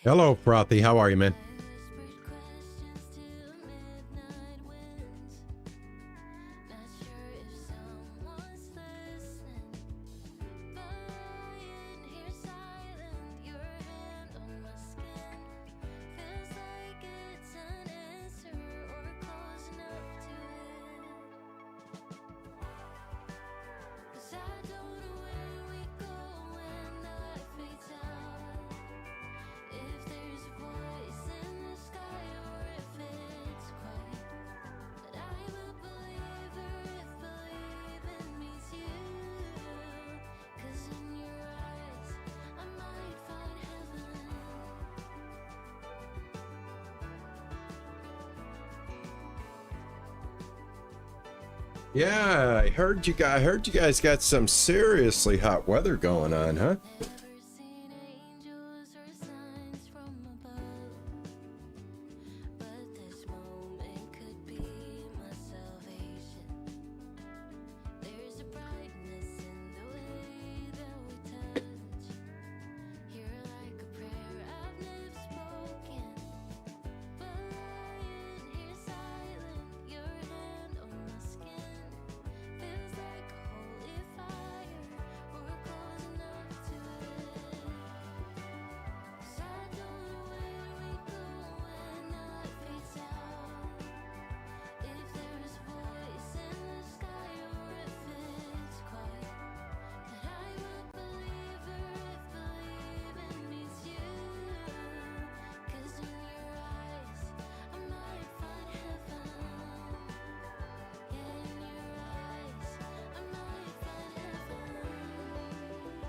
Hello, Frothy. How are you, man? Yeah, I heard you guys got some seriously hot weather going on, huh?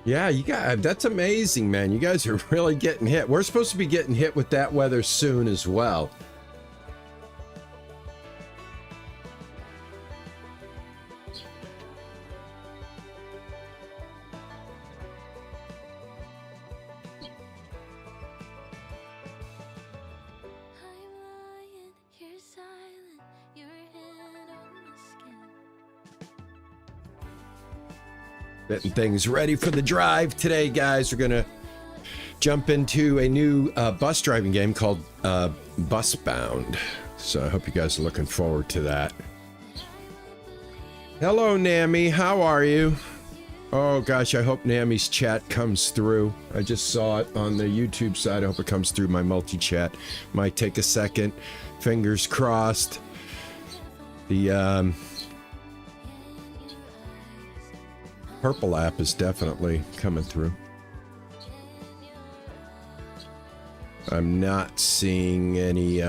Yeah, you got that's amazing, man. You guys are really getting hit. We're supposed to be getting hit with that weather soon as well. Getting things ready for the drive today, guys. We're gonna jump into a new bus driving game called Bus Bound. So I hope you guys are looking forward to that. Hello, Nami. How are you? Oh gosh, I hope Nami's chat comes through. I just saw it on the YouTube side. I hope it comes through my multi-chat. Might take a second. Fingers crossed. The purple app is definitely coming through. I'm not seeing any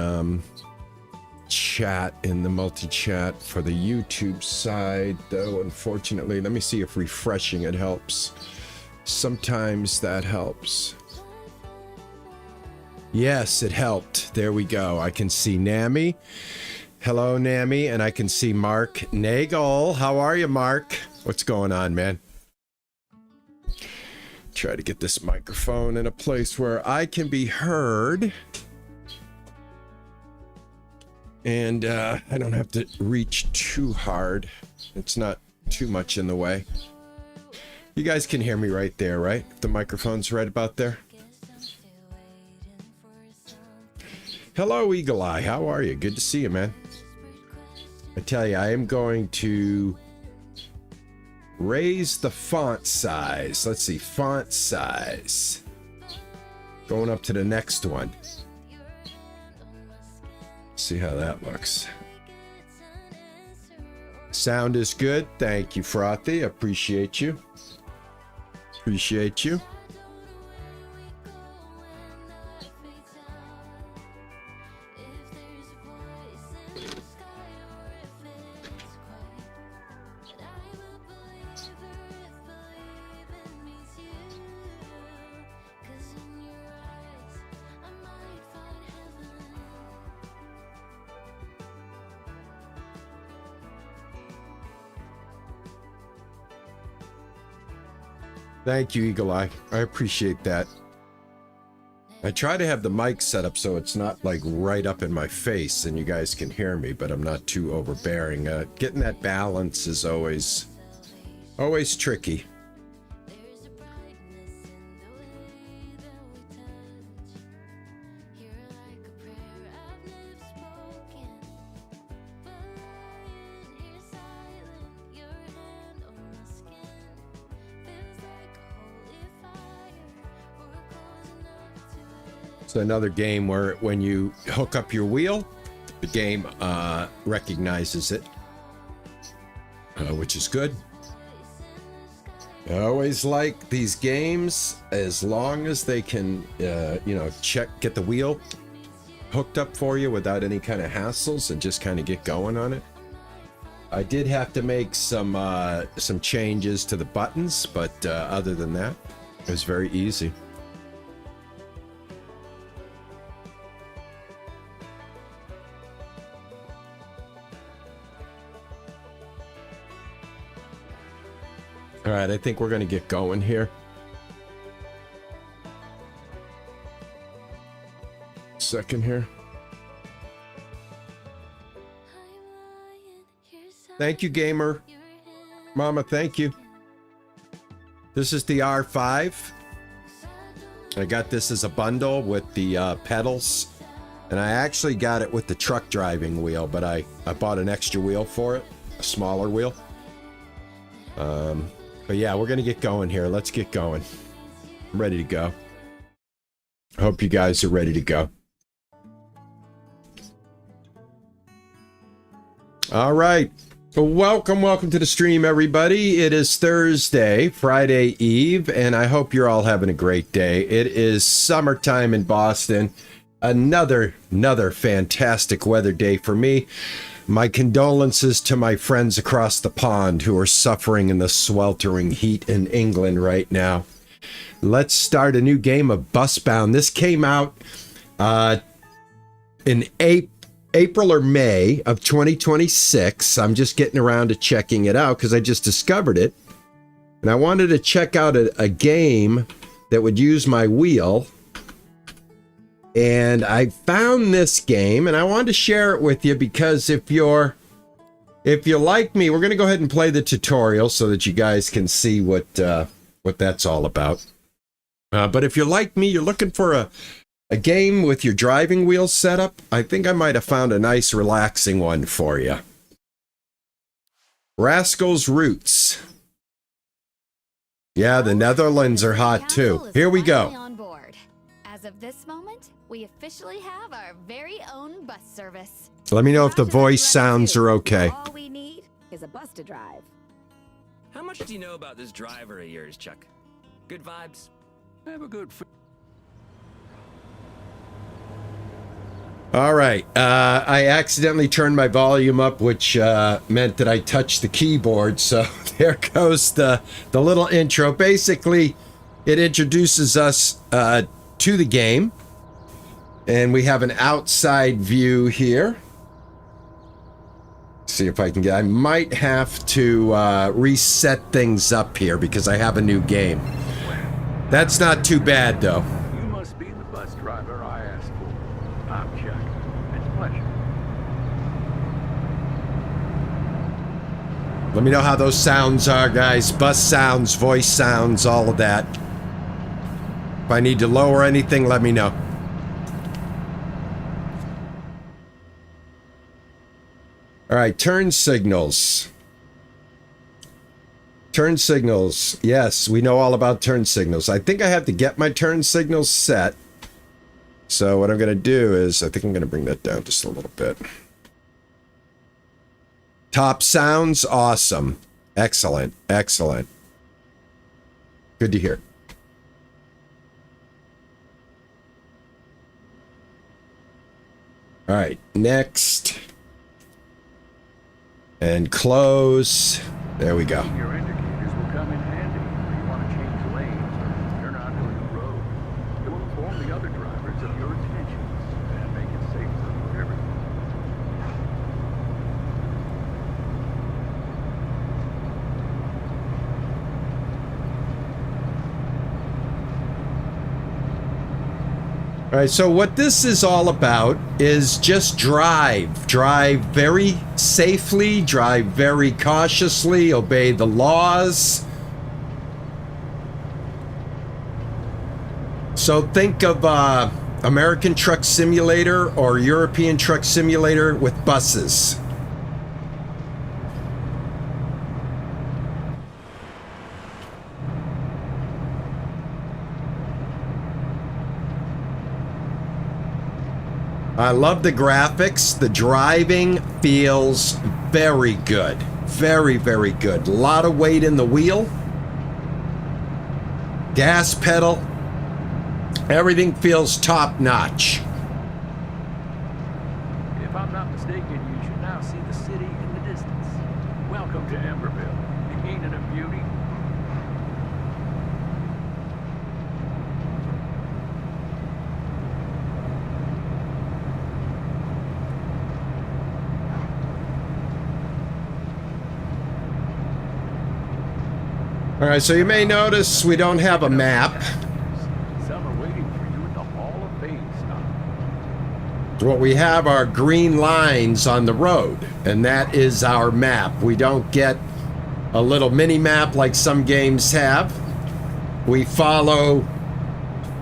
chat in the multi-chat for the YouTube side, though, unfortunately. Let me see if refreshing it helps. Sometimes that helps. Yes, it helped. There we go. I can see Nami. Hello, Nami, and I can see Mark Nagel. How are you, Mark? What's going on, man? Try to get this microphone in a place where I can be heard. And I don't have to reach too hard. It's not too much in the way. You guys can hear me right there, right? The microphone's right about there. Hello, Eagle Eye. How are you? Good to see you, man. I tell you, I am going to raise the font size. Let's see, font size. Going up to the next one. See how that looks. Sound is good. Thank you, Frothy. Appreciate you. Appreciate you. Thank you, Eagle Eye. I appreciate that. I try to have the mic set up so it's not like right up in my face and you guys can hear me, but I'm not too overbearing. Getting that balance is always tricky. It's another game where when you hook up your wheel, the game recognizes it, which is good. I always like these games as long as they can, you know, get the wheel hooked up for you without any kind of hassles and just kind of get going on it. I did have to make some changes to the buttons, but other than that, it was very easy. All right, I think we're going to get going here. Second here. Thank you, gamer. Mama, thank you. This is the R5. I got this as a bundle with the pedals. And I actually got it with the truck driving wheel, but I bought an extra wheel for it, a smaller wheel. But yeah, we're going to get going here. Let's get going. I'm ready to go. I hope you guys are ready to go. All right. Welcome to the stream, everybody. It is Thursday, Friday Eve, and I hope you're all having a great day. It is summertime in Boston. Another fantastic weather day for me. My condolences to my friends across the pond who are suffering in the sweltering heat in England right now. Let's start a new game of Busbound. This came out in April or May of 2026. I'm just getting around to checking it out because I just discovered it. And I wanted to check out a game that would use my wheel. And I found this game and I wanted to share it with you because if you're like me, we're going to go ahead and play the tutorial so that you guys can see what that's all about. But if you're like me, you're looking for a game with your driving wheels set up, I think I might have found a nice relaxing one for you. Rascal's Roots. Yeah, the Netherlands are hot too. Here we go. As of this moment, we officially have our very own bus service. Let me know if the voice sounds are okay. All we need is a bus to drive. How much do you know about this driver of yours, Chuck? Good vibes? I have a good All right. I accidentally turned my volume up, which meant that I touched the keyboard. So there goes the little intro. Basically, it introduces us to the game. And we have an outside view here. See if I can get... I might have to reset things up here because I have a new game. That's not too bad, though. You must be the bus driver I asked for. I'm Chuck. It's a pleasure. Let me know how those sounds are, guys. Bus sounds, voice sounds, all of that. If I need to lower anything, let me know. All right, turn signals. Turn signals. Yes, we know all about turn signals. I think I have to get my turn signals set. So what I'm going to do is, I think I'm going to bring that down just a little bit. Top sounds, awesome. Excellent, excellent. Good to hear. All right, next. And close. There we go. Your indicators will come in handy if you want to change lanes or turn onto a new road. It will inform the other drivers of your intentions and make it safer for everyone. All right, so what this is all about is just drive. Drive very safely, drive very cautiously, obey the laws. So think of American Truck Simulator or European Truck Simulator with buses. I love the graphics. The driving feels very good. Very, very good. A lot of weight in the wheel. Gas pedal. Everything feels top notch. If I'm not mistaken, you should now see the city in the distance. Welcome to Emberville. Ain't it a beauty? All right, so you may notice we don't have a map. Some are waiting for you at the Hall of Fame stop. What we have are green lines on the road, and that is our map. We don't get a little mini map like some games have. We follow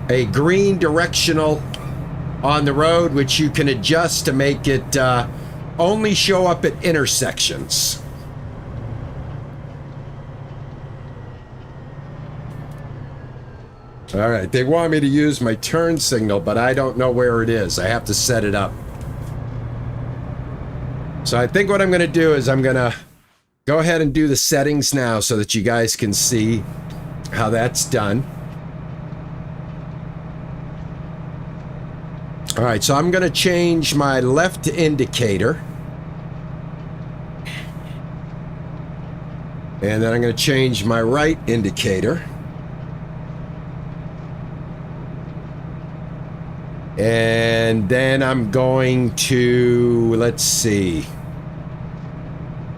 a green directional on the road, which you can adjust to make it only show up at intersections. All right, they want me to use my turn signal, but I don't know where it is. I have to set it up. So I think what I'm going to do is I'm going to go ahead and do the settings now so that you guys can see how that's done. All right, so I'm going to change my left indicator. And then I'm going to change my right indicator. And then I'm going to, let's see.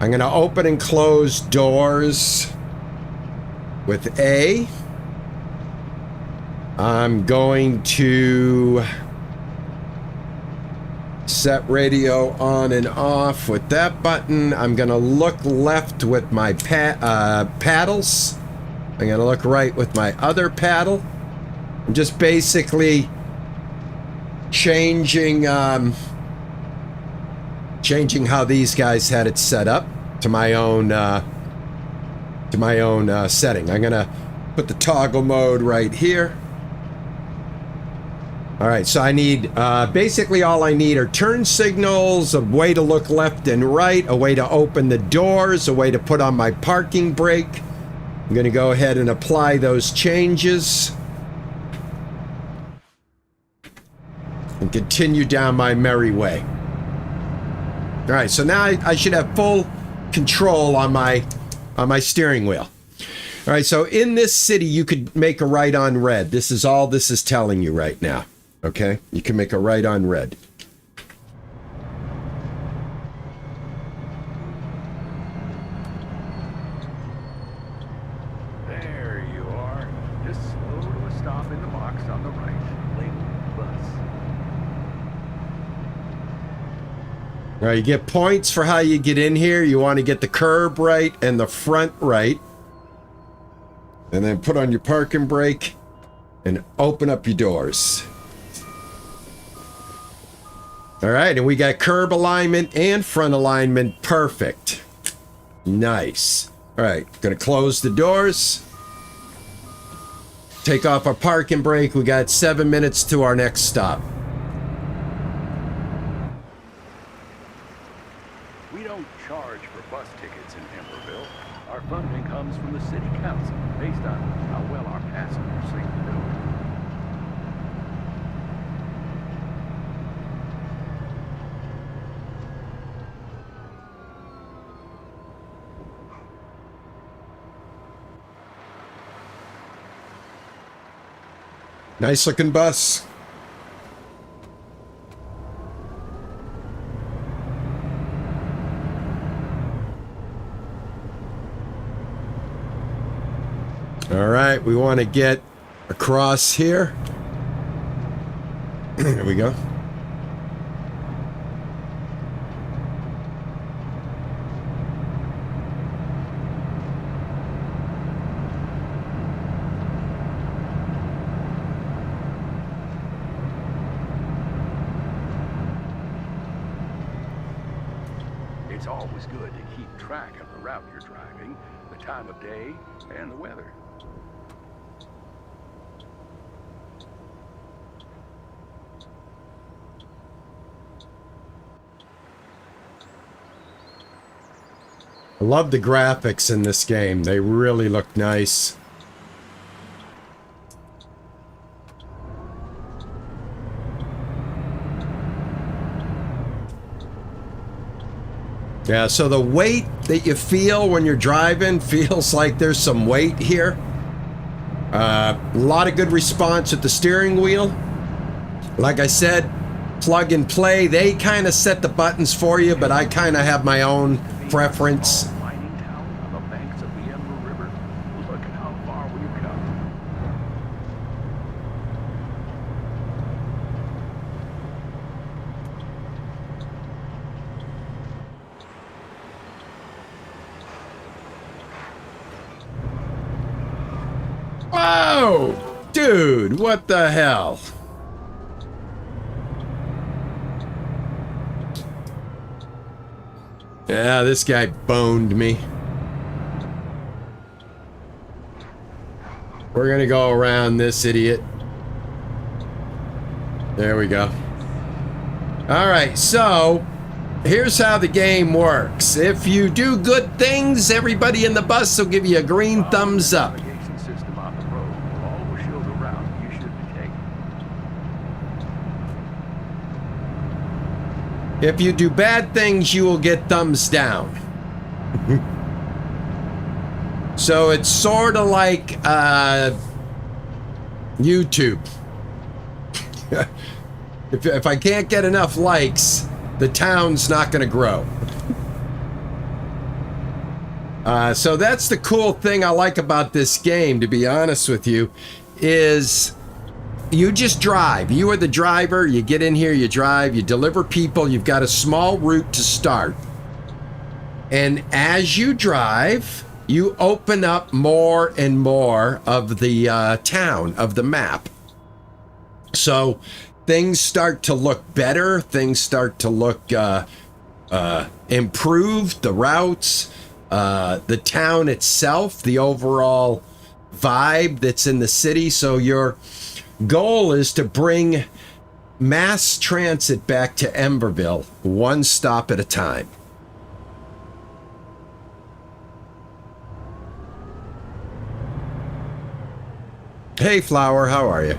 I'm going to open and close doors with A. I'm going to set radio on and off with that button. I'm going to look left with my paddles. I'm going to look right with my other paddle. I'm just basically changing how these guys had it set up to my own setting. I'm gonna put the toggle mode right here. All right, so I need basically all I need are turn signals, a way to look left and right, a way to open the doors, a way to put on my parking brake. I'm gonna go ahead and apply those changes and continue down my merry way. All right, so now I should have full control on my steering wheel. All right, so in this city, you could make a right on red. This is all this is telling you right now, okay? You can make a right on red. There you are. Just slow to a stop in the box on the right, labeled bus. All right, you get points for how you get in here. You want to get the curb right and the front right. And then put on your parking brake and open up your doors. All right, and we got curb alignment and front alignment. Perfect. Nice. All right, gonna close the doors. Take off our parking brake. We got 7 minutes to our next stop. We don't charge for bus tickets in Emberville. Our funding comes from the city council based on how well our passengers sing the bill. Nice looking bus. All right, we want to get across here. There we go. It's always good to keep track of the route you're driving, the time of day, and the weather. I love the graphics in this game. They really look nice. Yeah, so the weight that you feel when you're driving feels like there's some weight here. A lot of good response at the steering wheel. Like I said, plug and play. They kind of set the buttons for you, but I kind of have my own preference. Mining town on the banks of the Emerald River. Look at how far we've come. Whoa! Dude, what the hell? Yeah, this guy boned me. We're gonna go around this idiot. There we go. Alright, so here's how the game works. If you do good things, everybody in the bus will give you a green thumbs up. Navigation system on the road will always show the route you should be taking. If you do bad things, you will get thumbs down. So it's sort of like YouTube. If I can't get enough likes, the town's not going to grow. So that's the cool thing I like about this game, to be honest with you, is you just drive. You are the driver. You get in here, you drive, you deliver people. You've got a small route to start. And as you drive, you open up more and more of the town, of the map. So things start to look better. Things start to look improved. The routes, the town itself, the overall vibe that's in the city. So your goal is to bring mass transit back to Emberville, one stop at a time. Hey, Flower, how are you?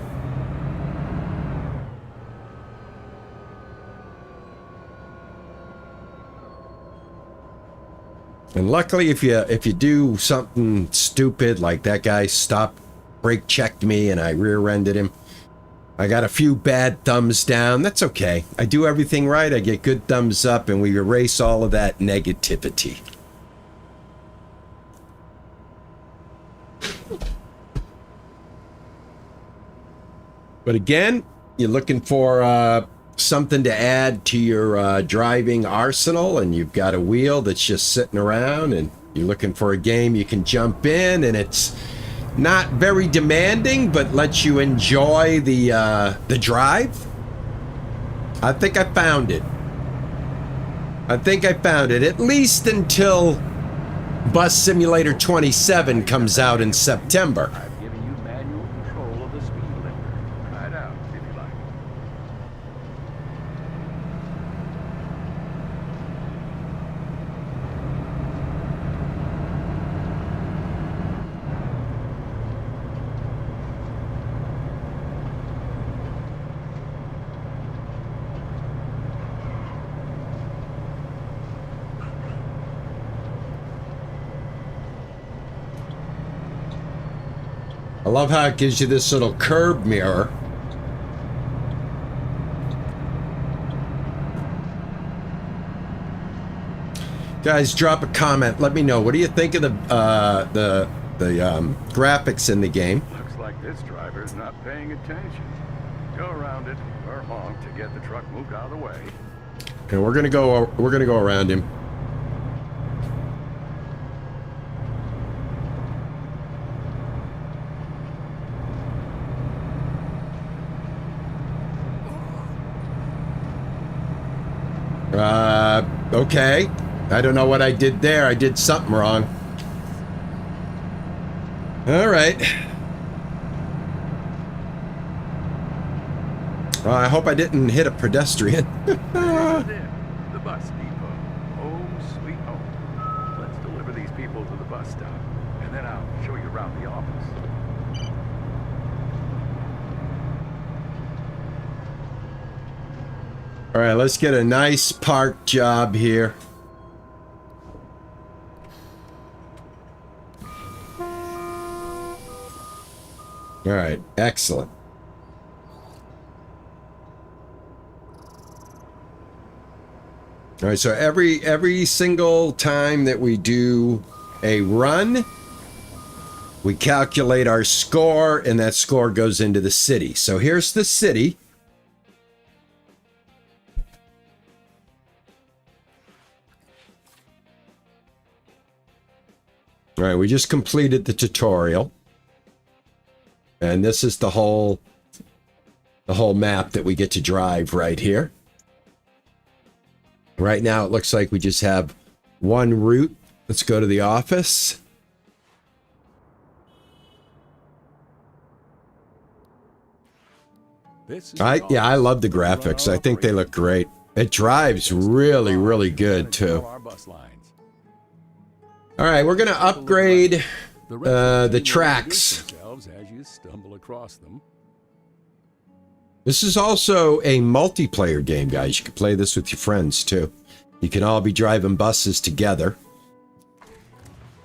And luckily, if you do something stupid like that guy brake checked me and I rear-ended him, I got a few bad thumbs down. That's okay. I do everything right. I get good thumbs up, and we erase all of that negativity. But again, you're looking for something to add to your driving arsenal, and you've got a wheel that's just sitting around, and you're looking for a game you can jump in, and it's not very demanding, but lets you enjoy the drive. I think I found it. At least until Bus Simulator 27 comes out in September. I've given you manual control of the speed limiter. Try it out if you like. I love how it gives you this little curb mirror. Guys, drop a comment. Let me know. What do you think of the graphics in the game? Looks like this driver's not paying attention. Go around it or honk to get the truck moved out of the way. Okay, we're gonna go around him. Okay. I don't know what I did there. I did something wrong. All right. Well, I hope I didn't hit a pedestrian. There's it, the bus depot. Home sweet home. Let's deliver people to the bus stop, and then I'll show you around the office. All right, let's get a nice park job here. All right, excellent. All right, so every single time that we do a run, we calculate our score, and that score goes into the city. So here's the city. All right, we just completed the tutorial. And this is the whole map that we get to drive right here. Right now, it looks like we just have one route. Let's go to the office. I love the graphics. I think they look great. It drives really, really good, too. All right, we're going to upgrade the tracks. As you stumble across them. This is also a multiplayer game, guys. You can play this with your friends, too. You can all be driving buses together.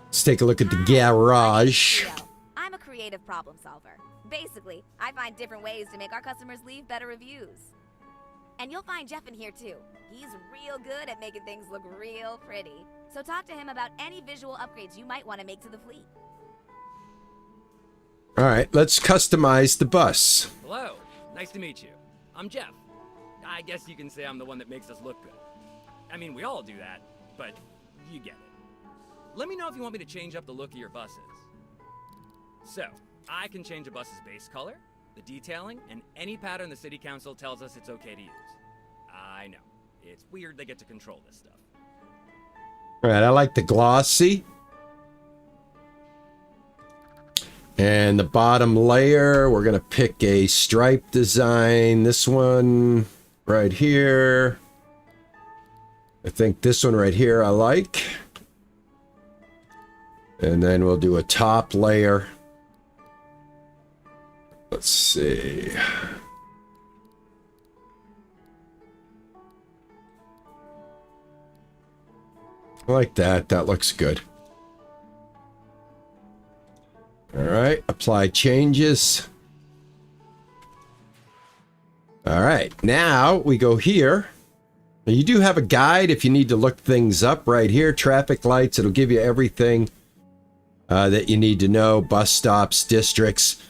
Let's take a look at the garage. I'm a creative problem solver. Basically, I find different ways to make our customers leave better reviews. And you'll find Jeff in here, too. He's real good at making things look real pretty. So talk to him about any visual upgrades you might want to make to the fleet. All right, let's customize the bus. Hello, nice to meet you. I'm Jeff. I guess you can say I'm the one that makes us look good. I mean, we all do that, but you get it. Let me know if you want me to change up the look of your buses. So, I can change a bus's base color, the detailing, and any pattern the city council tells us it's okay to use. I know, it's weird they get to control this stuff. All right, I like the glossy. And the bottom layer, we're going to pick a stripe design. This one right here. I think this one right here I like. And then we'll do a top layer. Let's see. I like that. That looks good. All right, apply changes. All right, now we go here. Now you do have a guide if you need to look things up right here. Traffic lights, it'll give you everything that you need to know. Bus stops, districts.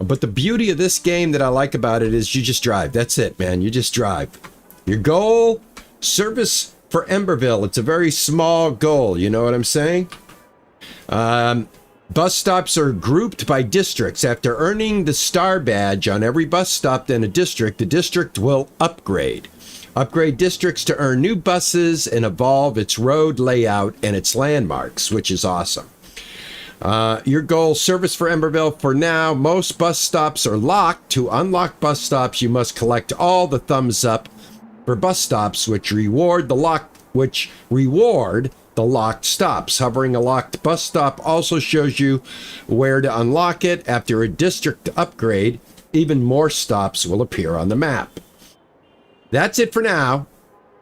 But the beauty of this game that I like about it is you just drive. That's it, man. You just drive. Your goal, service for Emberville. It's a very small goal. You know what I'm saying? Bus stops are grouped by districts. After earning the star badge on every bus stop in a district, the district will upgrade. Upgrade districts to earn new buses and evolve its road layout and its landmarks, which is awesome. Your goal, service for Emberville. For now, most bus stops are locked. To unlock bus stops, you must collect all the thumbs up for bus stops, which reward the locked stops. Hovering a locked bus stop also shows you where to unlock it. After a district upgrade, even more stops will appear on the map. That's it for now.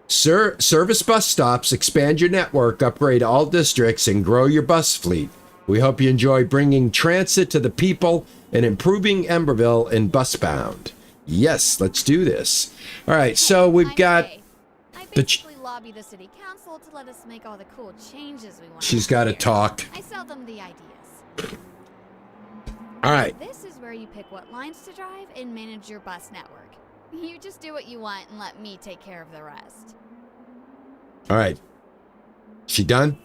Service bus stops, expand your network, upgrade all districts, and grow your bus fleet. We hope you enjoy bringing transit to the people and improving Emberville and busbound. Yes, let's do this. All right, so we've got lobby the city council to let us make all the cool changes we want. She's got to talk. I sell them the ideas. All right. This is where you pick what lines to drive and manage your bus network. You just do what you want and let me take care of the rest. All right. She done?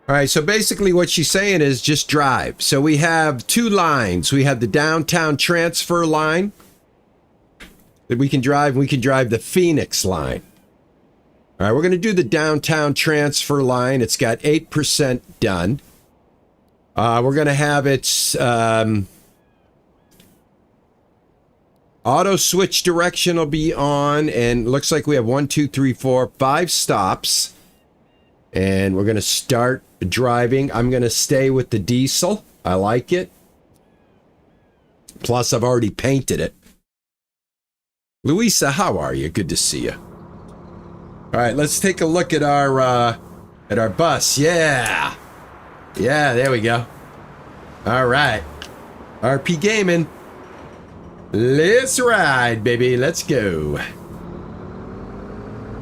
All right, so basically what she's saying is just drive. So we have two lines. We have the downtown transfer line that we can drive. We can drive the Phoenix line. All right, we're going to do the downtown transfer line. It's got 8% done. We're going to have its auto switch direction will be on, and looks like we have 1, 2, 3, 4, 5 stops. And we're going to start driving. I'm going to stay with the diesel. I like it. Plus, I've already painted it. Louisa, how are you? Good to see you. All right, let's take a look at our bus. Yeah. Yeah, there we go. All right. RP Gaming. Let's ride, baby. Let's go.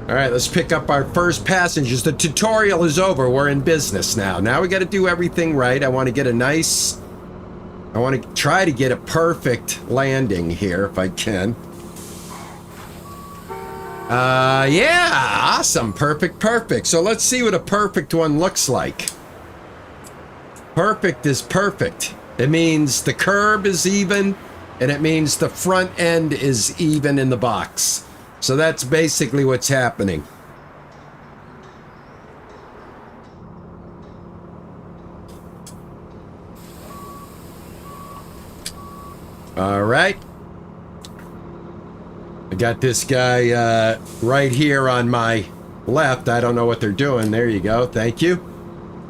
All right, let's pick up our first passengers. The tutorial is over. We're in business now. Now we got to do everything right. I want to get a nice... I want to try to get a perfect landing here if I can. Yeah, awesome. Perfect, perfect. So let's see what a perfect one looks like. Perfect is perfect. It means the curb is even, and it means the front end is even in the box. So that's basically what's happening. All right. I got this guy right here on my left. I don't know what they're doing. There you go. Thank you.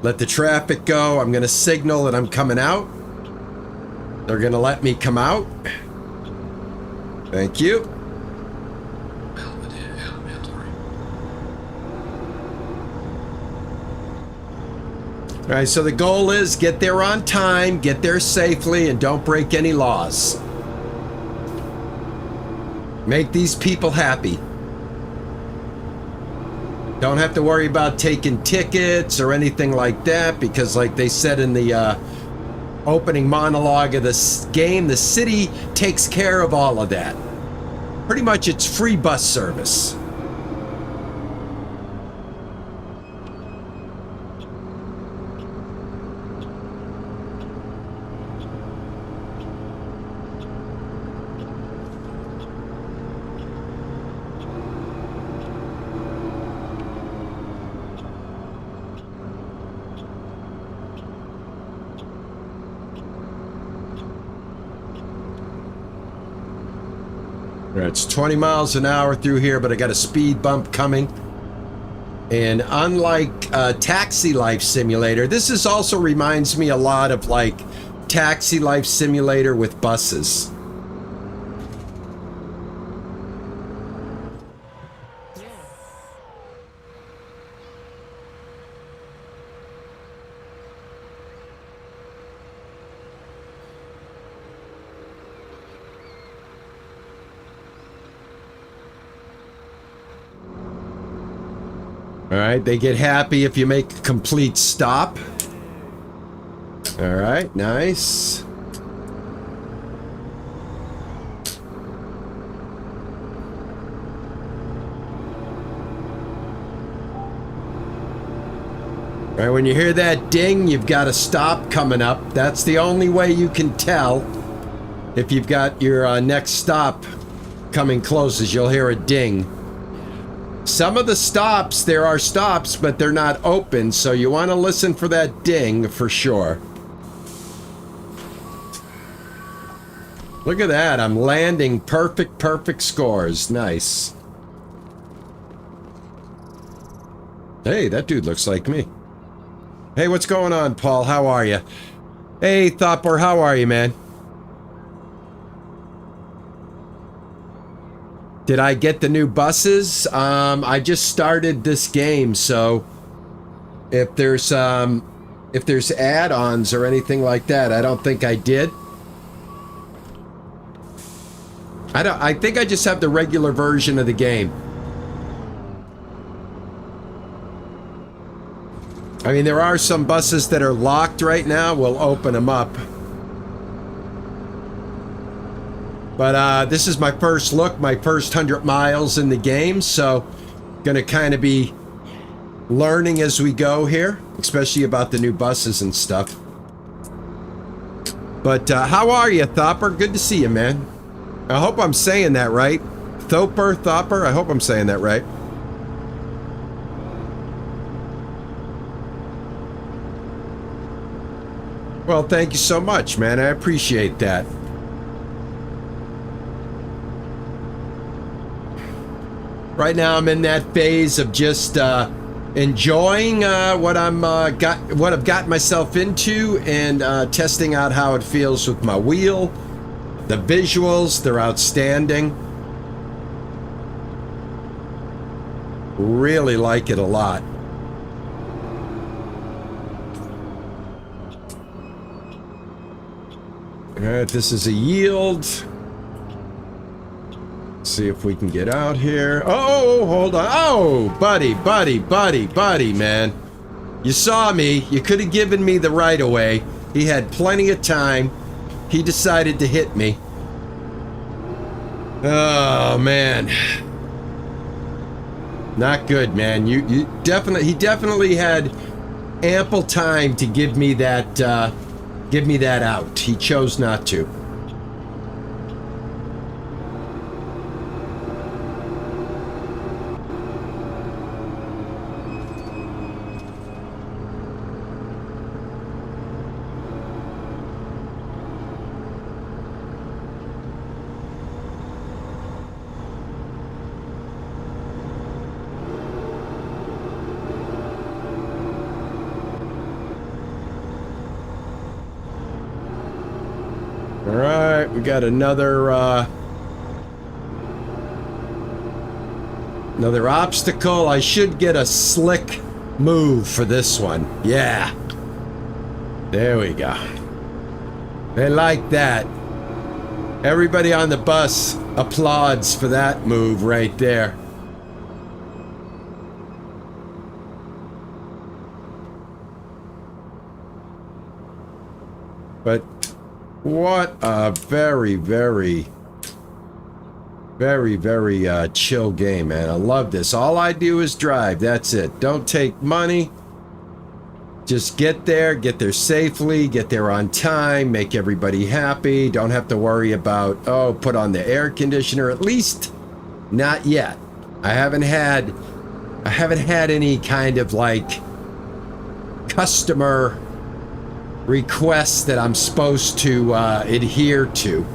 Let the traffic go. I'm going to signal that I'm coming out. They're going to let me come out. Thank you. All right, so the goal is get there on time, get there safely, and don't break any laws. Make these people happy. Don't have to worry about taking tickets or anything like that, because like they said in the opening monologue of this game, the city takes care of all of that. Pretty much it's free bus service. It's 20 miles an hour through here, but I got a speed bump coming. And unlike Taxi Life Simulator, this is also reminds me a lot of like Taxi Life Simulator with buses. All right, they get happy if you make a complete stop. All right, nice. All right, when you hear that ding, you've got a stop coming up. That's the only way you can tell if you've got your next stop coming close, is you'll hear a ding. Some of the stops, there are stops, but they're not open, so you want to listen for that ding for sure. Look at that, I'm landing perfect scores. Nice. Hey, that dude looks like me. Hey, what's going on, Paul? How are you? Hey, Thopper, how are you, man? Did I get the new buses? I just started this game, so if there's add-ons or anything like that, I don't think I did. I think I just have the regular version of the game. I mean, there are some buses that are locked right now. We'll open them up. But this is my first look, my first 100 miles in the game, so gonna kind of be learning as we go here, especially about the new buses and stuff. But how are you, Thopper? Good to see you, man. I hope I'm saying that right. Thopper, I hope I'm saying that right. Well, thank you so much, man. I appreciate that. Right now I'm in that phase of just enjoying what I've got myself into, and testing out how it feels with my wheel. The visuals, they're outstanding. Really like it a lot. All right, this is a yield. See if we can get out here. Oh, hold on. Oh, buddy, man. You saw me. You could have given me the right of way. He had plenty of time. He decided to hit me. Oh, man. Not good, man. He definitely had ample time to give me that out. He chose not to. All right, we got another obstacle. I should get a slick move for this one. Yeah. There we go. They like that. Everybody on the bus applauds for that move right there. But what a very chill game, man. I love this. All I do is drive. That's it. Don't take money. Just get there safely, get there on time, make everybody happy. Don't have to worry about, oh, put on the air conditioner. At least not yet. I haven't had any kind of like customer requests that I'm supposed to adhere to.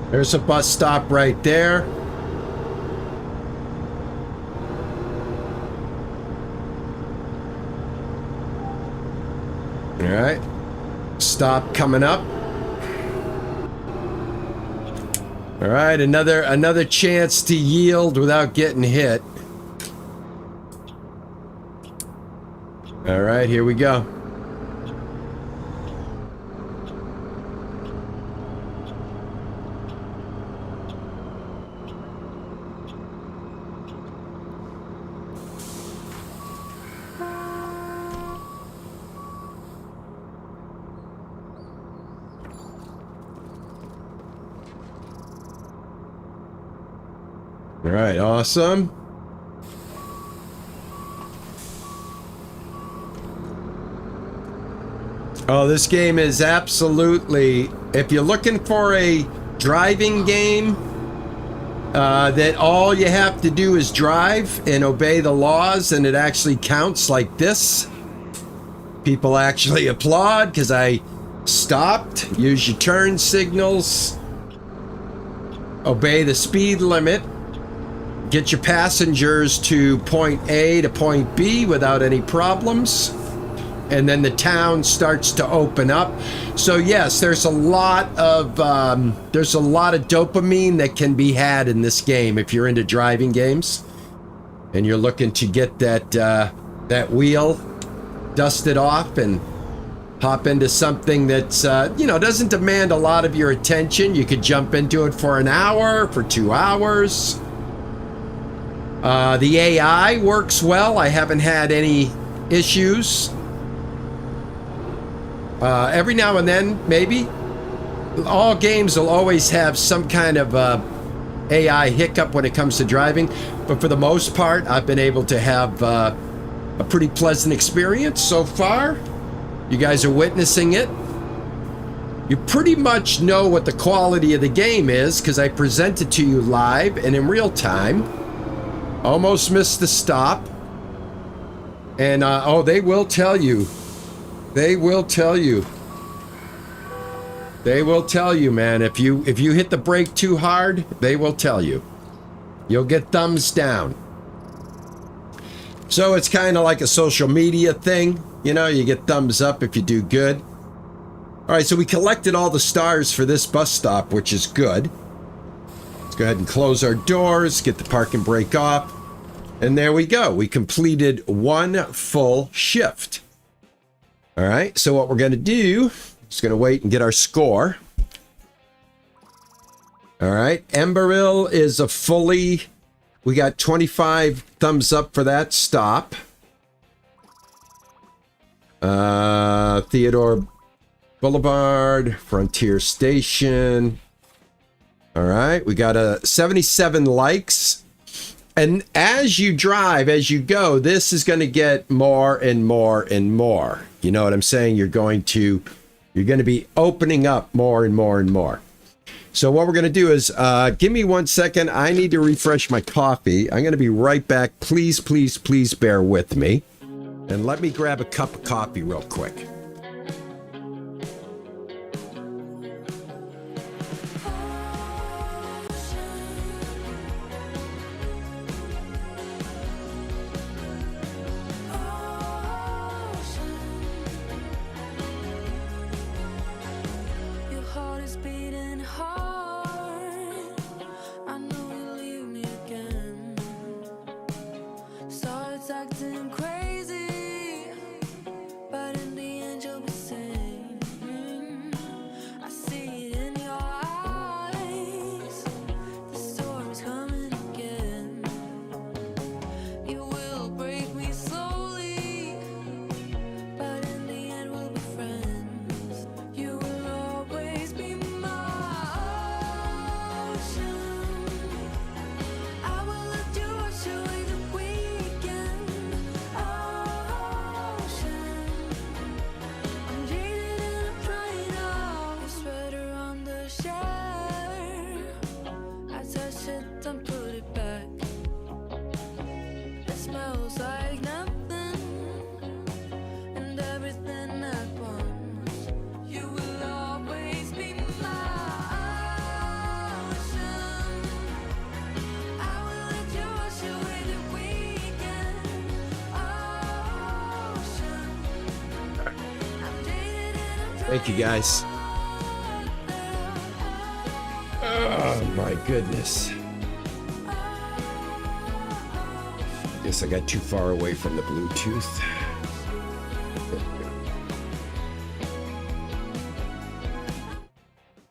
There's a bus stop right there. All right. Stop coming up. All right, another chance to yield without getting hit. All right, here we go. All right, awesome. Oh, this game is absolutely, if you're looking for a driving game that all you have to do is drive and obey the laws and it actually counts like this, people actually applaud because I stopped, use your turn signals, obey the speed limit, get your passengers to point A to point B without any problems, and then the town starts to open up. So yes, there's a lot of dopamine that can be had in this game if you're into driving games and you're looking to get that wheel dusted off and hop into something that's, you know, doesn't demand a lot of your attention. You could jump into it for an hour, for 2 hours. The AI works well. I haven't had any issues. Every now and then, maybe. All games will always have some kind of AI hiccup when it comes to driving, but for the most part, I've been able to have a pretty pleasant experience so far. You guys are witnessing it. You pretty much know what the quality of the game is because I present it to you live and in real time. Almost missed the stop. And, oh, they will tell you. They will tell you. They will tell you, man. If you hit the brake too hard, they will tell you. You'll get thumbs down. So it's kind of like a social media thing. You know, you get thumbs up if you do good. All right, so we collected all the stars for this bus stop, which is good. Let's go ahead and close our doors, get the park and brake off. And there we go. We completed one full shift. All right, so what we're going to do is going to wait and get our score. All right, Emberill is a fully... We got 25 thumbs up for that stop. Theodore Boulevard, Frontier Station. All right, we got 77 likes. And as you drive, as you go, this is going to get more and more and more. You know what I'm saying? You're going to be opening up more and more and more. So what we're going to do is, give me 1 second. I need to refresh my coffee. I'm going to be right back. Please, please, please bear with me. And let me grab a cup of coffee real quick. Thank you, guys. Oh, my goodness. Guess I got too far away from the Bluetooth.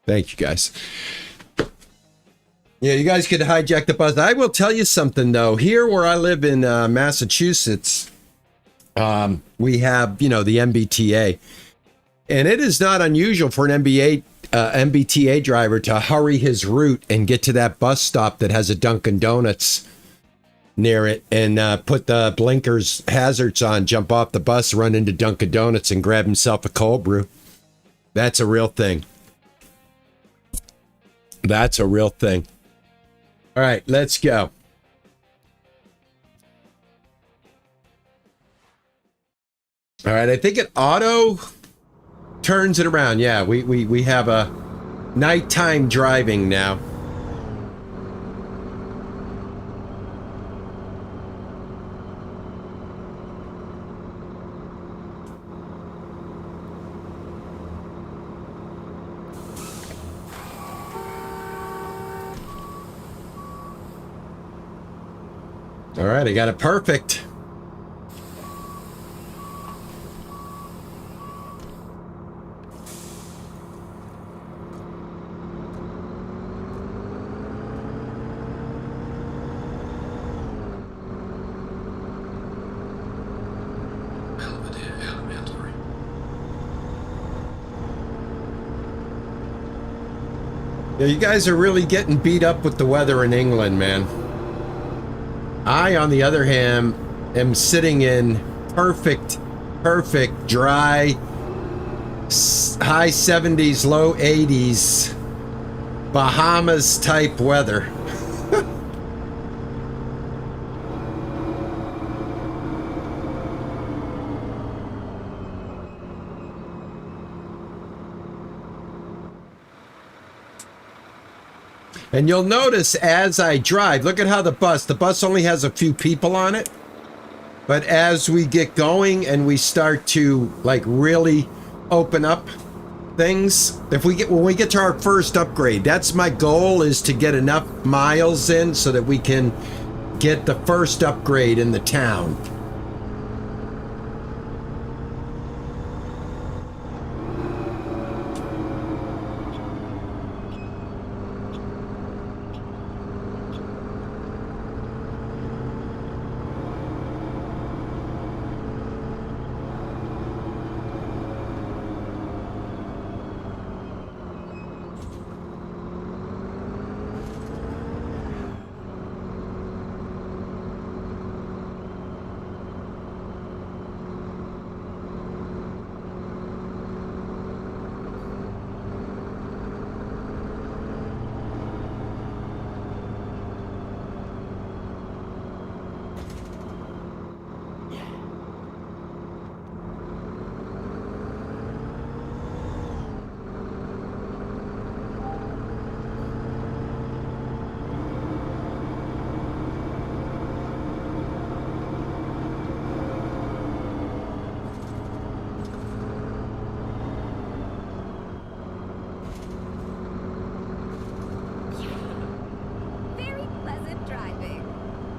Thank you, guys. Yeah, you guys could hijack the bus. I will tell you something, though. Here where I live in Massachusetts, we have, you know, the MBTA. And it is not unusual for an MBTA driver to hurry his route and get to that bus stop that has a Dunkin' Donuts near it and put the blinkers hazards on, jump off the bus, run into Dunkin' Donuts and grab himself a cold brew. That's a real thing. That's a real thing. All right, let's go. All right, I think it auto turns it around. Yeah, we have a nighttime driving now. All right, I got it perfect. Yeah, you guys are really getting beat up with the weather in England, man. I, on the other hand, am sitting in perfect, dry, high 70s, low 80s, Bahamas type weather. And you'll notice as I drive, look at how the bus only has a few people on it. But as we get going and we start to like really open up things, when we get to our first upgrade, that's my goal, is to get enough miles in so that we can get the first upgrade in the town.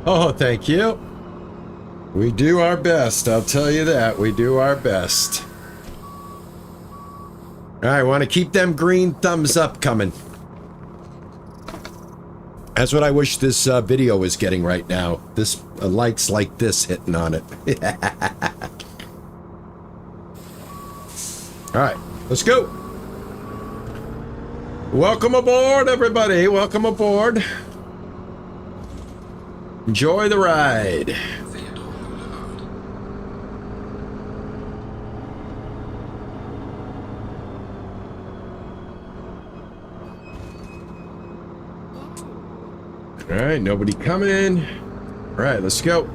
Oh, thank you. We do our best, I'll tell you that. We do our best. All right, want to keep them green thumbs up coming. That's what I wish this video was getting right now. This likes like this hitting on it. All right, let's go. Welcome aboard, everybody. Welcome aboard. Enjoy the ride. All right, nobody coming in. All right, let's go.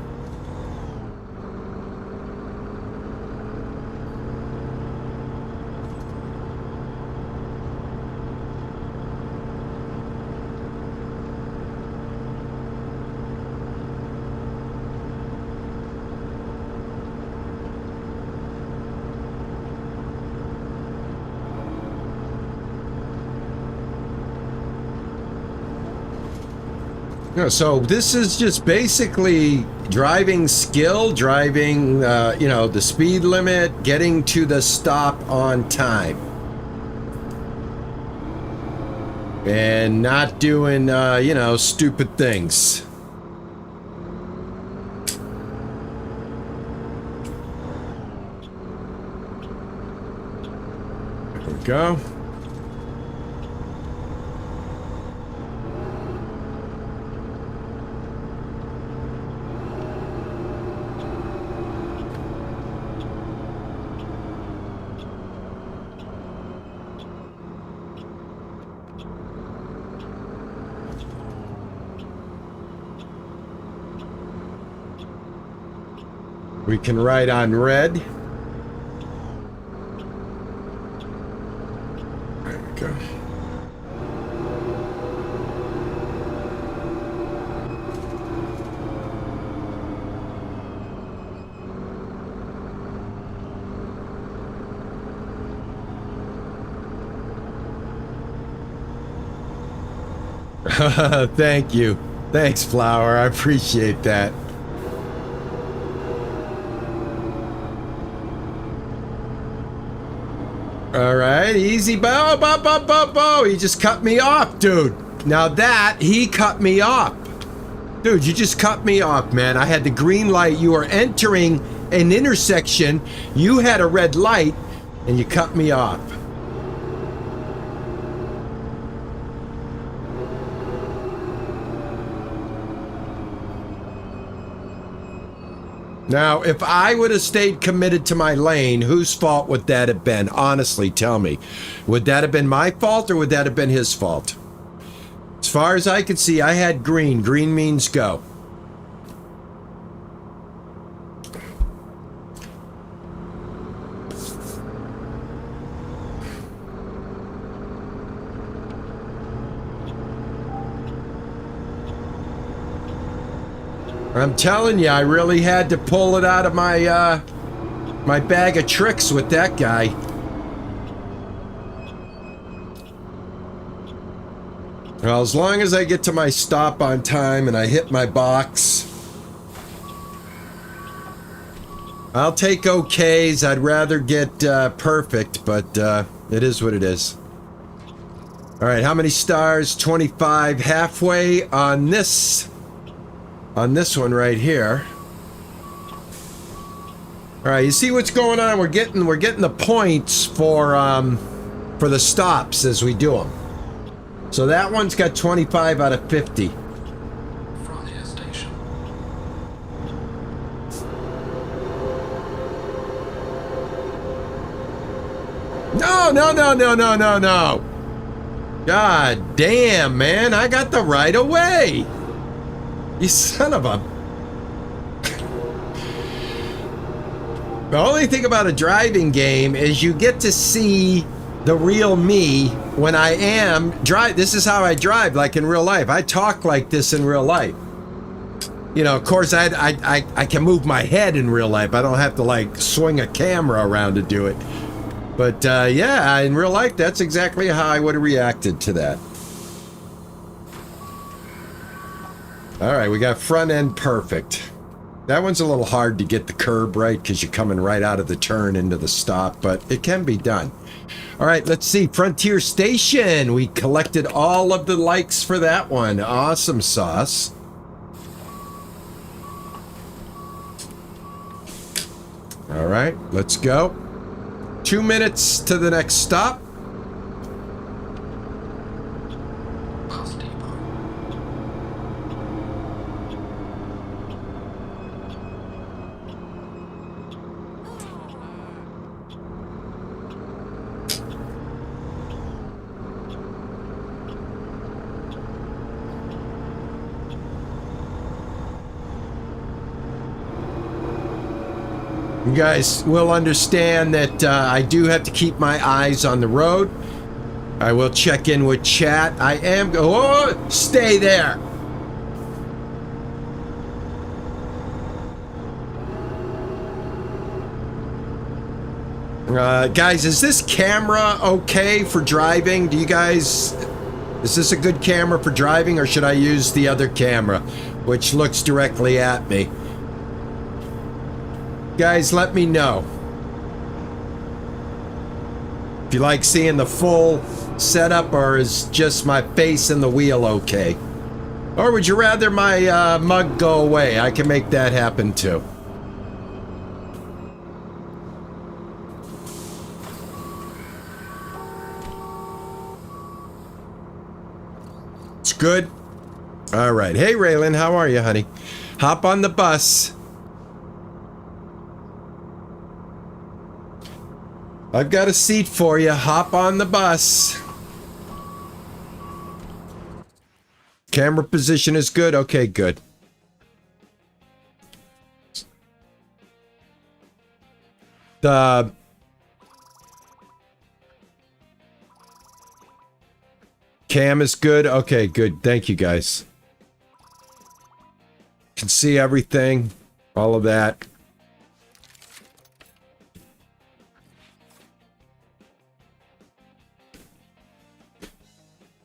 So this is just basically driving skill, driving, you know, the speed limit, getting to the stop on time. And not doing, you know, stupid things. There we go. We can ride on red. There we go. Thank you. Thanks, Flower. I appreciate that. All right, easy. Bo. He just cut me off, dude. Now that, he cut me off. Dude, you just cut me off, man. I had the green light. You were entering an intersection. You had a red light, and you cut me off. Now, if I would have stayed committed to my lane, whose fault would that have been? Honestly, tell me. Would that have been my fault or would that have been his fault? As far as I could see, I had green. Green means go. I'm telling you, I really had to pull it out of my my bag of tricks with that guy. Well, as long as I get to my stop on time and I hit my box, I'll take okays. I'd rather get perfect, but it is what it is. All right, how many stars? 25, halfway on this one right here. All right, you see what's going on? We're getting the points for the stops as we do them. So that one's got 25 out of 50. Frontier Station. No. God damn, man. I got the right of way. You son of a... The only thing about a driving game is you get to see the real me when I am drive. This is how I drive, like in real life. I talk like this in real life. You know, of course, I can move my head in real life. I don't have to like swing a camera around to do it. But yeah, in real life, that's exactly how I would have reacted to that. All right, we got front end perfect. That one's a little hard to get the curb right because you're coming right out of the turn into the stop, but it can be done. All right, let's see. Frontier Station. We collected all of the likes for that one. Awesome sauce. All right, let's go. 2 minutes to the next stop. Bus depot. You guys will understand that I do have to keep my eyes on the road. I will check in with chat. I am... Oh, stay there. Guys, is this camera okay for driving? Do you guys... Is this a good camera for driving, or should I use the other camera, which looks directly at me? Guys, let me know if you like seeing the full setup, or is just my face in the wheel okay? Or would you rather my mug go away? I can make that happen too. It's good. All right. Hey, Raylan, how are you, honey? Hop on the bus. I've got a seat for you. Hop on the bus. Camera position is good. Okay, good. The cam is good. Okay, good. Thank you, guys. Can see everything. All of that.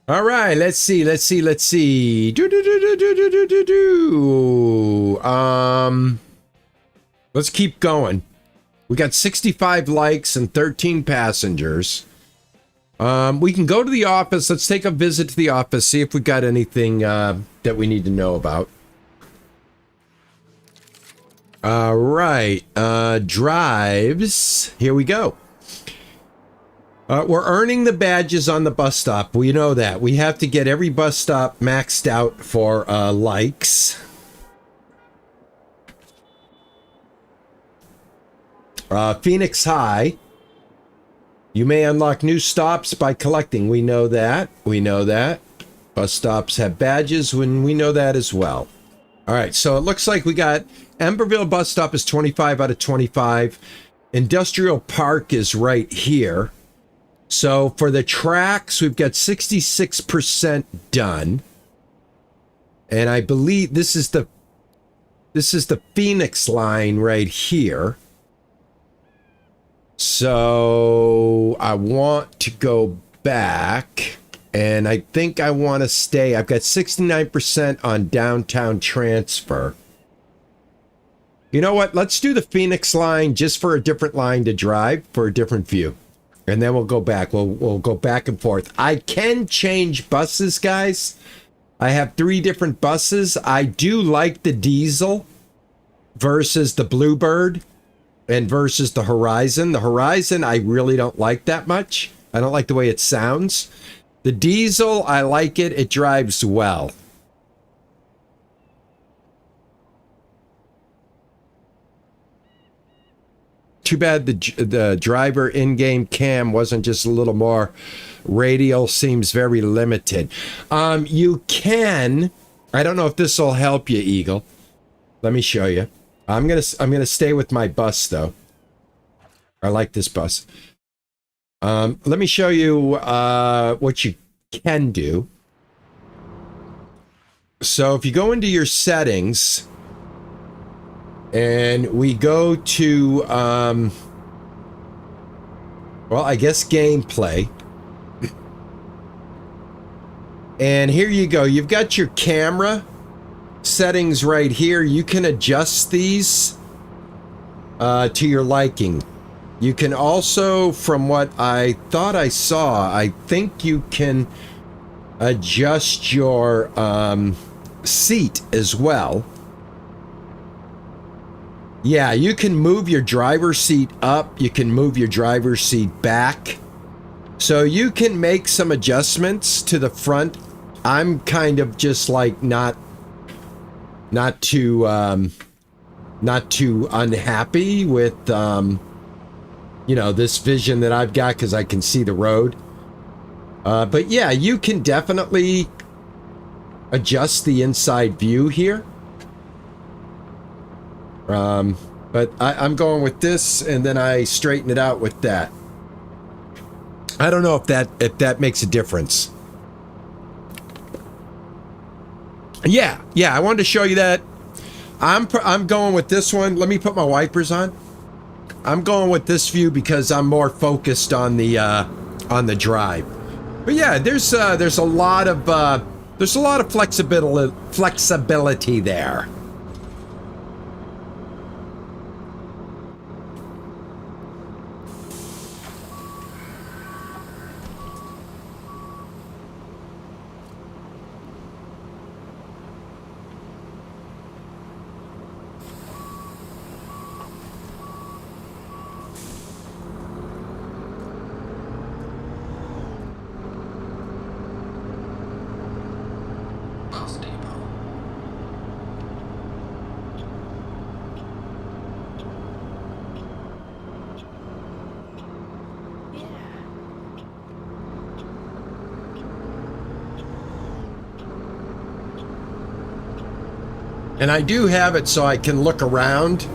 All right, let's see. Let's keep going. We got 65 likes and 13 passengers. We can go to the office. Let's take a visit to the office, see if we got anything that we need to know about. All right, drives. Here we go. We're earning the badges on the bus stop. We know that. We have to get every bus stop maxed out for likes. Phoenix High. You may unlock new stops by collecting. We know that. We know that. Bus stops have badges when we know that as well. All right, so it looks like we got Emberville bus stop is 25 out of 25. Industrial Park is right here. So for the tracks, we've got 66% done. And I believe this is the Phoenix line right here. So I want to go back, and I think I want to stay. I've got 69% on downtown transfer. You know what? Let's do the Phoenix line just for a different line to drive for a different view. And then we'll go back. We'll go back and forth. I can change buses, guys. I have 3 different buses. I do like the diesel versus the Bluebird and versus the Horizon. The Horizon, I really don't like that much. I don't like the way it sounds. The diesel, I like it. It drives well. Too bad the driver in-game cam wasn't just a little more radial. Seems very limited. You can, I don't know if this will help you, Eagle. Let me show you. I'm gonna stay with my bus though. I like this bus. Let me show you what you can do. So if you go into your settings and we go to well, I guess gameplay. And here you go. You've got your camera settings right here. You can adjust these to your liking. You can also, from what I thought I saw, I think you can adjust your seat as well. Yeah, you can move your driver's seat up. You can move your driver's seat back. So you can make some adjustments to the front. I'm kind of just like not too unhappy with you know, this vision that I've got because I can see the road. But yeah, you can definitely adjust the inside view here. But I'm going with this, and then I straighten it out with that. I don't know if that makes a difference. Yeah, I wanted to show you that. I'm going with this one. Let me put my wipers on. I'm going with this view because I'm more focused on the drive. But yeah, there's a lot of flexibility there. Bus depot. And I do have it so I can look around.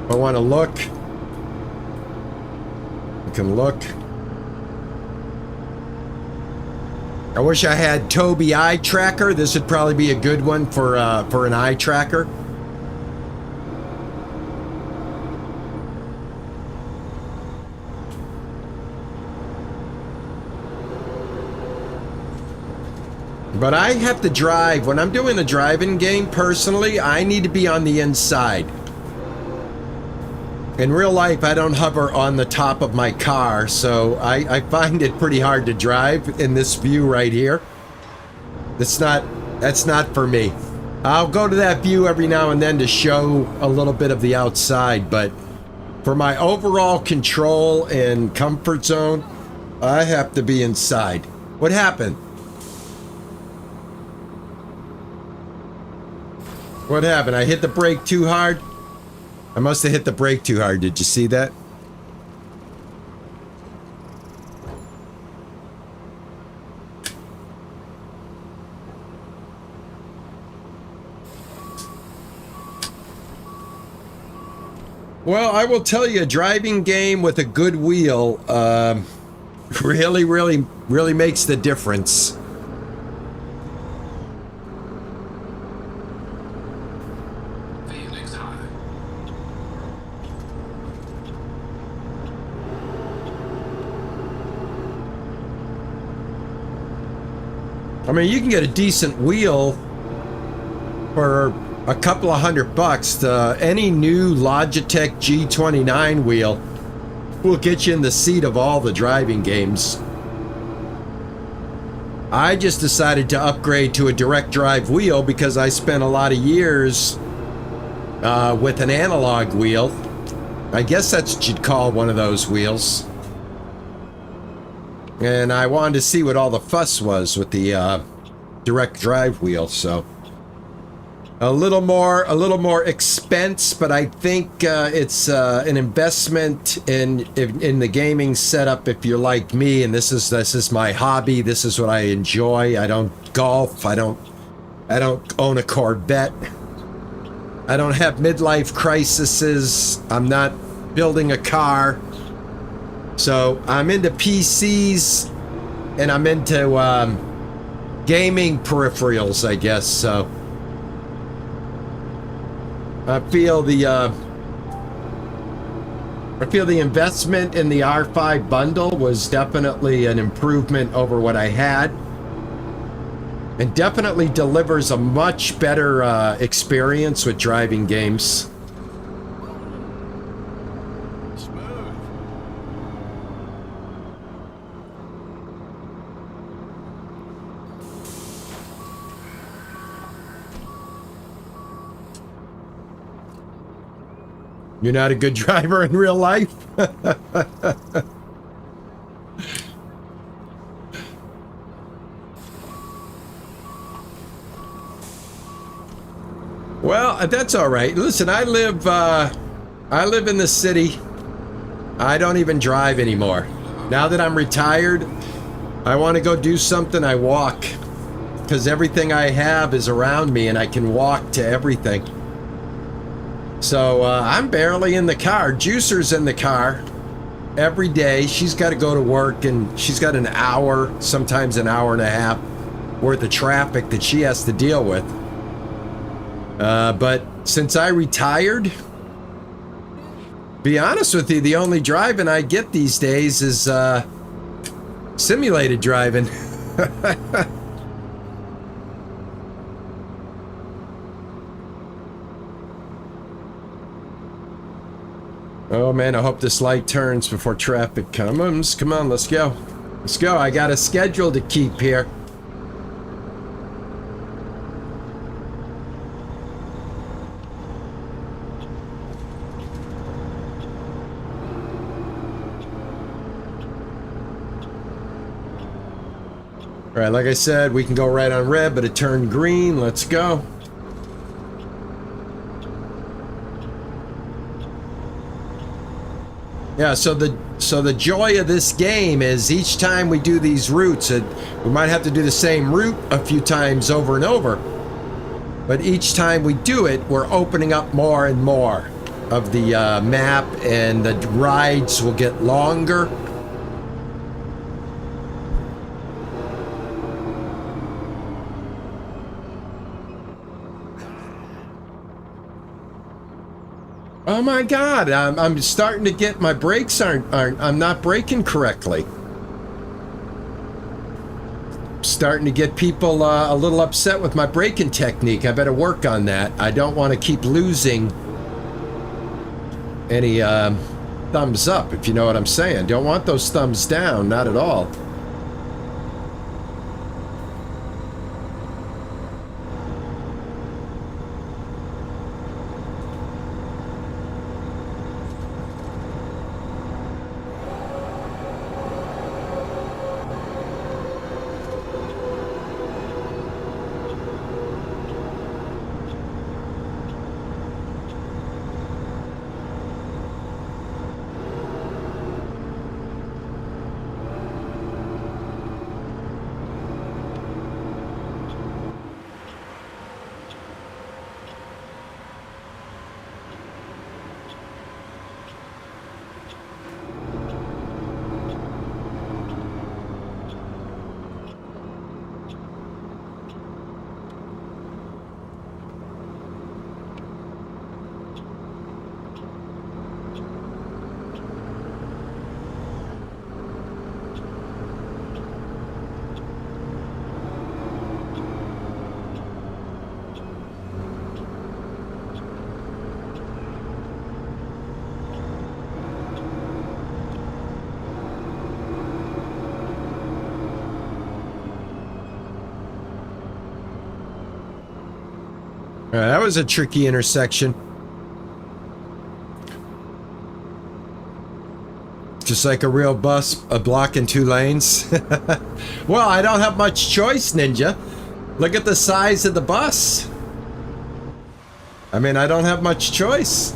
If I want to look, I can look. I wish I had Toby eye tracker. This would probably be a good one for an eye tracker. But I have to drive. When I'm doing a driving game, personally, I need to be on the inside. In real life, I don't hover on the top of my car, so I find it pretty hard to drive in this view right here. That's not for me. I'll go to that view every now and then to show a little bit of the outside, but for my overall control and comfort zone, I have to be inside. What happened? What happened? I hit the brake too hard? I must have hit the brake too hard. Did you see that? Well, I will tell you, a driving game with a good wheel really makes the difference. Phoenix High. I mean, you can get a decent wheel for a couple of $100. Any new Logitech G29 wheel will get you in the seat of all the driving games. I just decided to upgrade to a direct drive wheel because I spent a lot of years with an analog wheel. I guess that's what you'd call one of those wheels. And I wanted to see what all the fuss was with the direct drive wheel, so a little more expense, but I think it's an investment in the gaming setup. If you're like me, and this is my hobby, this is what I enjoy. I don't golf. I don't own a Corvette. I don't have midlife crises. I'm not building a car. So I'm into PCs, and I'm into gaming peripherals, I guess. So I feel the investment in the R5 bundle was definitely an improvement over what I had, and definitely delivers a much better experience with driving games. You're not a good driver in real life? Well, that's all right. Listen, I live in the city. I don't even drive anymore. Now that I'm retired, I want to go do something, I walk. Because everything I have is around me and I can walk to everything. So I'm barely in the car. Juicer's in the car every day. She's got to go to work, and she's got an hour, sometimes an hour and a half worth of traffic that she has to deal with. But since I retired, be honest with you, the only driving I get these days is simulated driving. Oh man, I hope this light turns before traffic comes. Come on, let's go. Let's go. I got a schedule to keep here. All right, like I said, we can go right on red, but it turned green. Let's go. Yeah, so the joy of this game is each time we do these routes, we might have to do the same route a few times over and over, but each time we do it, we're opening up more and more of the map, and the rides will get longer. Oh my God, I'm starting to get, my brakes I'm not braking correctly. Starting to get people a little upset with my braking technique. I better work on that. I don't want to keep losing any thumbs up, if you know what I'm saying. Don't want those thumbs down, not at all. That was a tricky intersection. Just like a real bus, a block in 2 lanes. Well, I don't have much choice, Ninja. Look at the size of the bus. I mean, I don't have much choice.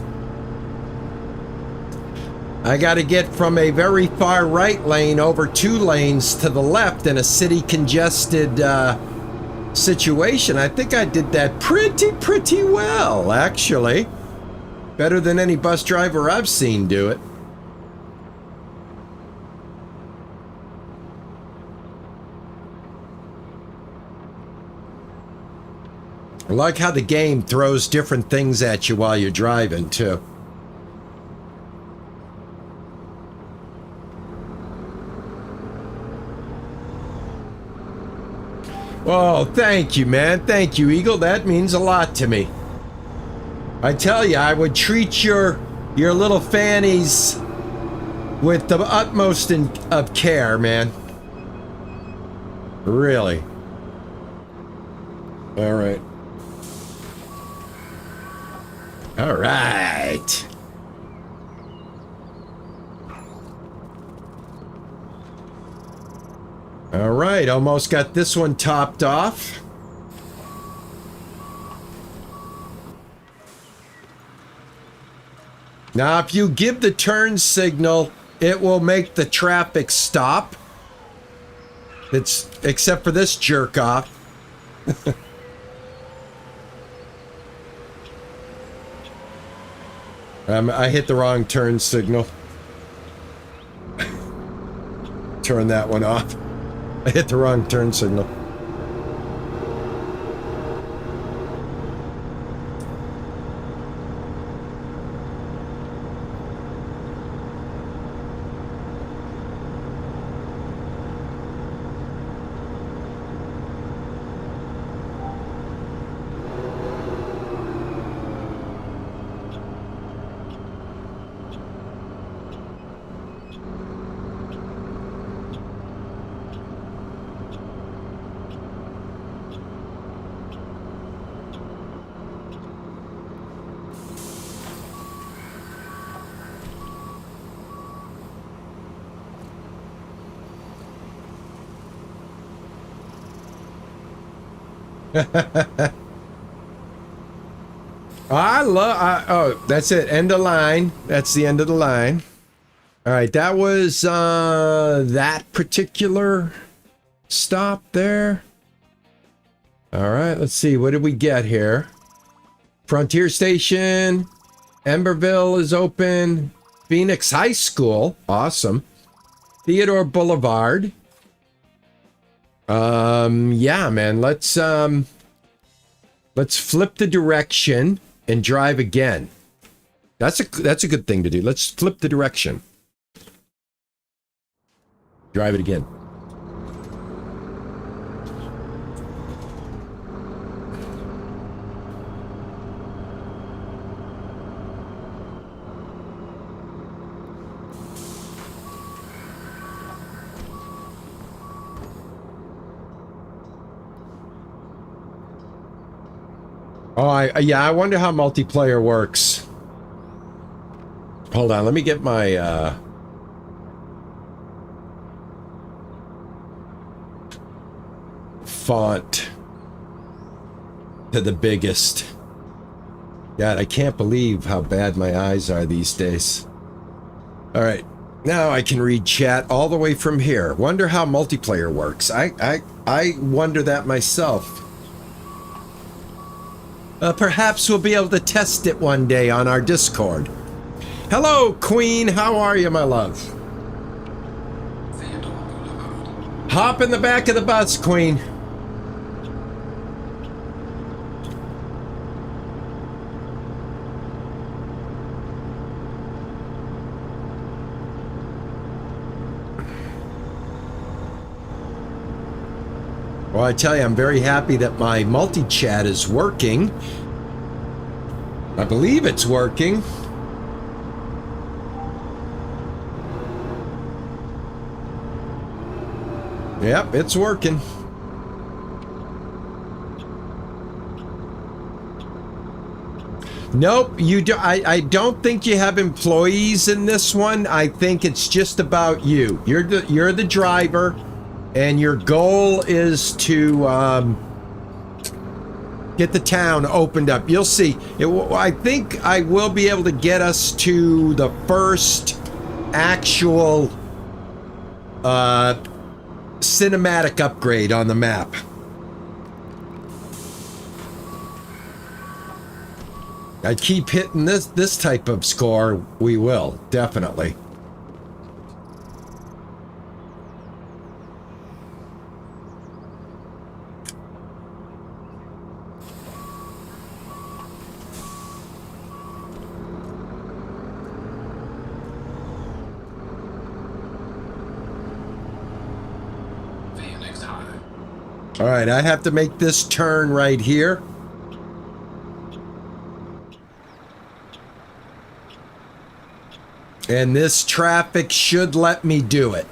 I got to get from a very far right lane over 2 lanes to the left in a city congested situation. I think I did that pretty well, actually. Better than any bus driver I've seen do it. I like how the game throws different things at you while you're driving, too. Oh, thank you, man. Thank you, Eagle. That means a lot to me. I tell you, I would treat your little fannies with the utmost of care, man. Really. All right. All right. All right, almost got this one topped off. Now, if you give the turn signal, it will make the traffic stop. It's except for this jerk off. I hit the wrong turn signal. Turn that one off. I hit the wrong turn signal. Oh, that's it. End of line. That's the end of the line. All right, that was that particular stop there. All right, let's see. What did we get here? Frontier Station. Emberville is open. Phoenix High School. Awesome. Theodore Boulevard. Yeah, man. Let's flip the direction and drive again. That's a good thing to do. Let's flip the direction. Drive it again. Oh, yeah, I wonder how multiplayer works. Hold on, let me get my, font to the biggest. God, I can't believe how bad my eyes are these days. All right, now I can read chat all the way from here. Wonder how multiplayer works. I wonder that myself. Perhaps we'll be able to test it one day on our Discord. Hello, Queen. How are you, my love? Hop in the back of the bus, Queen. Well, I tell you, I'm very happy that my multi-chat is working. I believe it's working. Yep, it's working. Nope, you do. I don't think you have employees in this one. I think it's just about you. You're the driver, and your goal is to get the town opened up. You'll see. I think I will be able to get us to the first actual cinematic upgrade on the map. I keep hitting this type of score. We will definitely. Phoenix High. All right, I have to make this turn right here. And this traffic should let me do it.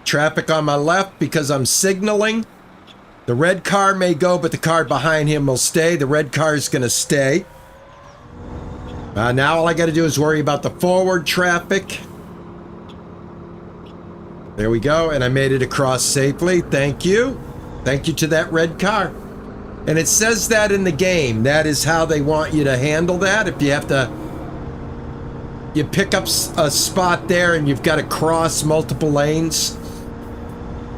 Traffic on my left because I'm signaling. The red car may go, but the car behind him will stay. The red car is going to stay. Now all I got to do is worry about the forward traffic. There we go. And I made it across safely. Thank you. Thank you to that red car. And it says that in the game. That is how they want you to handle that. If you have to, you pick up a spot there and you've got to cross multiple lanes.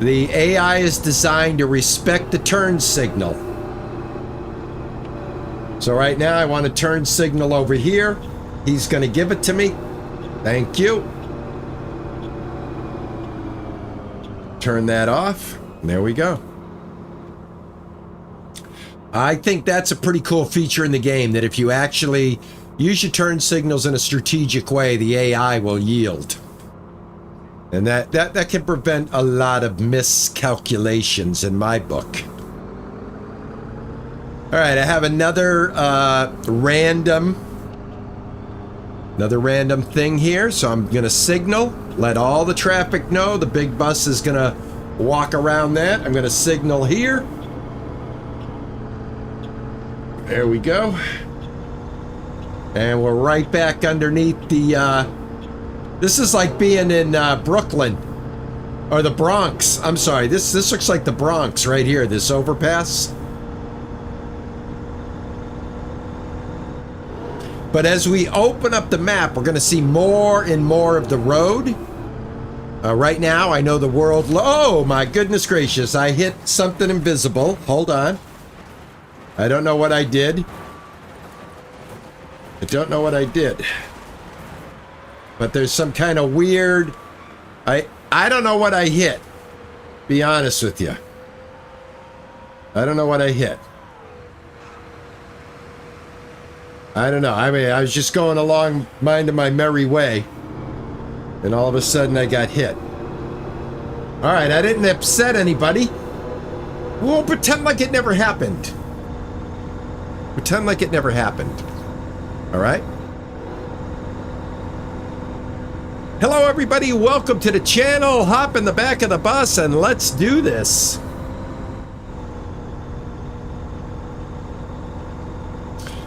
The AI is designed to respect the turn signal. So right now I want a turn signal over here. He's going to give it to me. Thank you. Turn that off. There we go. I think that's a pretty cool feature in the game, that if you actually use your turn signals in a strategic way, the AI will yield. And that can prevent a lot of miscalculations in my book. All right, I have another random thing here. So I'm going to signal, let all the traffic know. The big bus is going to walk around that. I'm going to signal here. There we go. And we're right back underneath the, this is like being in Brooklyn. Or the Bronx. I'm sorry, this looks like the Bronx right here, this overpass. But as we open up the map, we're going to see more and more of the road. Right now, I know the world... Oh, my goodness gracious. I hit something invisible. Hold on. I don't know what I did. I don't know what I did. But there's some kind of weird... I don't know what I hit. Be honest with you. I don't know what I hit. I don't know. I mean, I was just going along minding my merry way. And all of a sudden I got hit. All right, I didn't upset anybody. We'll pretend like it never happened. Pretend like it never happened. All right? Hello, everybody. Welcome to the channel. Hop in the back of the bus and let's do this.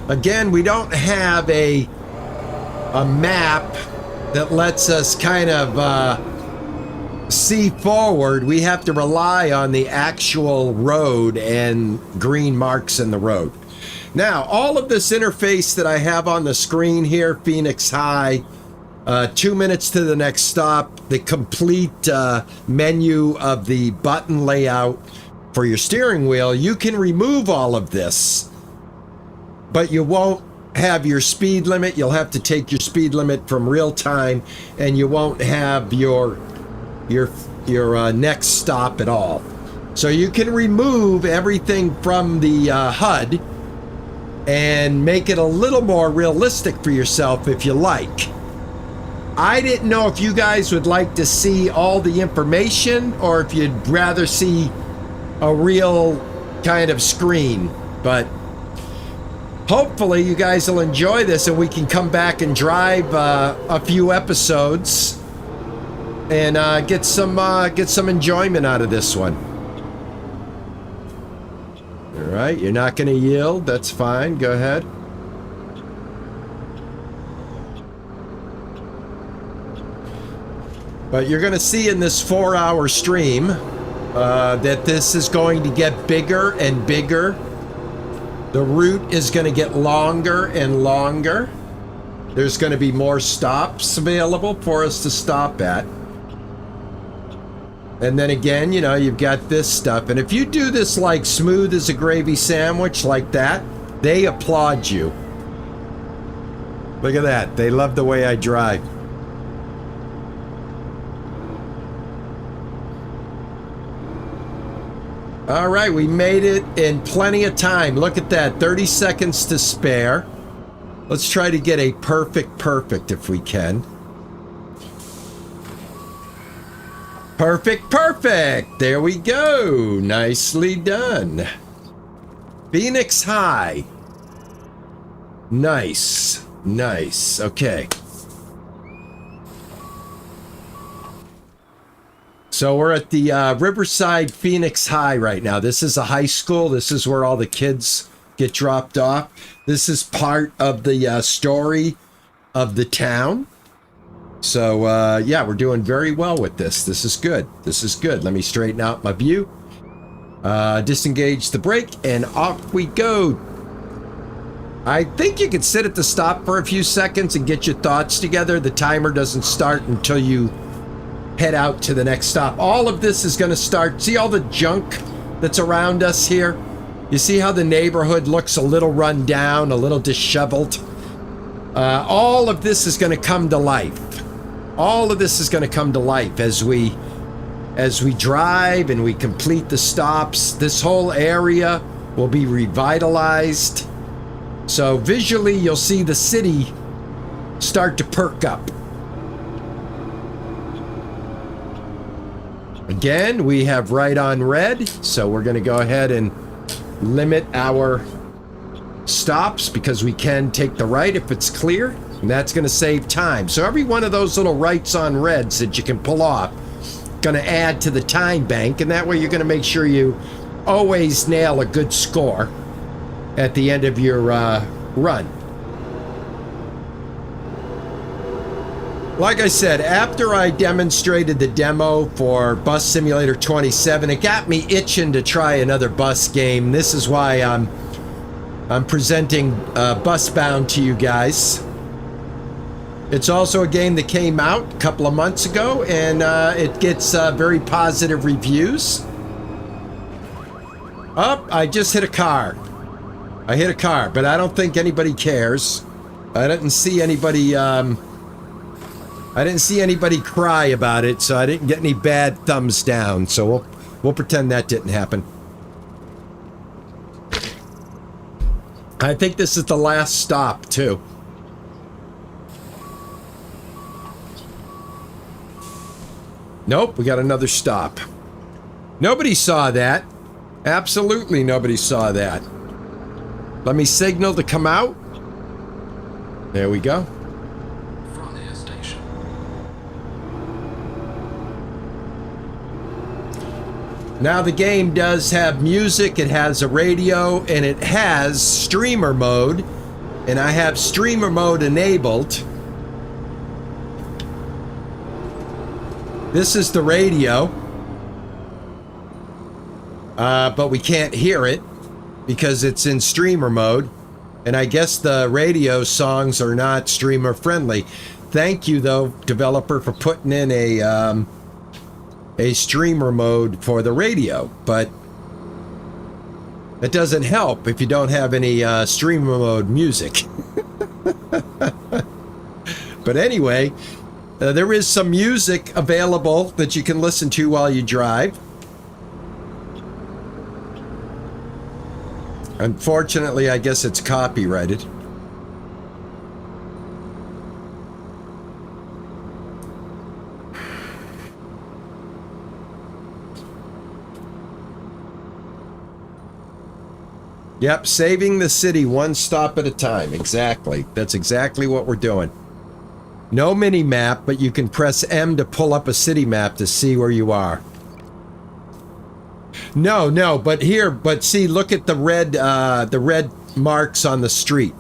Again, we don't have a map that lets us kind of see forward. We have to rely on the actual road and green marks in the road. Now, all of this interface that I have on the screen here, Phoenix High, 2 minutes to the next stop, the complete menu of the button layout for your steering wheel, you can remove all of this, but you won't have your speed limit. You'll have to take your speed limit from real time, and you won't have your next stop at all. So you can remove everything from the HUD and make it a little more realistic for yourself if you like. I didn't know if you guys would like to see all the information or if you'd rather see a real kind of screen, but hopefully you guys will enjoy this and we can come back and drive a few episodes and get some enjoyment out of this one. All right, you're not going to yield. That's fine. Go ahead. But you're going to see in this 4-hour stream that this is going to get bigger and bigger. The route is going to get longer and longer. There's going to be more stops available for us to stop at. And then again, you know, you've got this stuff. And if you do this like smooth as a gravy sandwich like that, they applaud you. Look at that. They love the way I drive. All right, we made it in plenty of time. Look at that, 30 seconds to spare. Let's try to get a perfect if we can. Perfect. There we go. Nicely done. Phoenix High. Nice. Okay. So we're at the Riverside Phoenix High right now. This is a high school. This is where all the kids get dropped off. This is part of the story of the town. So, yeah, we're doing very well with this. This is good. Let me straighten out my view. Disengage the brake, and off we go. I think you can sit at the stop for a few seconds and get your thoughts together. The timer doesn't start until you head out to the next stop. All of this is going to start. See all the junk that's around us here? You see how the neighborhood looks a little run down, a little disheveled? All of this is going to come to life. All of this is going to come to life as we drive and we complete the stops. This whole area will be revitalized. So visually, you'll see the city start to perk up. Again, we have right on red, so we're going to go ahead and limit our stops because we can take the right if it's clear, and that's going to save time. So every one of those little rights on reds that you can pull off going to add to the time bank, and that way you're going to make sure you always nail a good score at the end of your run. Like I said, after I demonstrated the demo for Bus Simulator 27, it got me itching to try another bus game. This is why I'm presenting Busbound to you guys. It's also a game that came out a couple of months ago, and it gets very positive reviews. Oh, I just hit a car. I hit a car, but I don't think anybody cares. I didn't see anybody cry about it, so I didn't get any bad thumbs down. So we'll pretend that didn't happen. I think this is the last stop, too. Nope, we got another stop. Nobody saw that. Absolutely nobody saw that. Let me signal to come out. There we go. Frontier Station. Now the game does have music, it has a radio, and it has streamer mode. And I have streamer mode enabled. This is the radio. But we can't hear it because it's in streamer mode. And I guess the radio songs are not streamer friendly. Thank you, though, developer, for putting in a streamer mode for the radio. But it doesn't help if you don't have any streamer mode music. But anyway, there is some music available that you can listen to while you drive. Unfortunately, I guess it's copyrighted. Yep, saving the city one stop at a time. Exactly. That's exactly what we're doing. No mini map, but you can press M to pull up a city map to see where you are. No, but here, but see, look at the red marks on the street.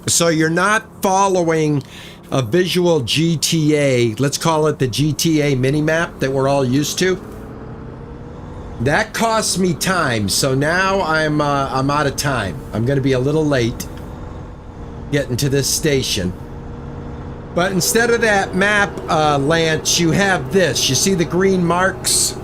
So you're not following a visual GTA, let's call it the GTA minimap that we're all used to. That costs me time, so now I'm out of time. I'm going to be a little late getting to this station. But instead of that map, Lance, you have this. You see the green marks?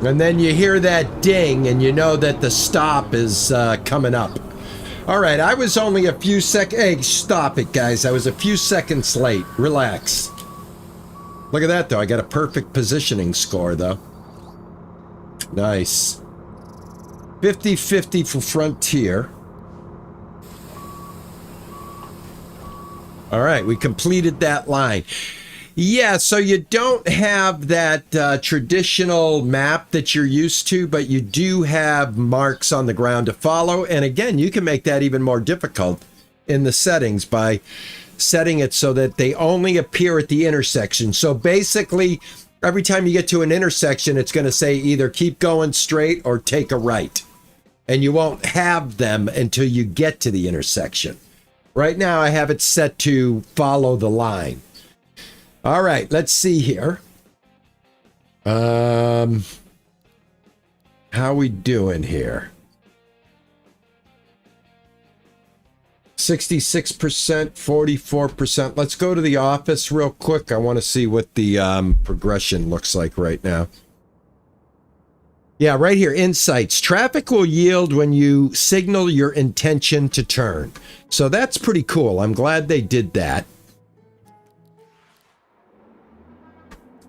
And then you hear that ding and you know that the stop is coming up. All right, I was only a few seconds. Hey, stop it, guys. I was a few seconds late. Relax. Look at that, though. I got a perfect positioning score, though. Nice. 50-50 for Frontier. All right, we completed that line. Yeah, so you don't have that traditional map that you're used to, but you do have marks on the ground to follow. And again, you can make that even more difficult in the settings by setting it so that they only appear at the intersection. So basically, every time you get to an intersection, it's going to say either keep going straight or take a right. And you won't have them until you get to the intersection. Right now, I have it set to follow the line. All right, let's see here. How we doing here? 66%, 44%. Let's go to the office real quick. I want to see what the progression looks like right now. Yeah, right here, insights. Traffic will yield when you signal your intention to turn. So that's pretty cool. I'm glad they did that.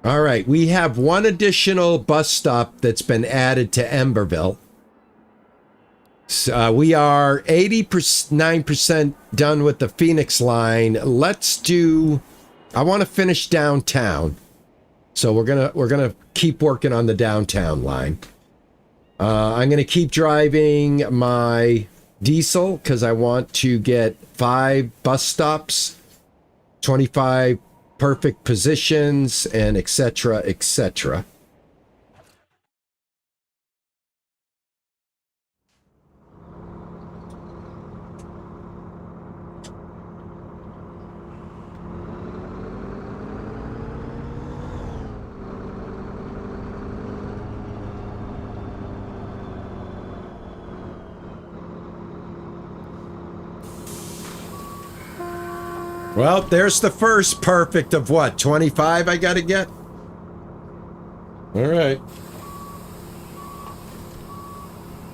All right, we have one additional bus stop that's been added to Emberville. So, we are 89% done with the Phoenix line. Let's do, I want to finish downtown. So we're gonna keep working on the downtown line. I'm gonna keep driving my diesel because I want to get 5 bus stops, 25 perfect positions, and etc., etc. Well, there's the first perfect of what, 25 I gotta get? All right.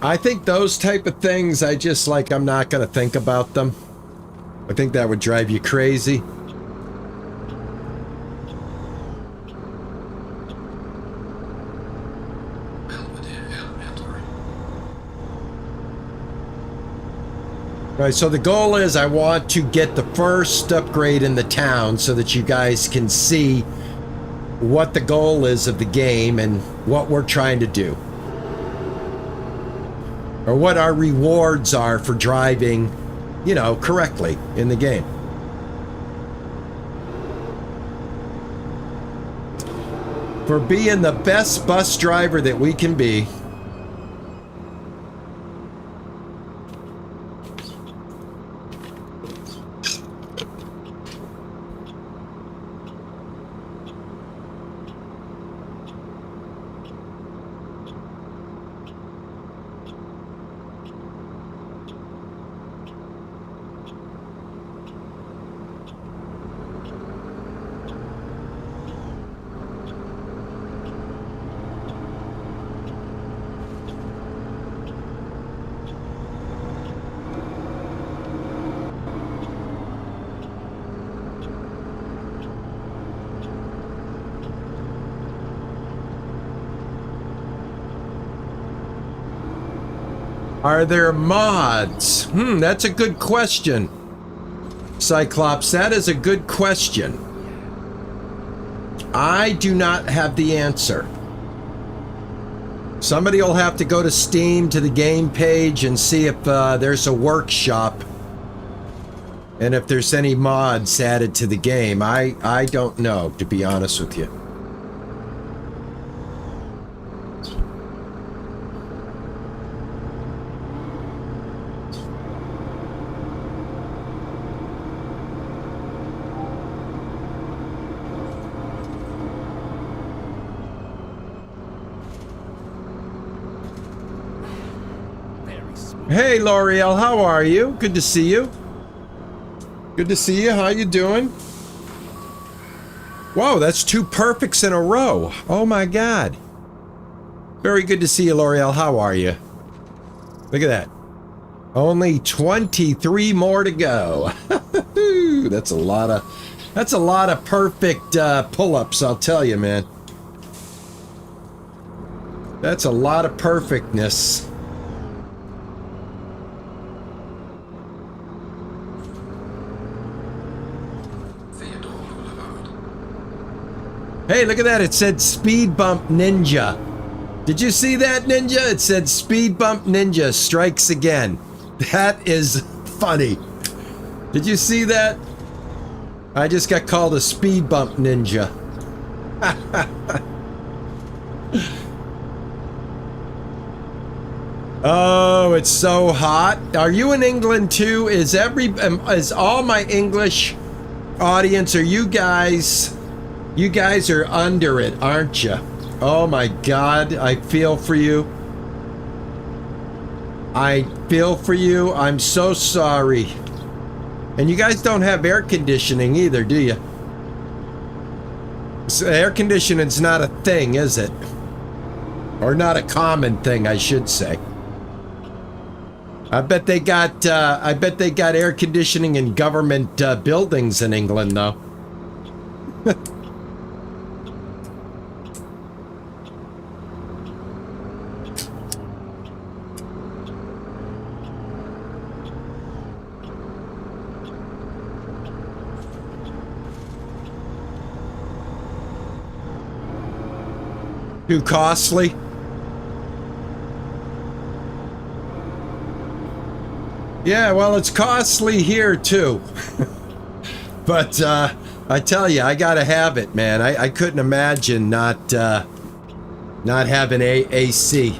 I think those type of things, I'm not gonna think about them. I think that would drive you crazy. Right, so the goal is I want to get the first upgrade in the town so that you guys can see what the goal is of the game and what we're trying to do. Or what our rewards are for driving, you know, correctly in the game. For being the best bus driver that we can be. Are there mods? That's a good question. Cyclops, that is a good question. I do not have the answer. Somebody will have to go to Steam to the game page and see if there's a workshop And if there's any mods added to the game, I don't know, to be honest with you. Hey, L'Oreal, how are you? Good to see you. Good to see you. How you doing? Whoa, that's 2 perfects in a row. Oh my God. Very good to see you, L'Oreal. How are you? Look at that. Only 23 more to go. That's a lot of perfect pull-ups, I'll tell you, man. That's a lot of perfectness. Hey, look at that. It said Speed Bump Ninja. Did you see that, Ninja? It said Speed Bump Ninja strikes again. That is funny. Did you see that? I just got called a Speed Bump Ninja. Oh, it's so hot. Are you in England too? Is all my English audience, are you guys are under it, aren't you? Oh my God, I feel for you. I feel for you. I'm so sorry. And you guys don't have air conditioning either, do you? So air conditioning's not a thing, is it? Or not a common thing, I should say. I bet they got air conditioning in government buildings in England, though. Too costly? Yeah, well, it's costly here too. But I tell you, I gotta have it, man. I couldn't imagine not having AC.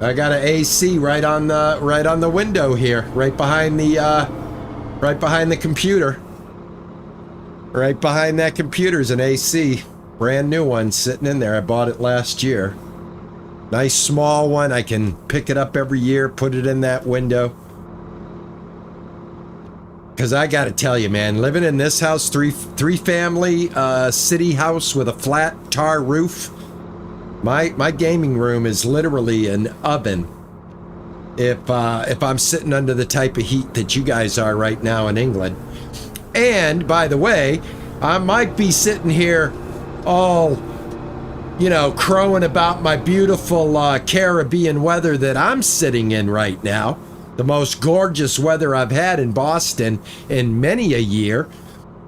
I got an AC right on the window here, right behind the computer. Right behind that computer's an AC. Brand new one sitting in there. I bought it last year. Nice small one. I can pick it up every year, put it in that window. Because I got to tell you, man, living in this house, three family city house with a flat tar roof, my gaming room is literally an oven. If I'm sitting under the type of heat that you guys are right now in England. And by the way, I might be sitting here all, you know, crowing about my beautiful Caribbean weather that I'm sitting in right now. The most gorgeous weather I've had in Boston in many a year.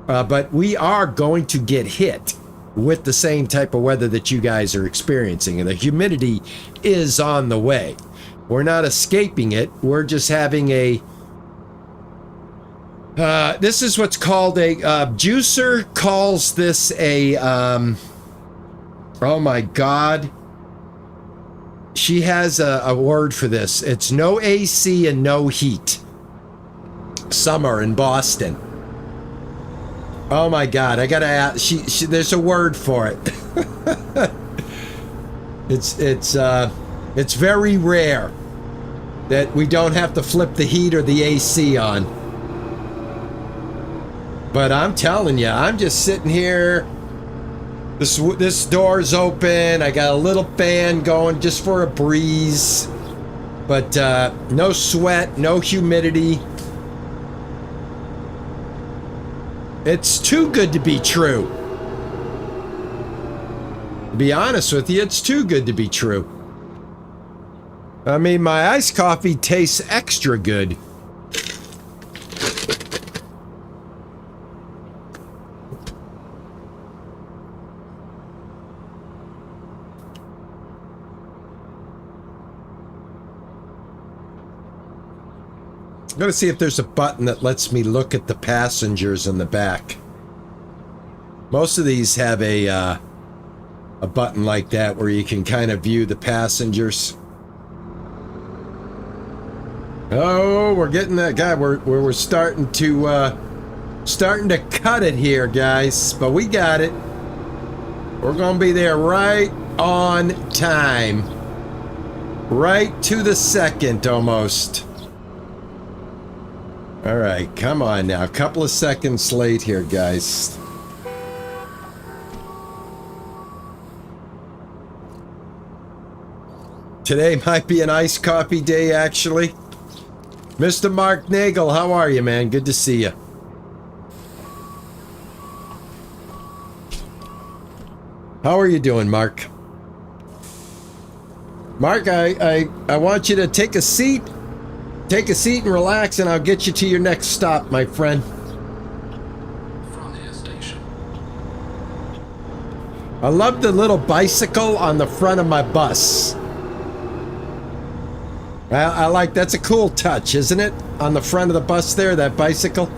But we are going to get hit with the same type of weather that you guys are experiencing. And the humidity is on the way. We're not escaping it. We're just having a... this is what's called a... Juicer calls this a... oh my God. She has a word for this. It's no AC and no heat. Summer in Boston. Oh my God, I gotta ask. There's a word for it. It's very rare that we don't have to flip the heat or the AC on. But I'm telling you, I'm just sitting here. This door's open. I got a little fan going just for a breeze. But no sweat, no humidity. It's too good to be true. To be honest with you, it's too good to be true. I mean, my iced coffee tastes extra good. I'm gonna see if there's a button that lets me look at the passengers in the back. Most of these have a button like that where you can kind of view the passengers. Oh, we're getting that guy. We're starting to cut it here, guys. But we got it. We're gonna be there right on time, right to the second almost. All right, come on now. A couple of seconds late here, guys. Today might be an iced coffee day, actually. Mr. Mark Nagel, how are you, man? Good to see you. How are you doing, Mark? Mark, I want you to take a seat. Take a seat and relax, and I'll get you to your next stop, my friend. Frontier Station. I love the little bicycle on the front of my bus. I like, that's a cool touch, isn't it? On the front of the bus there, that bicycle.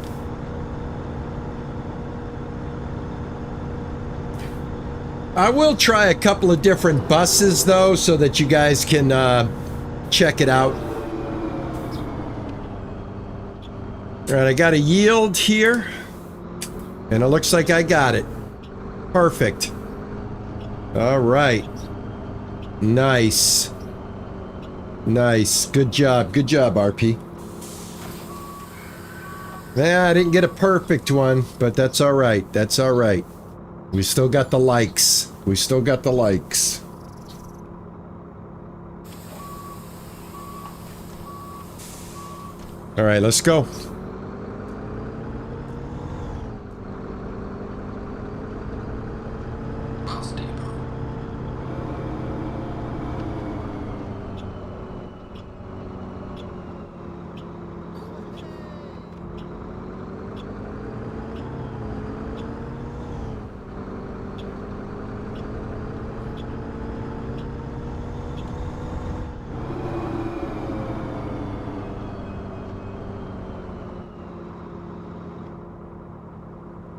I will try a couple of different buses, though, so that you guys can check it out. All right, I got a yield here, and it looks like I got it. Perfect. All right. Nice. Nice. Good job, RP. Yeah, I didn't get a perfect one, but that's all right. That's all right. We still got the likes. We still got the likes. All right, let's go. Bus depot.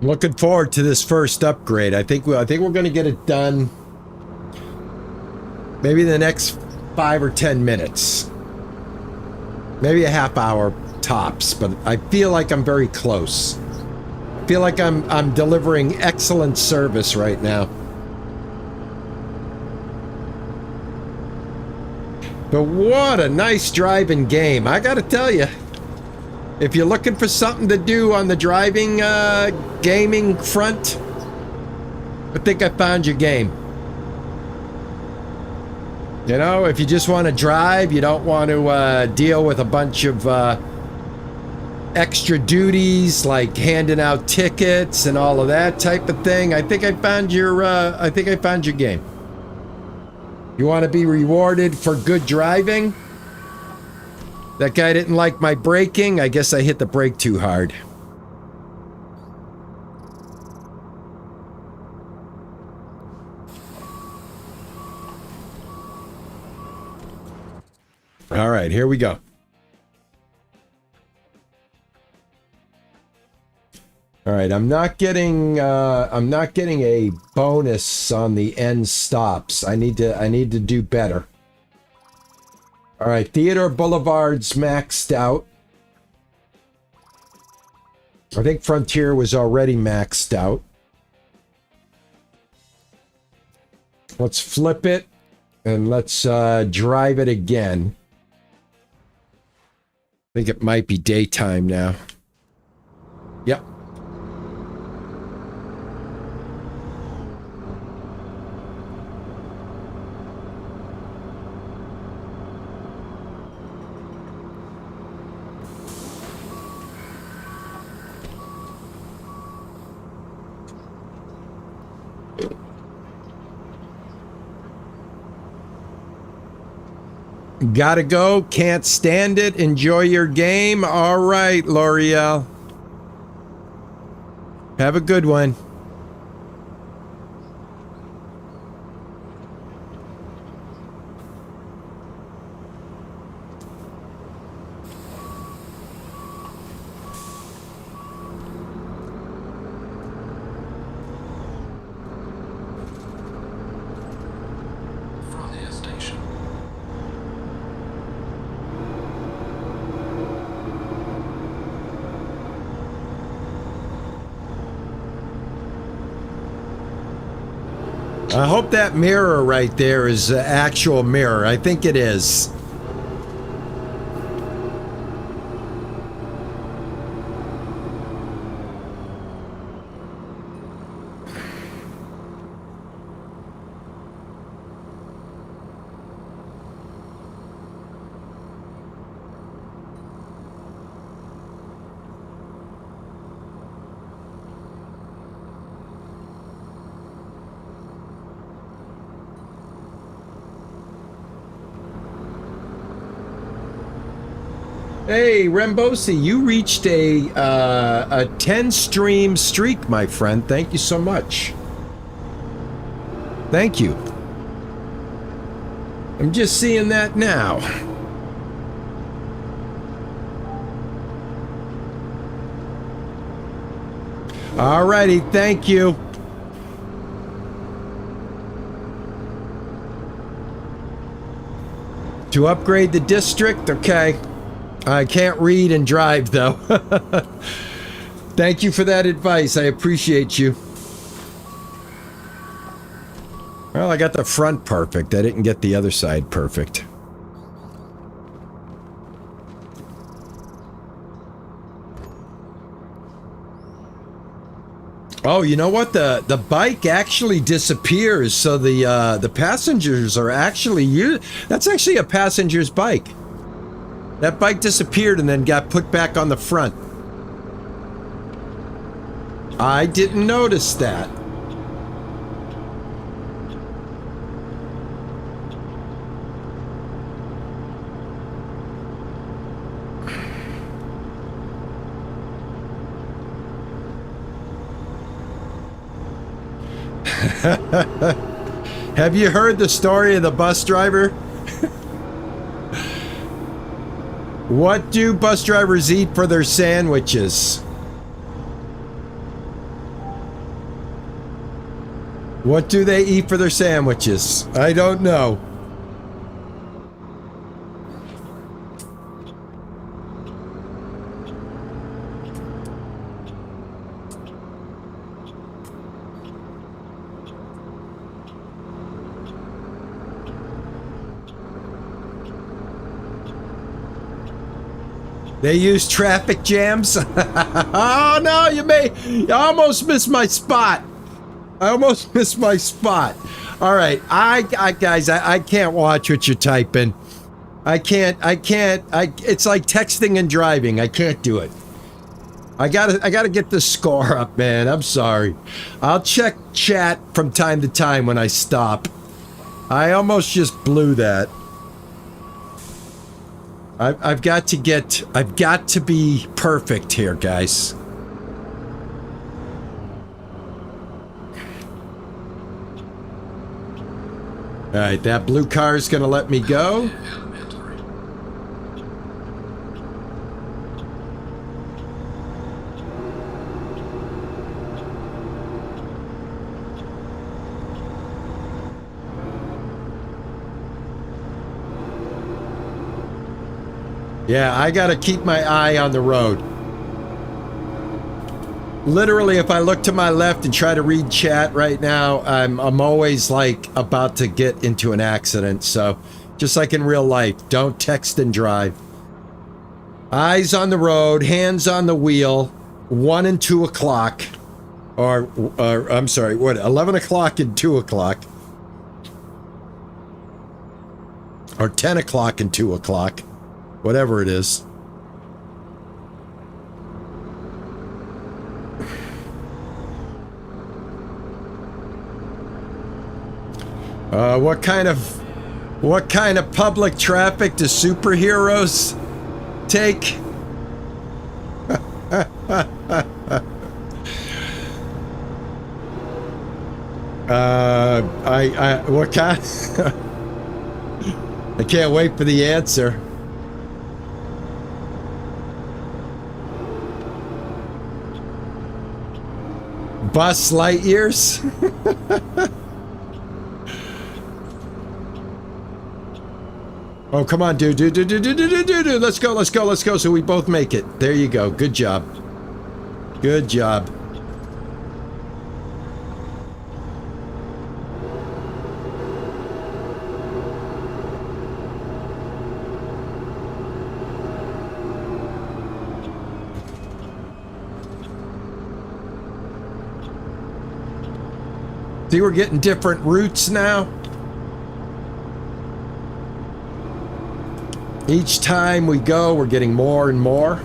Looking forward to this first upgrade. I think we're going to get it done maybe in the next 5 or 10 minutes. Maybe a half hour tops, but I feel like I'm very close. I feel like I'm delivering excellent service right now. But what a nice driving game. I got to tell you. If you're looking for something to do on the driving, gaming front, I think I found your game. You know, if you just want to drive, you don't want to deal with a bunch of extra duties like handing out tickets and all of that type of thing. I think I found your game. You want to be rewarded for good driving? That guy didn't like my braking. I guess I hit the brake too hard. All right, here we go. All right, I'm not getting a bonus on the end stops. I need to do better. All right, Theodore Boulevard's maxed out. I think Frontier was already maxed out. Let's flip it and let's drive it again. I think it might be daytime now. Yep. Gotta go. Can't stand it. Enjoy your game. All right, L'Oreal. Have a good one. I hope that mirror right there is an actual mirror. I think it is. Hey, Rembosi, you reached a 10 stream streak, my friend. Thank you so much. Thank you. I'm just seeing that now. Alrighty, thank you. To upgrade the district? Okay. I can't read and drive, though. Thank you for that advice. I appreciate you. Well, I got the front perfect. I didn't get the other side perfect. Oh, you know what? The bike actually disappears, so the passengers are actually that's actually a passenger's bike. That bike disappeared and then got put back on the front. I didn't notice that. Have you heard the story of the bus driver? What do bus drivers eat for their sandwiches? What do they eat for their sandwiches? I don't know. They use traffic jams? Oh no, you almost missed my spot. I almost missed my spot. All right, guys, I can't watch what you're typing. I can't, it's like texting and driving. I can't do it. I gotta get the score up, man. I'm sorry. I'll check chat from time to time when I stop. I almost just blew that. I've got to be perfect here, guys. All right, that blue car is gonna let me go. Yeah, I gotta keep my eye on the road. Literally, if I look to my left and try to read chat right now, I'm always like about to get into an accident. So, just like in real life, don't text and drive. Eyes on the road, hands on the wheel. 1 and 2 o'clock, or I'm sorry, what? 11 o'clock and 2 o'clock, or 10 o'clock and 2 o'clock. Whatever it is. What kind of public traffic do superheroes take? What kind? I can't wait for the answer. Bus light years? Oh, come on, dude. Let's go, so we both make it. There you go. Good job. Good job. See, we're getting different routes now. Each time we go, we're getting more and more.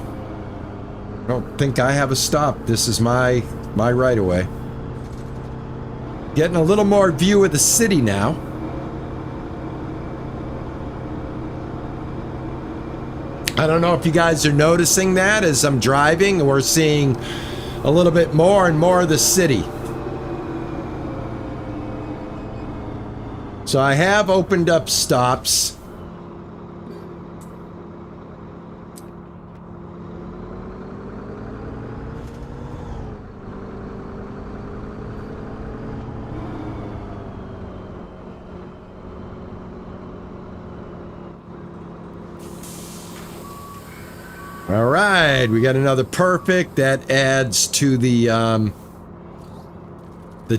I don't think I have a stop. This is my right of way. Getting a little more view of the city now. I don't know if you guys are noticing that as I'm driving. We're seeing a little bit more and more of the city. So I have opened up stops. All right, we got another perfect. That adds to the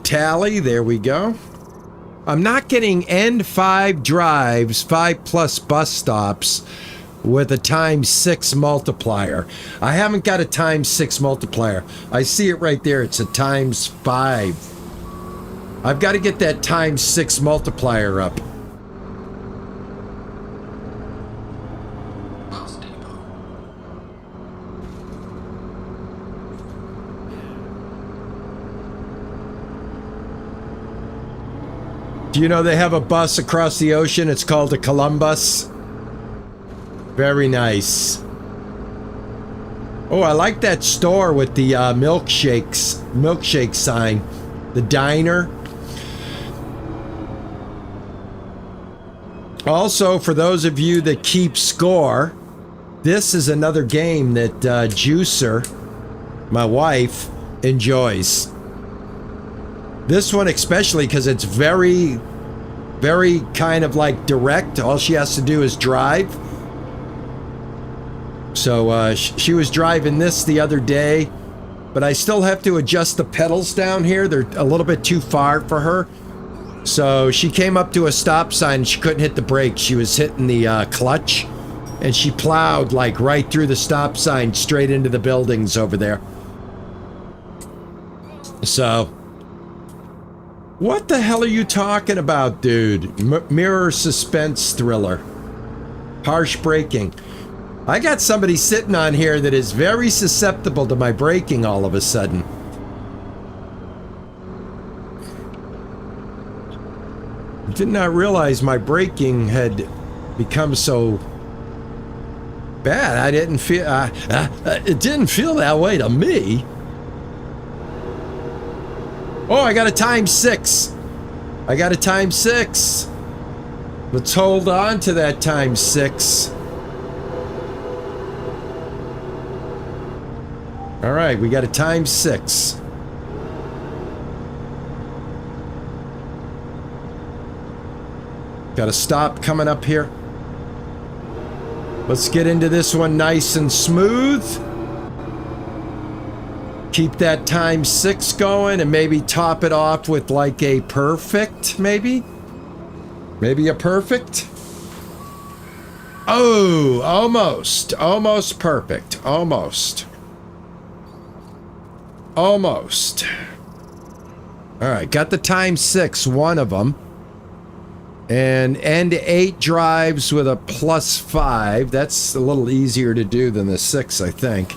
tally. There we go. I'm not getting end 5 drives, 5+ bus stops with a ×6 multiplier. I haven't got a ×6 multiplier. I see it right there. It's a ×5. I've got to get that ×6 multiplier up. Bus depot. Do you know they have a bus across the ocean? It's called a Columbus. Very nice. Oh, I like that store with the milkshake sign. The diner. Also, for those of you that keep score, this is another game that Juicer, my wife, enjoys. This one especially because it's very, very kind of like direct. All she has to do is drive. So she was driving this the other day, but I still have to adjust the pedals down here. They're a little bit too far for her. So she came up to a stop sign and she couldn't hit the brakes. She was hitting the clutch and she plowed like right through the stop sign straight into the buildings over there. So, what the hell are you talking about, dude? Mirror suspense thriller. Harsh braking. I got somebody sitting on here that is very susceptible to my braking all of a sudden. Did not realize my braking had become so bad. I didn't feel it didn't feel that way to me. Oh, I got a ×6. I got a ×6. Let's hold on to that ×6. All right, we got a ×6. Got a stop coming up here. Let's get into this one nice and smooth. Keep that ×6 going and maybe top it off with like a perfect, maybe? Maybe a perfect? Oh, almost. Almost perfect. Almost. Almost. All right, got the ×6, one of them. And end 8 drives with a +5. That's a little easier to do than the 6, I think.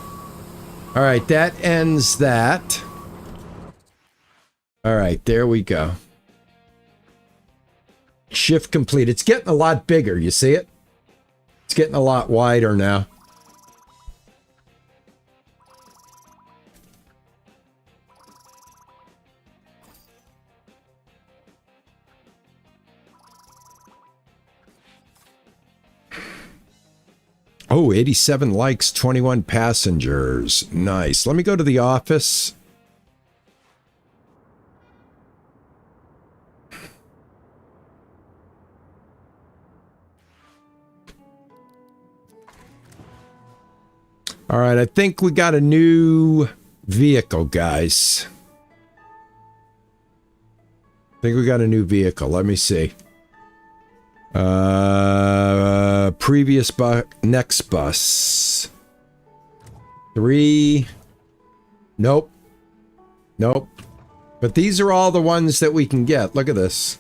All right, that ends that. All right, there we go. Shift complete. It's getting a lot bigger, you see it? It's getting a lot wider now. Oh, 87 likes, 21 passengers. Nice. Let me go to the office. All right, I think we got a new vehicle, guys. I think we got a new vehicle. Let me see. Previous next bus. 3. Nope. Nope. But these are all the ones that we can get. Look at this.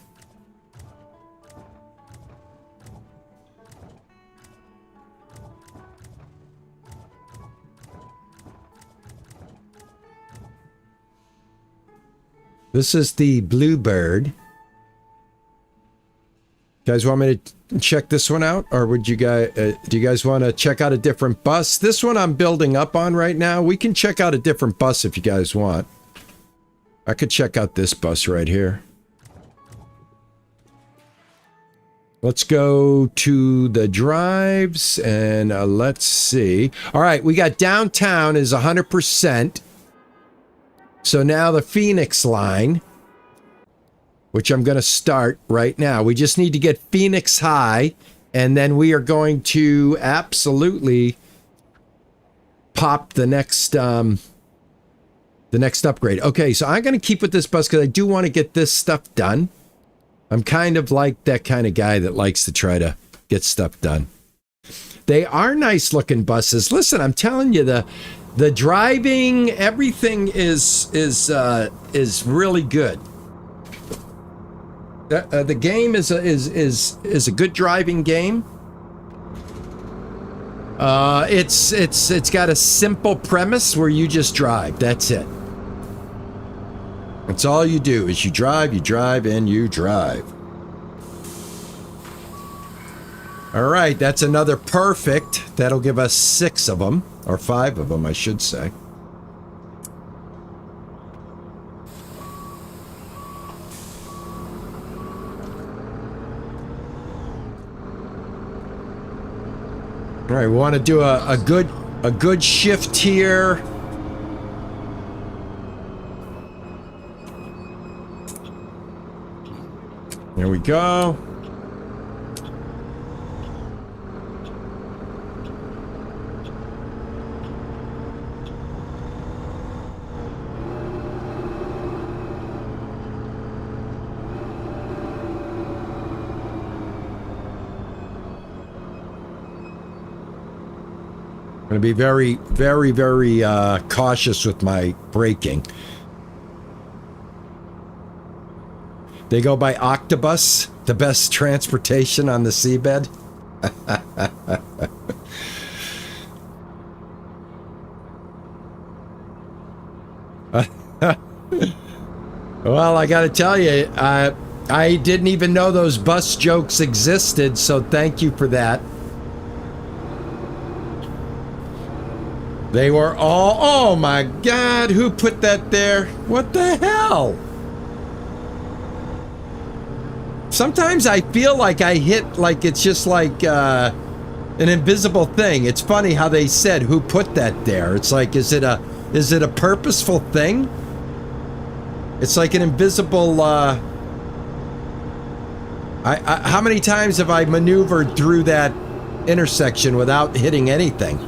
This is the Bluebird. You guys want me to check this one out? Or would you guys, do you guys want to check out a different bus? This one I'm building up on right now. We can check out a different bus if you guys want. I could check out this bus right here. Let's go to the drives and let's see. All right, we got downtown is 100%. So now the Phoenix line, which I'm going to start right now. We just need to get Phoenix High, and then we are going to absolutely pop the next upgrade. Okay, so I'm going to keep with this bus because I do want to get this stuff done. I'm kind of like that kind of guy that likes to try to get stuff done. They are nice looking buses. Listen, I'm telling you, the driving, everything is really good. The game is a good driving game. It's got a simple premise where you just drive. That's it. That's all you do is you drive, and you drive. All right, that's another perfect. That'll give us 6 of them, or 5 of them, I should say. All right, we want to do a good shift here. There we go. I'm going to be very, very, very cautious with my braking. They go by Octobus, the best transportation on the seabed. Well, I got to tell you, I didn't even know those bus jokes existed, so thank you for that. They were all, oh my God, who put that there? What the hell? Sometimes I feel like I hit, like it's just like an invisible thing. It's funny how they said, who put that there? It's like, is it a purposeful thing? It's like an invisible, how many times have I maneuvered through that intersection without hitting anything?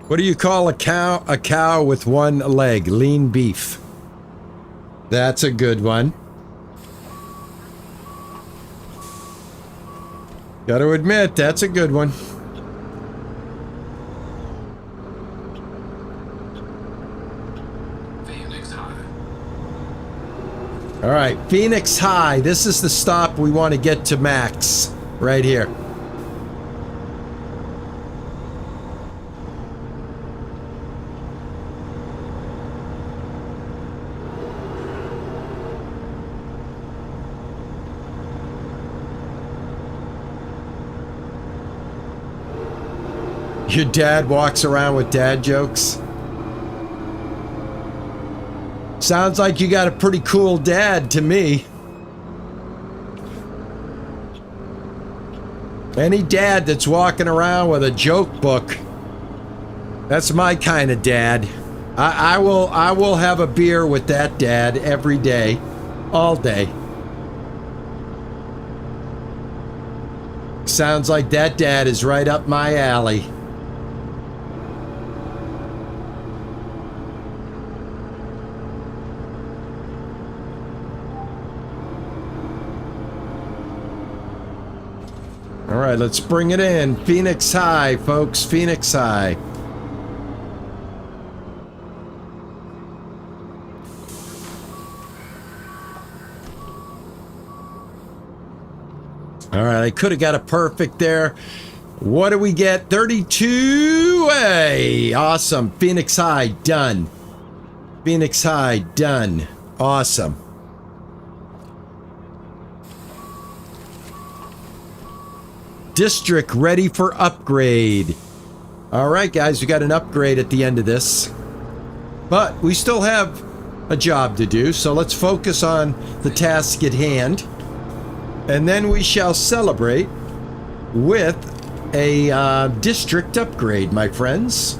What do you call a cow with one leg? Lean beef. That's a good one. Got to admit, that's a good one. Phoenix High. All right, Phoenix High. This is the stop we want to get to Max. Right here. Your dad walks around with dad jokes? Sounds like you got a pretty cool dad to me. Any dad that's walking around with a joke book, that's my kind of dad. I will have a beer with that dad every day, all day. Sounds like that dad is right up my alley. All right, let's bring it in. Phoenix High, folks. Phoenix High. All right, I could have got a perfect there. What do we get? 32. Hey, awesome. Phoenix High, done. Phoenix High, done. Awesome. District ready for upgrade. All right, guys, we got an upgrade at the end of this. But we still have a job to do, so let's focus on the task at hand. And then we shall celebrate with a district upgrade, my friends.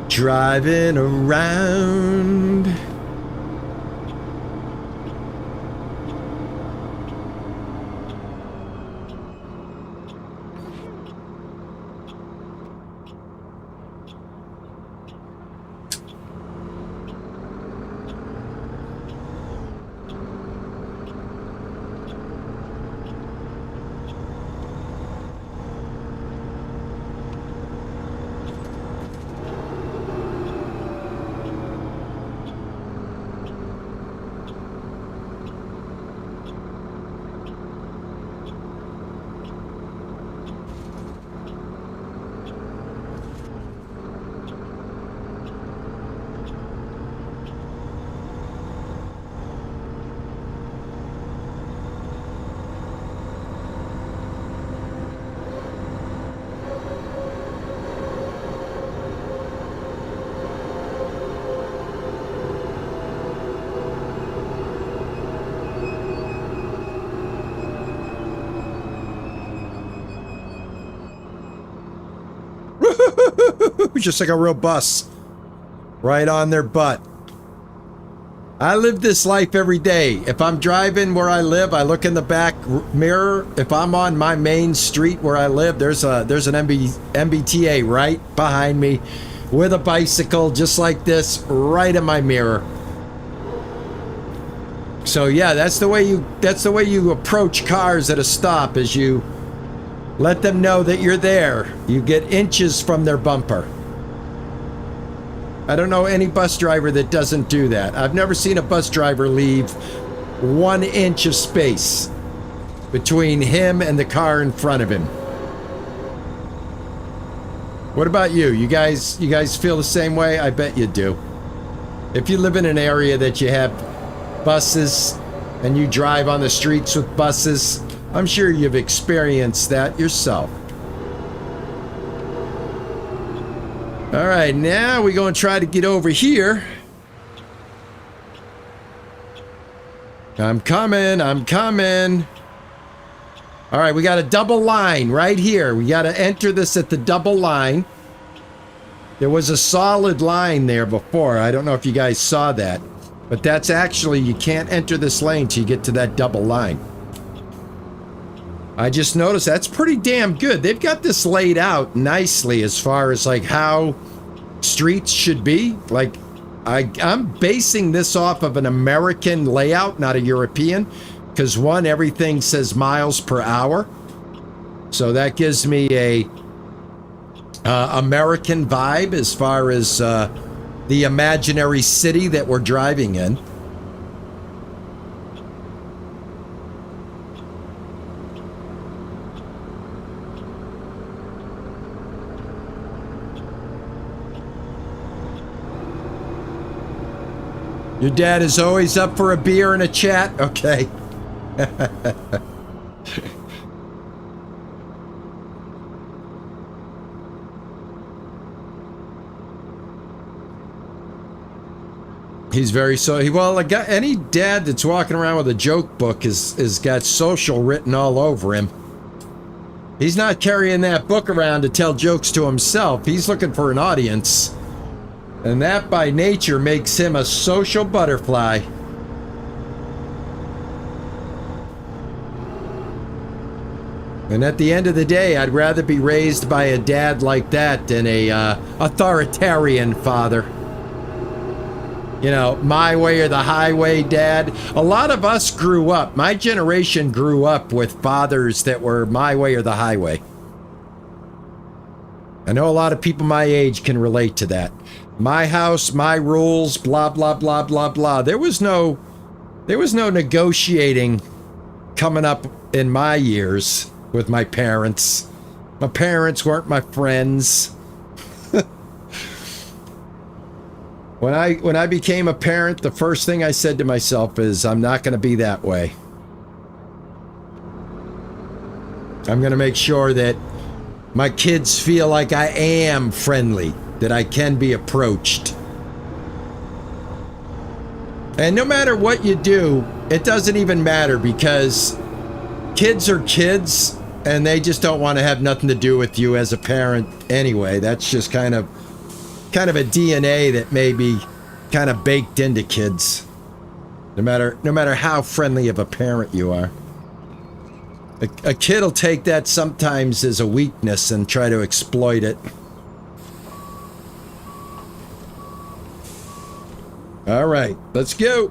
Driving around. Just like a real bus. Right on their butt. I live this life every day. If I'm driving where I live, I look in the back mirror. If I'm on my main street where I live, there's an MBTA right behind me with a bicycle just like this right in my mirror. So yeah, that's the way you approach cars at a stop, is you let them know that you're there. You get inches from their bumper. I don't know any bus driver that doesn't do that. I've never seen a bus driver leave 1 inch of space between him and the car in front of him. What about you? You guys feel the same way? I bet you do. If you live in an area that you have buses and you drive on the streets with buses, I'm sure you've experienced that yourself. All right, now we're going to try to get over here. I'm coming. All right, we got a double line right here. We got to enter this at the double line. There was a solid line there before. I don't know if you guys saw that, but that's actually, you can't enter this lane till you get to that double line. I just noticed that's pretty damn good. They've got this laid out nicely as far as like how streets should be. Like I'm basing this off of an American layout, not a European, because one, everything says miles per hour. So that gives me a American vibe as far as the imaginary city that we're driving in. Your dad is always up for a beer and a chat? Okay. He's very well, any dad that's walking around with a joke book is got social written all over him. He's not carrying that book around to tell jokes to himself. He's looking for an audience. And that by nature makes him a social butterfly. And at the end of the day, I'd rather be raised by a dad like that than a authoritarian father. You know, my way or the highway, Dad. A lot of us grew up, my generation grew up with fathers that were my way or the highway. I know a lot of people my age can relate to that. My house, my rules, blah, blah, blah, blah, blah. There was no negotiating coming up in my years with my parents. My parents weren't my friends. When I became a parent, the first thing I said to myself is, I'm not going to be that way. I'm going to make sure that my kids feel like I am friendly, that I can be approached. And no matter what you do, it doesn't even matter, because kids are kids and they just don't want to have nothing to do with you as a parent anyway. That's just kind of a DNA that may be kind of baked into kids. No matter how friendly of a parent you are. A kid will take that sometimes as a weakness and try to exploit it. All right, let's go.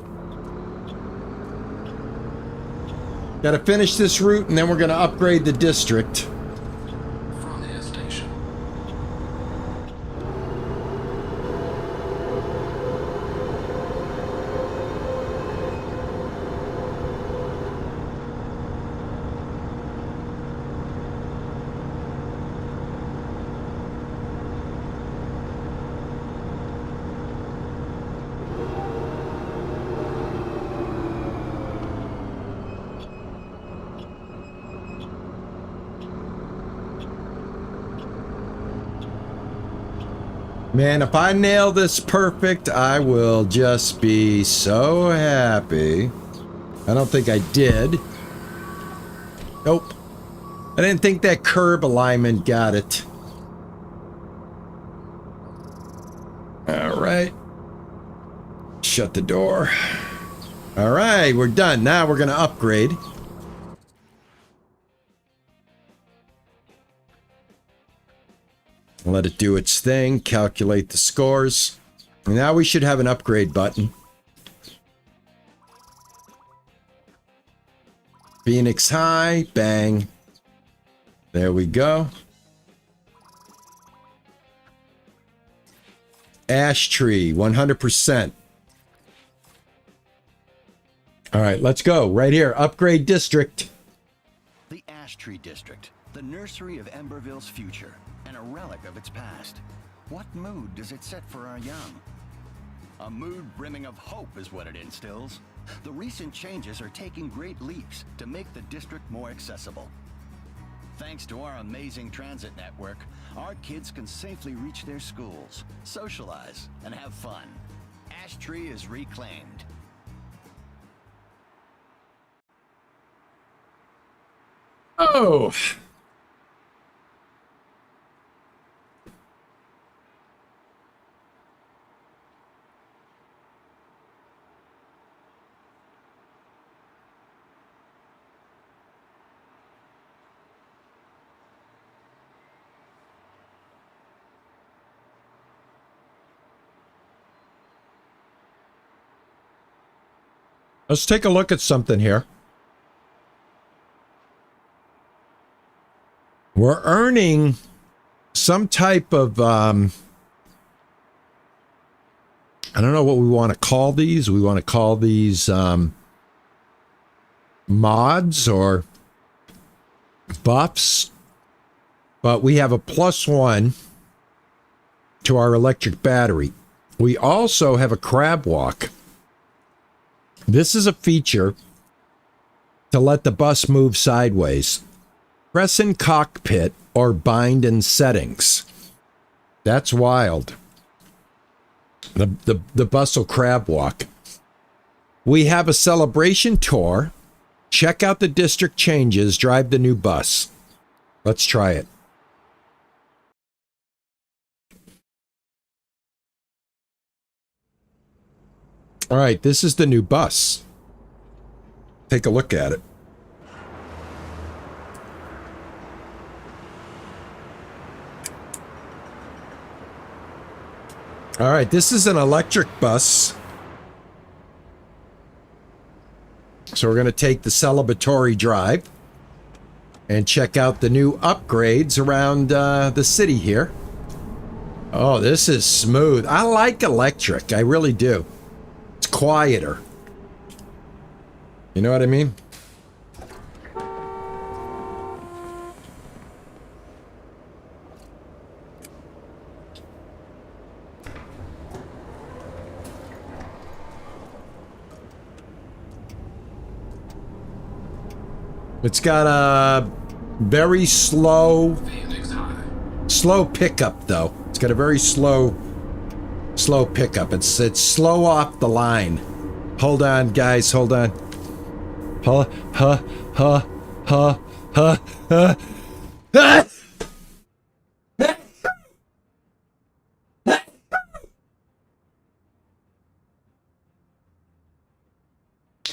Got to finish this route and then we're going to upgrade the district. Frontier Station. Man, if I nail this perfect, I will just be so happy. I don't think I did. Nope. I didn't think that curb alignment got it. All right. Shut the door. All right, we're done. Now we're going to upgrade. Let it do its thing, calculate the scores. And now we should have an upgrade button. Phoenix High, bang. There we go. Ash Tree, 100%. All right, let's go. Right here, upgrade district. The Ash Tree District, the nursery of Emberville's future, and a relic of its past. What mood does it set for our young? A mood brimming of hope is what it instills. The recent changes are taking great leaps to make the district more accessible. Thanks to our amazing transit network, our kids can safely reach their schools, socialize, and have fun. Ash Tree is reclaimed. Oh. Let's take a look at something here. We're earning some type of, I don't know what we want to call these. We want to call these mods or buffs. But we have a +1 to our electric battery. We also have a crab walk. This is a feature to let the bus move sideways. Press in cockpit or bind in settings. That's wild. The bus will crab walk. We have a celebration tour. Check out the district changes. Drive the new bus. Let's try it. All right, this is the new bus. Take a look at it. All right, this is an electric bus. So we're going to take the celebratory drive and check out the new upgrades around the city here. Oh, this is smooth. I like electric. I really do. It's quieter. You know what I mean? It's got a very slow pickup though. It's got a very slow pickup. It's slow off the line. Hold on, guys, hold on.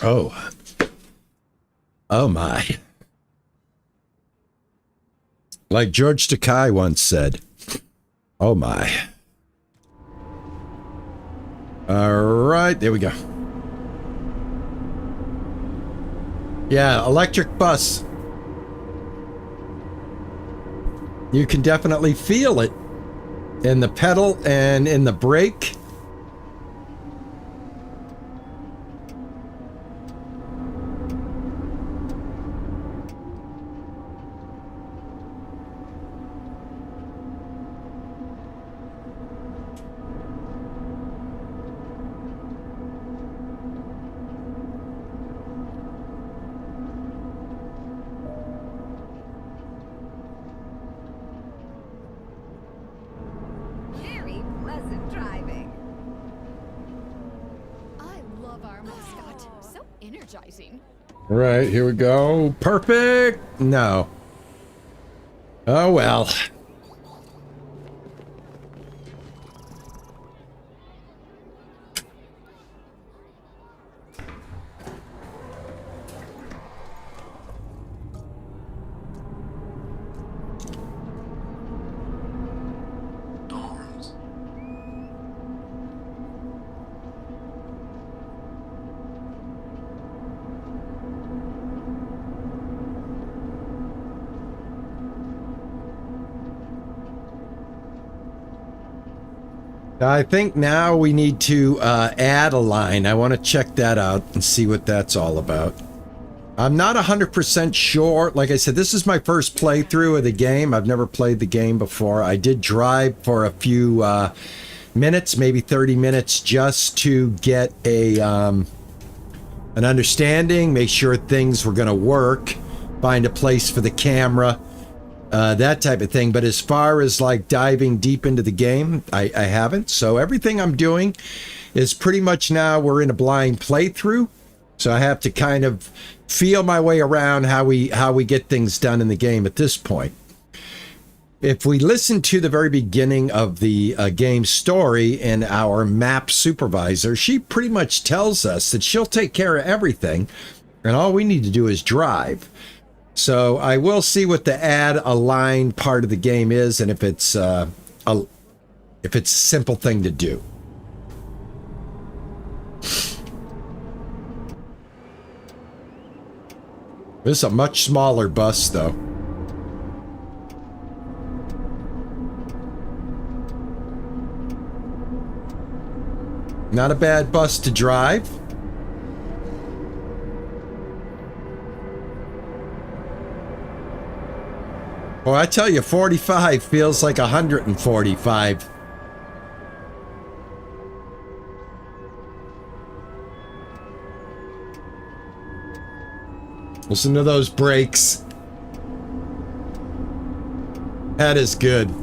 Oh. Oh my. Like George Takei once said, oh my. All right, there we go. Yeah, electric bus. You can definitely feel it in the pedal and in the brake. Very pleasant driving. I love our mascot. So energizing. All right, here we go. Perfect. No. Oh well. Dorms. I think now we need to add a line. I want to check that out and see what that's all about. I'm not 100% sure. Like I said, this is my first playthrough of the game. I've never played the game before. I did drive for a few minutes, maybe 30 minutes, just to get a an understanding, make sure things were going to work, find a place for the camera, that type of thing. But as far as like diving deep into the game, I haven't. So everything I'm doing is pretty much now we're in a blind playthrough. So I have to kind of feel my way around how we get things done in the game at this point. If we listen to the very beginning of the game story and our map supervisor, she pretty much tells us that she'll take care of everything and all we need to do is drive. So I will see what the add a line part of the game is and if it's a simple thing to do. This is a much smaller bus, though. Not a bad bus to drive. Well, I tell you, 45 feels like 145. Listen to those brakes. That is good.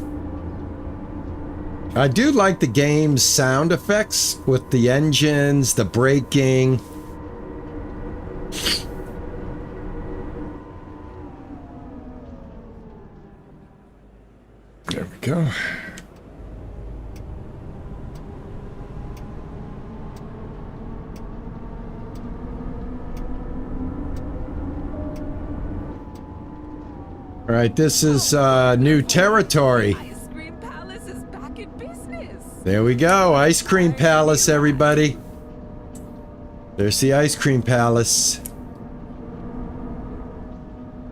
I do like the game's sound effects with the engines, the braking. There we go. All right, this is new territory. Ice Cream Palace is back in business. There we go, Ice Cream Palace, everybody. There's the Ice Cream Palace.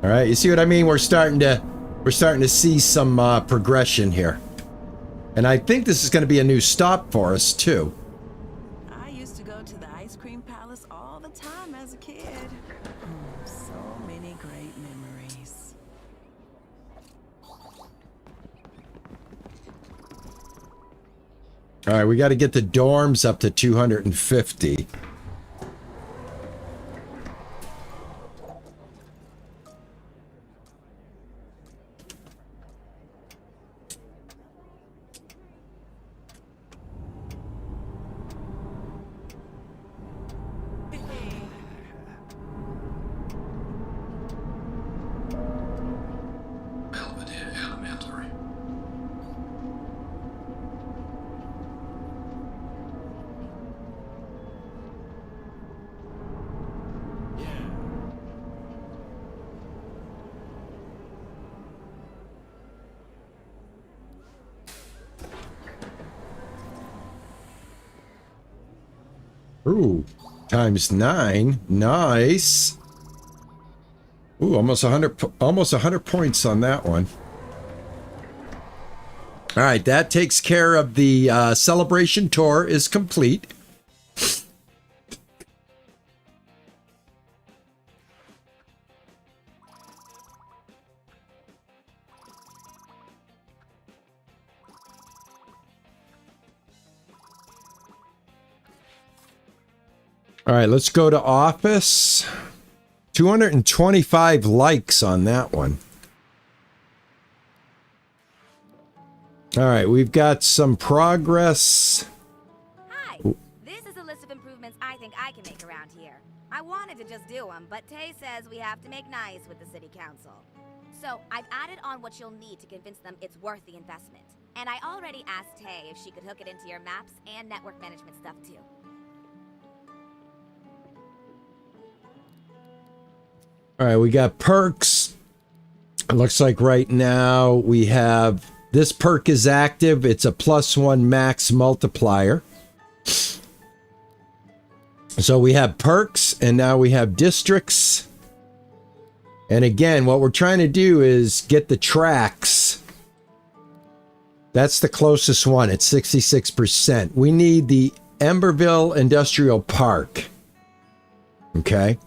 All right, you see what I mean? We're starting to see some progression here. And I think this is going to be a new stop for us too. I used to go to the ice cream palace all the time as a kid. So many great memories. All right, we got to get the dorms up to 250. Belvedere Elementary. Ooh, times 9. Nice. Ooh, almost 100 points on that one. All right, that takes care of the celebration tour is complete. All right, let's go to office. 225 likes on that one. All right, we've got some progress. Hi, this is a list of improvements I think I can make around here. I wanted to just do them, but Tay says we have to make nice with the city council. So I've added on what you'll need to convince them it's worth the investment. And I already asked Tay if she could hook it into your maps and network management stuff too. All right, we got perks. It looks like right now we have this perk is active. It's a +1 max multiplier. So we have perks and now we have districts. And again, what we're trying to do is get the tracks. That's the closest one at 66%. We need the Emberville Industrial Park. Okay.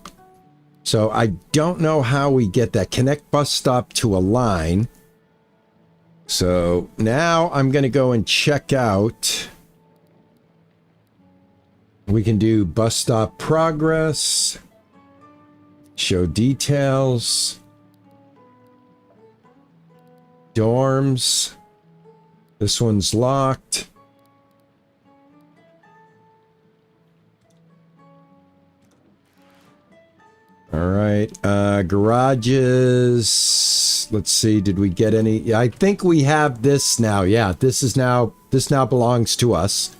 So I don't know how we get that. Connect bus stop to a line. So now I'm going to go and check out. We can do bus stop progress. Show details. Dorms. This one's locked. All right, garages. Let's see, did we get any? I think we have this now. Yeah, this now belongs to us.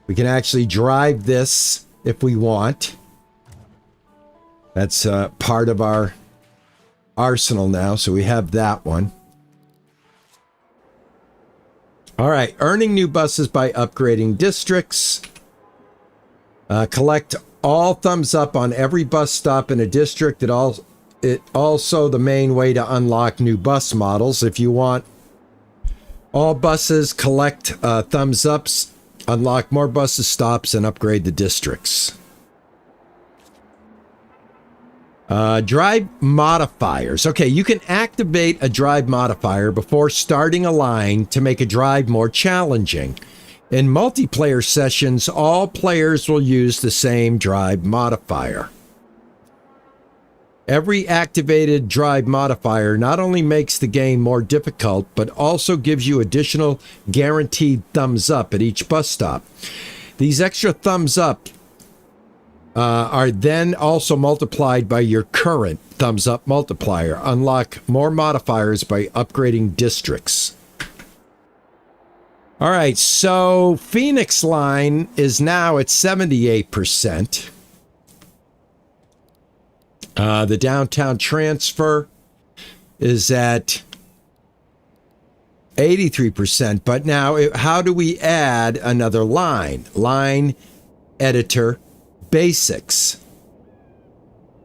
We can actually drive this if we want. That's part of our arsenal now, so we have that one. All right, earning new buses by upgrading districts. Collect all thumbs up on every bus stop in a district. It also the main way to unlock new bus models. If you want all buses, collect thumbs ups, unlock more buses stops, and upgrade the districts. Drive modifiers. Okay, you can activate a drive modifier before starting a line to make a drive more challenging. In multiplayer sessions, all players will use the same drive modifier. Every activated drive modifier not only makes the game more difficult, but also gives you additional guaranteed thumbs up at each bus stop. These extra thumbs up are then also multiplied by your current thumbs up multiplier. Unlock more modifiers by upgrading districts. All right, so Phoenix line is now at 78%. The downtown transfer is at 83%. But now, how do we add another line? Line editor basics.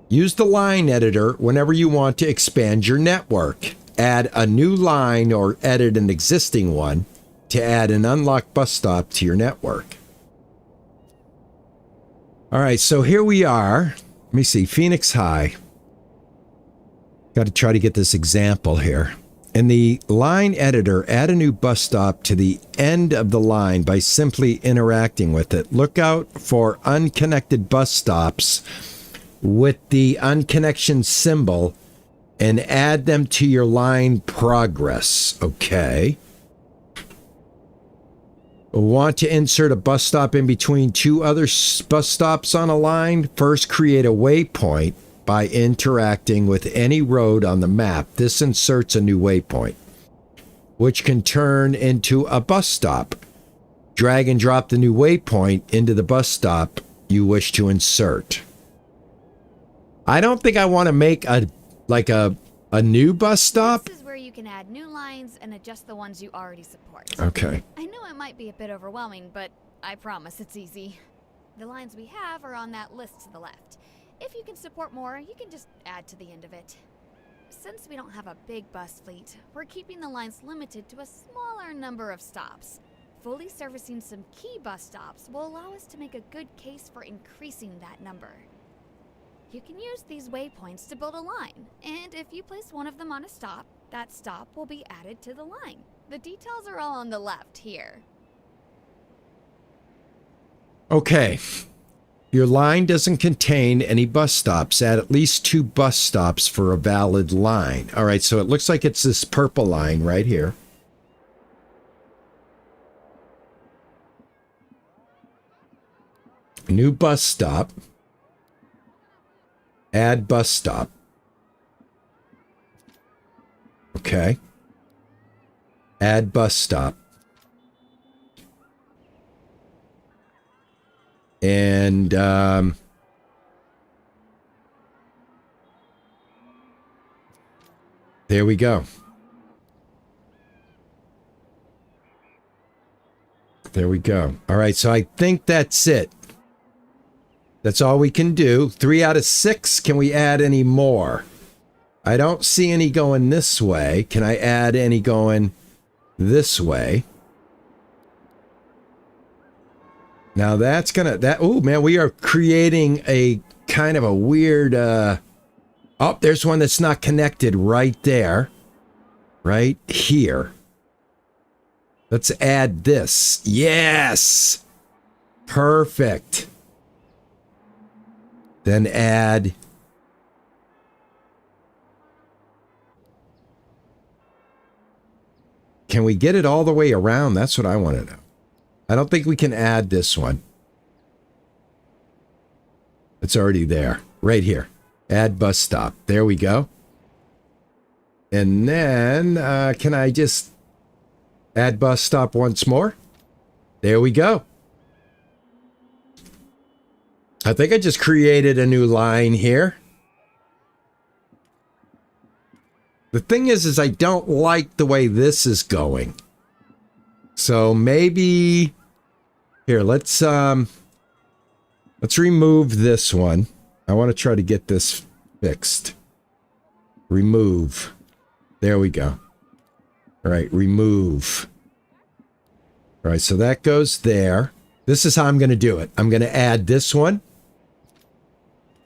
Use the line editor whenever you want to expand your network. Add a new line or edit an existing one to add an unlocked bus stop to your network. All right, so here we are. Let me see, Phoenix High. Got to try to get this example here. In the line editor, add a new bus stop to the end of the line by simply interacting with it. Look out for unconnected bus stops with the unconnection symbol and add them to your line progress. Okay. Want to insert a bus stop in between two other bus stops on a line? First, create a waypoint by interacting with any road on the map. This inserts a new waypoint, which can turn into a bus stop. Drag and drop the new waypoint into the bus stop you wish to insert. I don't think I want to make a new bus stop. This is where you can add new lines and adjust the ones you already support. Okay. I know it might be a bit overwhelming, but I promise it's easy. The lines we have are on that list to the left. If you can support more, you can just add to the end of it. Since we don't have a big bus fleet, we're keeping the lines limited to a smaller number of stops. Fully servicing some key bus stops will allow us to make a good case for increasing that number. You can use these waypoints to build a line, and if you place one of them on a stop, that stop will be added to the line. The details are all on the left here. Okay. Your line doesn't contain any bus stops. Add at least 2 bus stops for a valid line. All right, so it looks like it's this purple line right here. New bus stop. Add bus stop. Okay. Add bus stop. And there we go. There we go. All right, so I think that's it. That's all we can do. 3 out of 6. Can we add any more? I don't see any going this way. Can I add any going this way? Now that's gonna, oh man, we are creating a kind of a weird, oh, there's one that's not connected right there. Right here. Let's add this. Yes! Perfect. Then add. Can we get it all the way around? That's what I want to know. I don't think we can add this one. It's already there. Right here. Add bus stop. There we go. And then, can I just add bus stop once more? There we go. I think I just created a new line here. The thing is I don't like the way this is going. So maybe here, let's remove this one. I want to try to get this fixed. Remove. There we go. All right, remove. All right, so that goes there. This is how I'm going to do it. I'm going to add this one.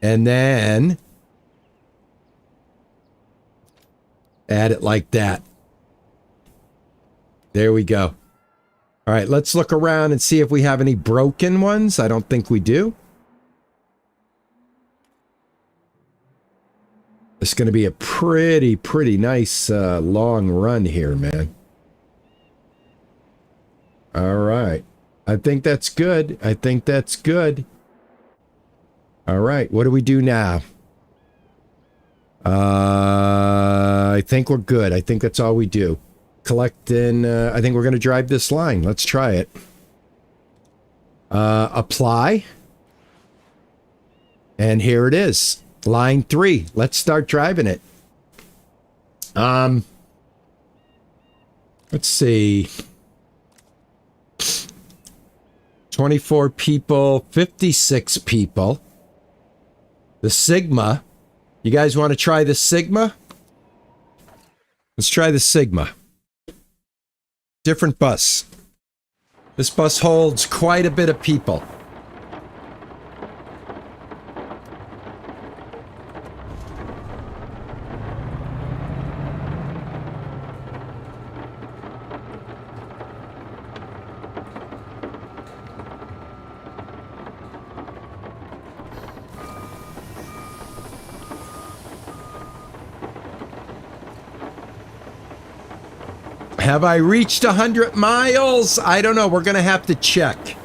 And then add it like that. There we go. All right, let's look around and see if we have any broken ones. I don't think we do. It's going to be a pretty nice long run here, man. All right. I think that's good. I think that's good. All right, what do we do now? I think we're good. I think that's all we do. Collect and I think we're going to drive this line. Let's try it. Apply. And here it is. Line 3. Let's start driving it. Let's see. 24 people, 56 people. The Sigma You guys want to try the Sigma? Let's try the Sigma. Different bus. This bus holds quite a bit of people. Have I reached 100 miles? I don't know. We're going to have to check.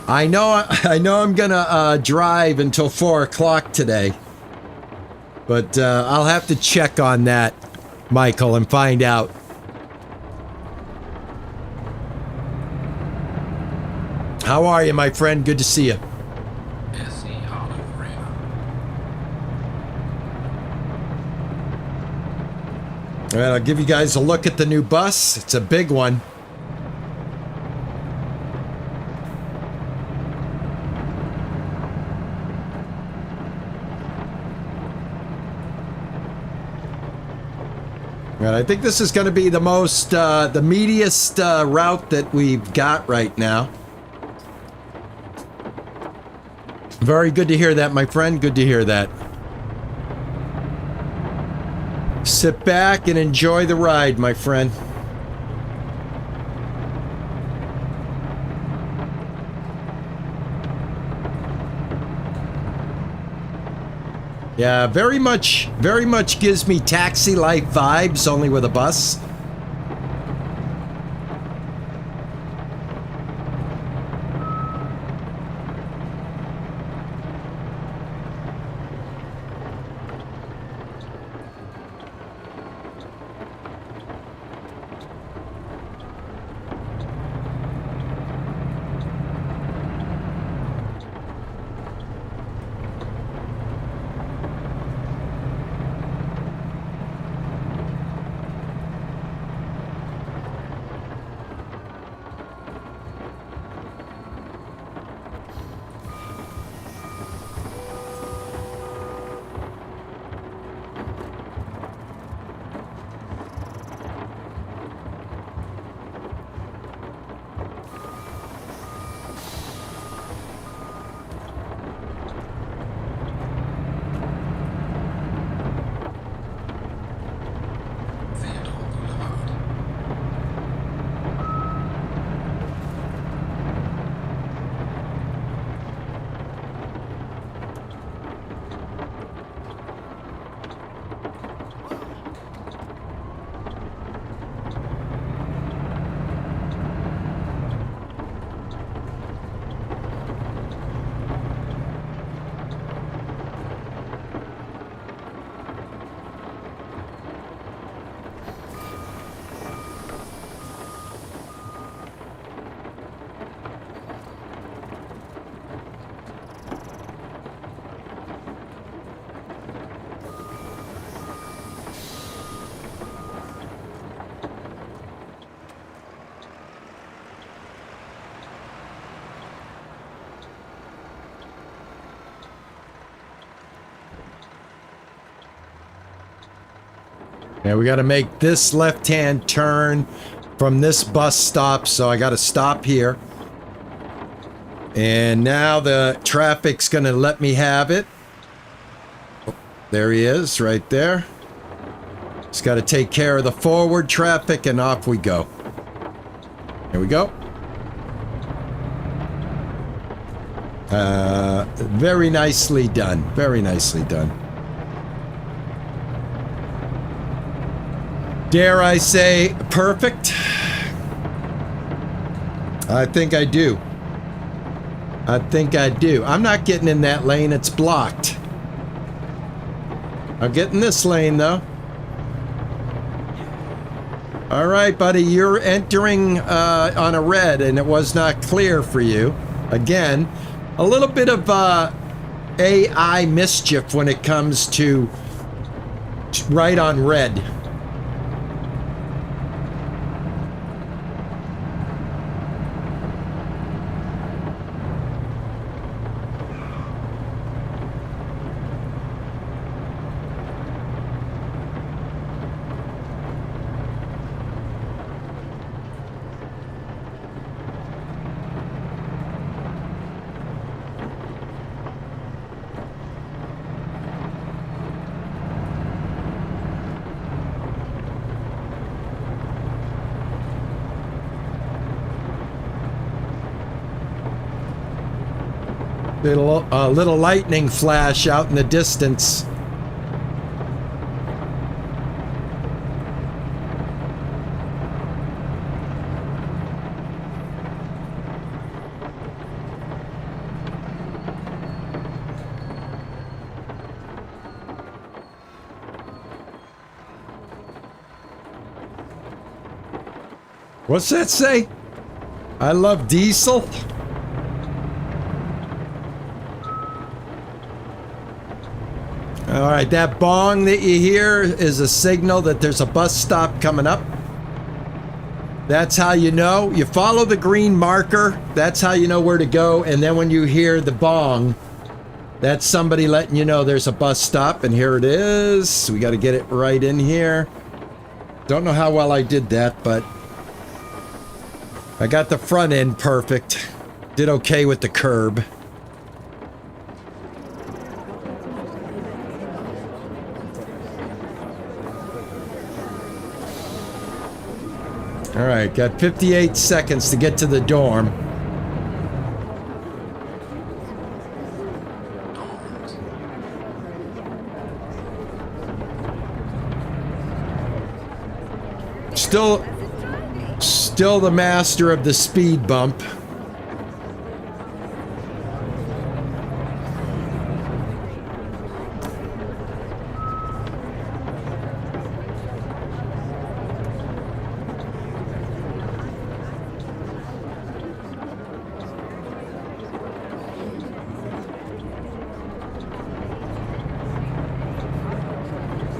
I know I'm going to drive until 4 o'clock today. But I'll have to check on that, Michael, and find out. How are you, my friend? Good to see you. All right, I'll give you guys a look at the new bus. It's a big one. All right, I think this is going to be the most, the meatiest route that we've got right now. Very good to hear that, my friend. Good to hear that. Sit back and enjoy the ride, my friend. Yeah, very much gives me taxi life vibes, only with a bus. Yeah, we got to make this left-hand turn from this bus stop, so I got to stop here. And now the traffic's going to let me have it. There he is, right there. Just got to take care of the forward traffic, and off we go. Here we go. Very nicely done. Very nicely done. Dare I say perfect? I think I do. I think I do. I'm not getting in that lane. It's blocked. I'm getting this lane, though. All right, buddy. You're entering on a red, and it was not clear for you. Again, a little bit of AI mischief when it comes to right on red. Little lightning flash out in the distance. What's that say? I love diesel. All right, that bong that you hear is a signal that there's a bus stop coming up. That's how you know. You follow the green marker. That's how you know where to go. And then when you hear the bong, that's somebody letting you know there's a bus stop. And here it is. We got to get it right in here. Don't know how well I did that, but I got the front end perfect. Did okay with the curb. All right, got 58 seconds to get to the dorm. Still the master of the speed bump.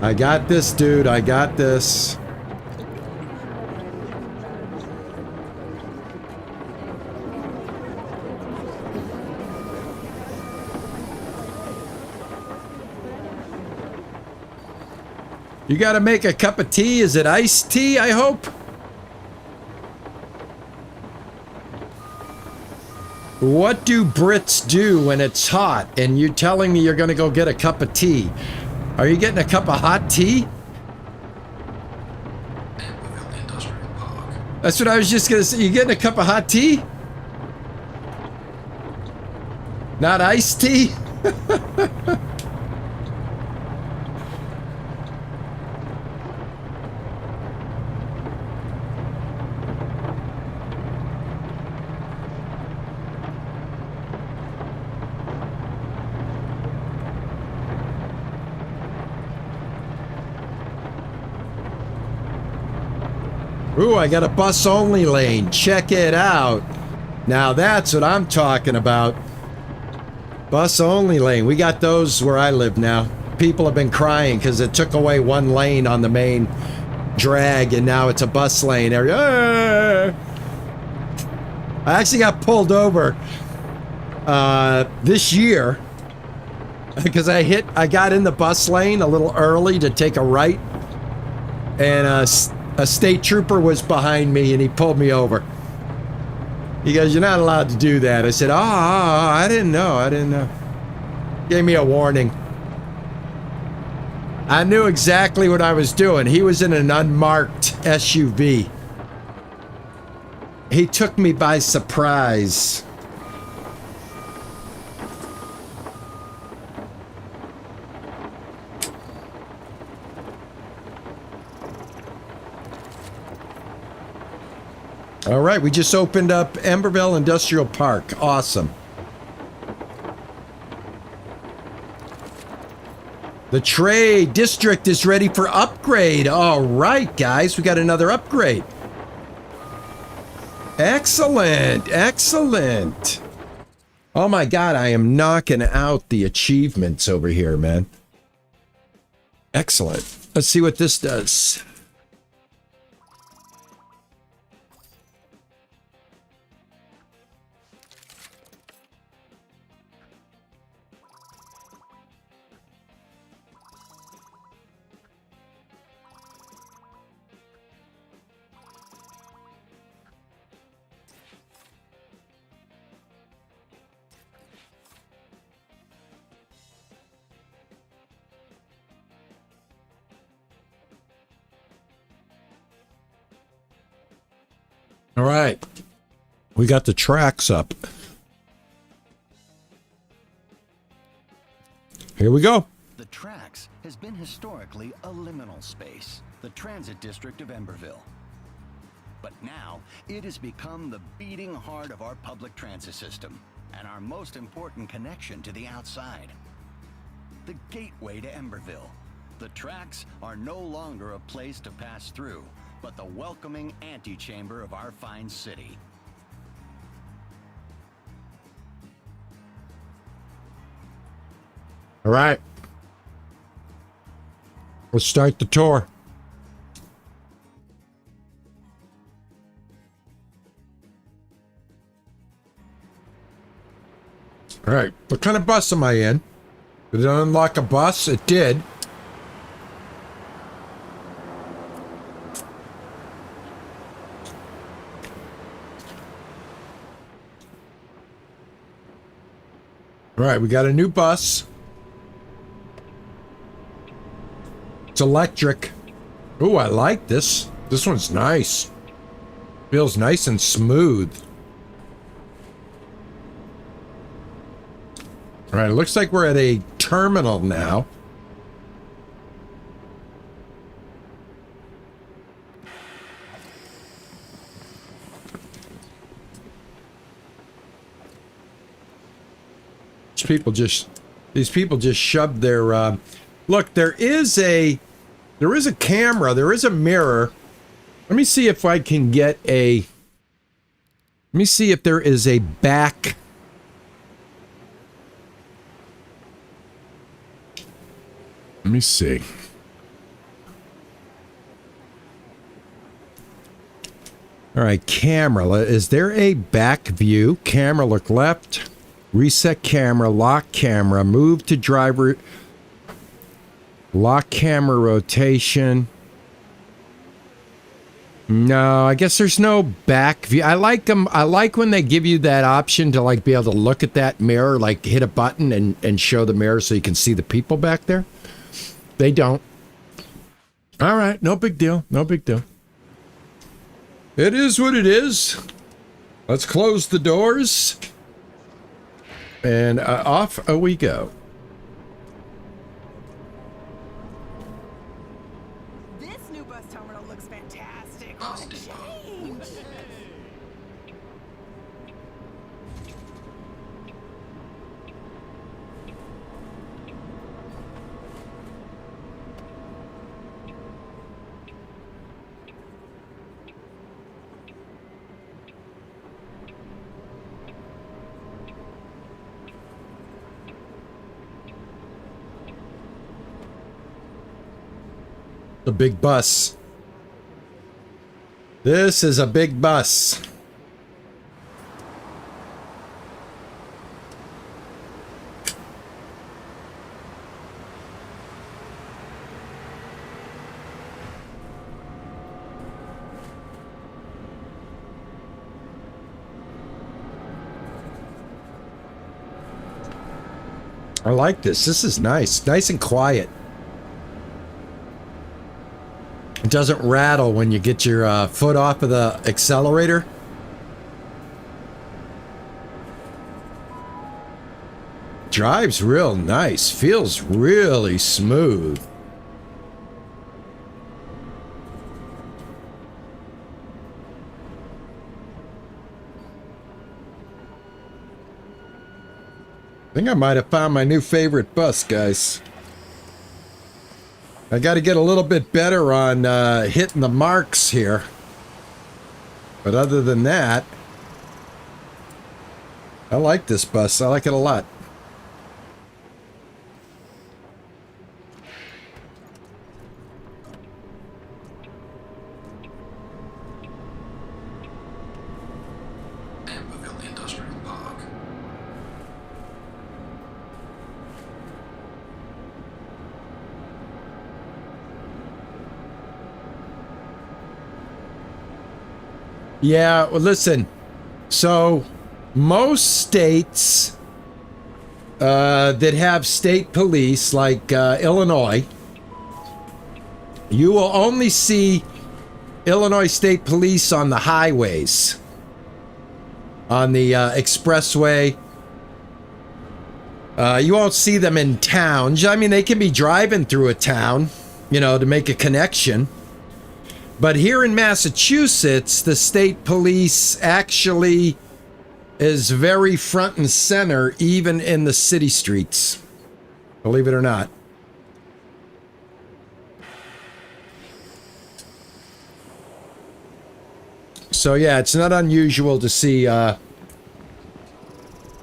I got this, dude. I got this. You gotta make a cup of tea. Is it iced tea, I hope? What do Brits do when it's hot and you're telling me you're gonna go get a cup of tea? Are you getting a cup of hot tea? That's what I was just gonna say. You getting a cup of hot tea? Not iced tea? Ooh, I got a bus-only lane. Check it out. Now that's what I'm talking about. Bus-only lane. We got those where I live now. People have been crying because it took away one lane on the main drag, and now it's a bus lane area. I actually got pulled over this year because I got in the bus lane a little early to take a right, and a state trooper was behind me and he pulled me over. He goes, "You're not allowed to do that." I said, I didn't know. Gave me a warning. I knew exactly what I was doing. He was in an unmarked SUV. He took me by surprise. All right, we just opened up Emberville Industrial Park. Awesome. The trade district is ready for upgrade. All right, guys, we got another upgrade. Excellent, excellent. Oh my God, I am knocking out the achievements over here, man. Excellent. Let's see what this does. All right, we got the tracks up. Here we go. The tracks has been historically a liminal space, the transit district of Emberville. But now, it has become the beating heart of our public transit system and our most important connection to the outside. The gateway to Emberville. The tracks are no longer a place to pass through, but the welcoming antechamber of our fine city. All right. Let's start the tour. All right. What kind of bus am I in? Did it unlock a bus? It did. All right, we got a new bus. It's electric. Oh, I like this. This one's nice. Feels nice and smooth. All right, it looks like we're at a terminal now. These people just shoved their look, there is a camera, there is a mirror. Let me see if I can get a, let me see if there is a back. Let me see. All right, camera. Is there a back view? Camera, look left. Reset camera, lock camera, move to driver, lock camera rotation. No, I guess there's no back view. I like them. I like when they give you that option to like be able to look at that mirror, like hit a button and show the mirror so you can see the people back there. They don't. All right, no big deal. No big deal. It is what it is. Let's close the doors. And off we go. This new bus terminal looks fantastic. What a change. A big bus. This is a big bus. I like this. This is nice. Nice and quiet. It doesn't rattle when you get your foot off of the accelerator. Drives real nice. Feels really smooth. I think I might have found my new favorite bus, guys. I got to get a little bit better on hitting the marks here. But other than that, I like this bus. I like it a lot. Amberville Industrial Park. Yeah, well, listen. So, most states that have state police, like Illinois, you will only see Illinois State Police on the highways, on the expressway, You won't see them in towns. I mean, they can be driving through a town, you know, to make a connection. But here in Massachusetts, the state police actually is very front and center, even in the city streets. Believe it or not. So yeah, it's not unusual to see a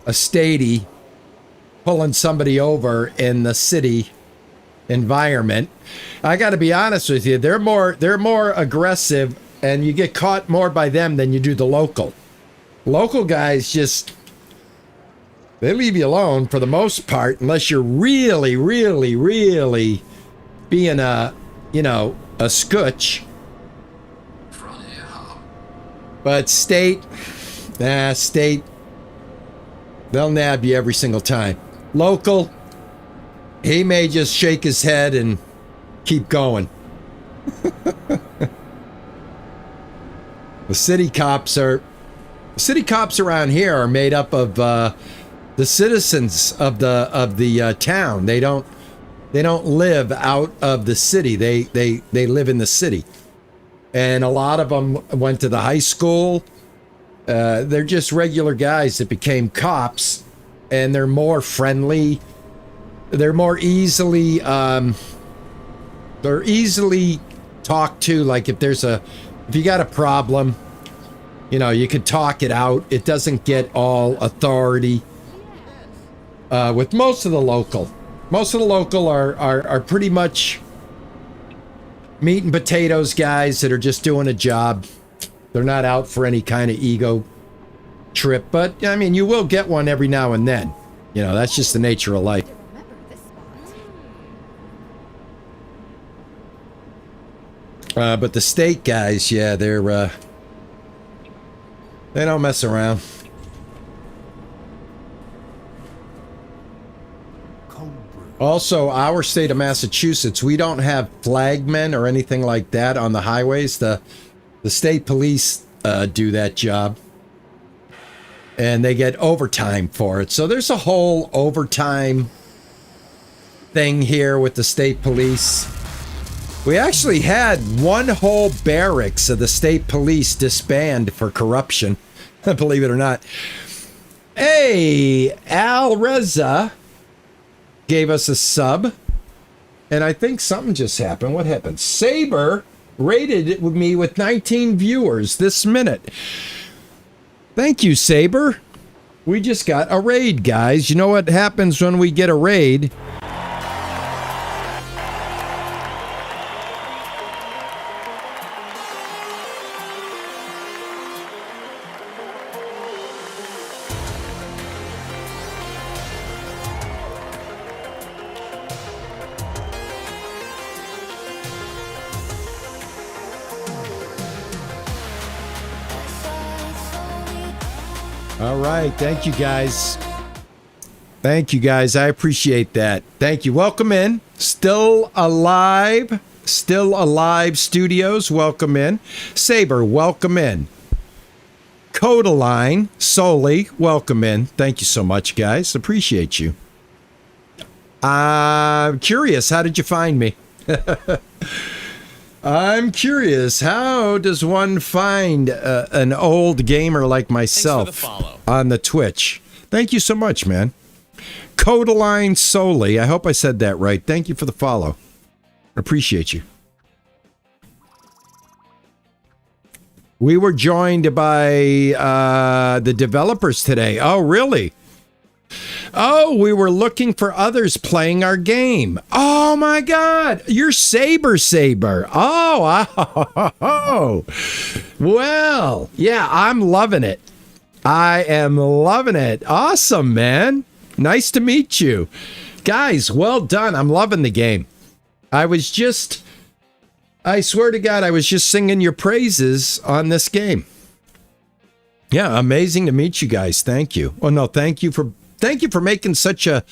statey pulling somebody over in the city environment. I got to be honest with you, they're more aggressive, and you get caught more by them than you do the local. Local guys just, they leave you alone for the most part, unless you're really, really, really being a, you know, a scutch. But state, they'll nab you every single time. Local, he may just shake his head and keep going. The city cops around here are made up of the citizens of the town. They don't live out of the city. They live in the city. And a lot of them went to the high school. They're just regular guys that became cops, and they're more friendly. They're more easily, they're easily talked to. Like if you got a problem, you know, you could talk it out. It doesn't get all authority. With most of the local are pretty much meat and potatoes guys that are just doing a job. They're not out for any kind of ego trip, but I mean, you will get one every now and then. You know, that's just the nature of life. But the state guys, yeah, they don't mess around. Also, our state of Massachusetts, we don't have flagmen or anything like that on the highways. The state police do that job, and they get overtime for it. So there's a whole overtime thing here with the state police. We actually had one whole barracks of the state police disband for corruption, believe it or not. Hey, Al Reza gave us a sub, and I think something just happened. What happened? Saber rated it with me with 19 viewers this minute. Thank you, Saber. We just got a raid, guys. You know what happens when we get a raid? All right. Thank you, guys. Thank you, guys. I appreciate that. Thank you. Welcome in. Still Alive Studios. Welcome in. Saber, welcome in. Codaline, Soli, welcome in. Thank you so much, guys. Appreciate you. I'm curious. How did you find me? I'm curious, how does one find an old gamer like myself on the Twitch? Thank you so much, man. Codaline Soli. I hope I said that right. Thank you for the follow. Appreciate you. We were joined by the developers today. Oh, really? Oh, we were looking for others playing our game. Oh my God, you're Saber. Oh. Well, yeah, I'm loving it. I am loving it. Awesome, man. Nice to meet you. Guys, well done. I'm loving the game. I swear to God, I was just singing your praises on this game. Yeah, amazing to meet you guys. Thank you. Oh no, thank you for making such a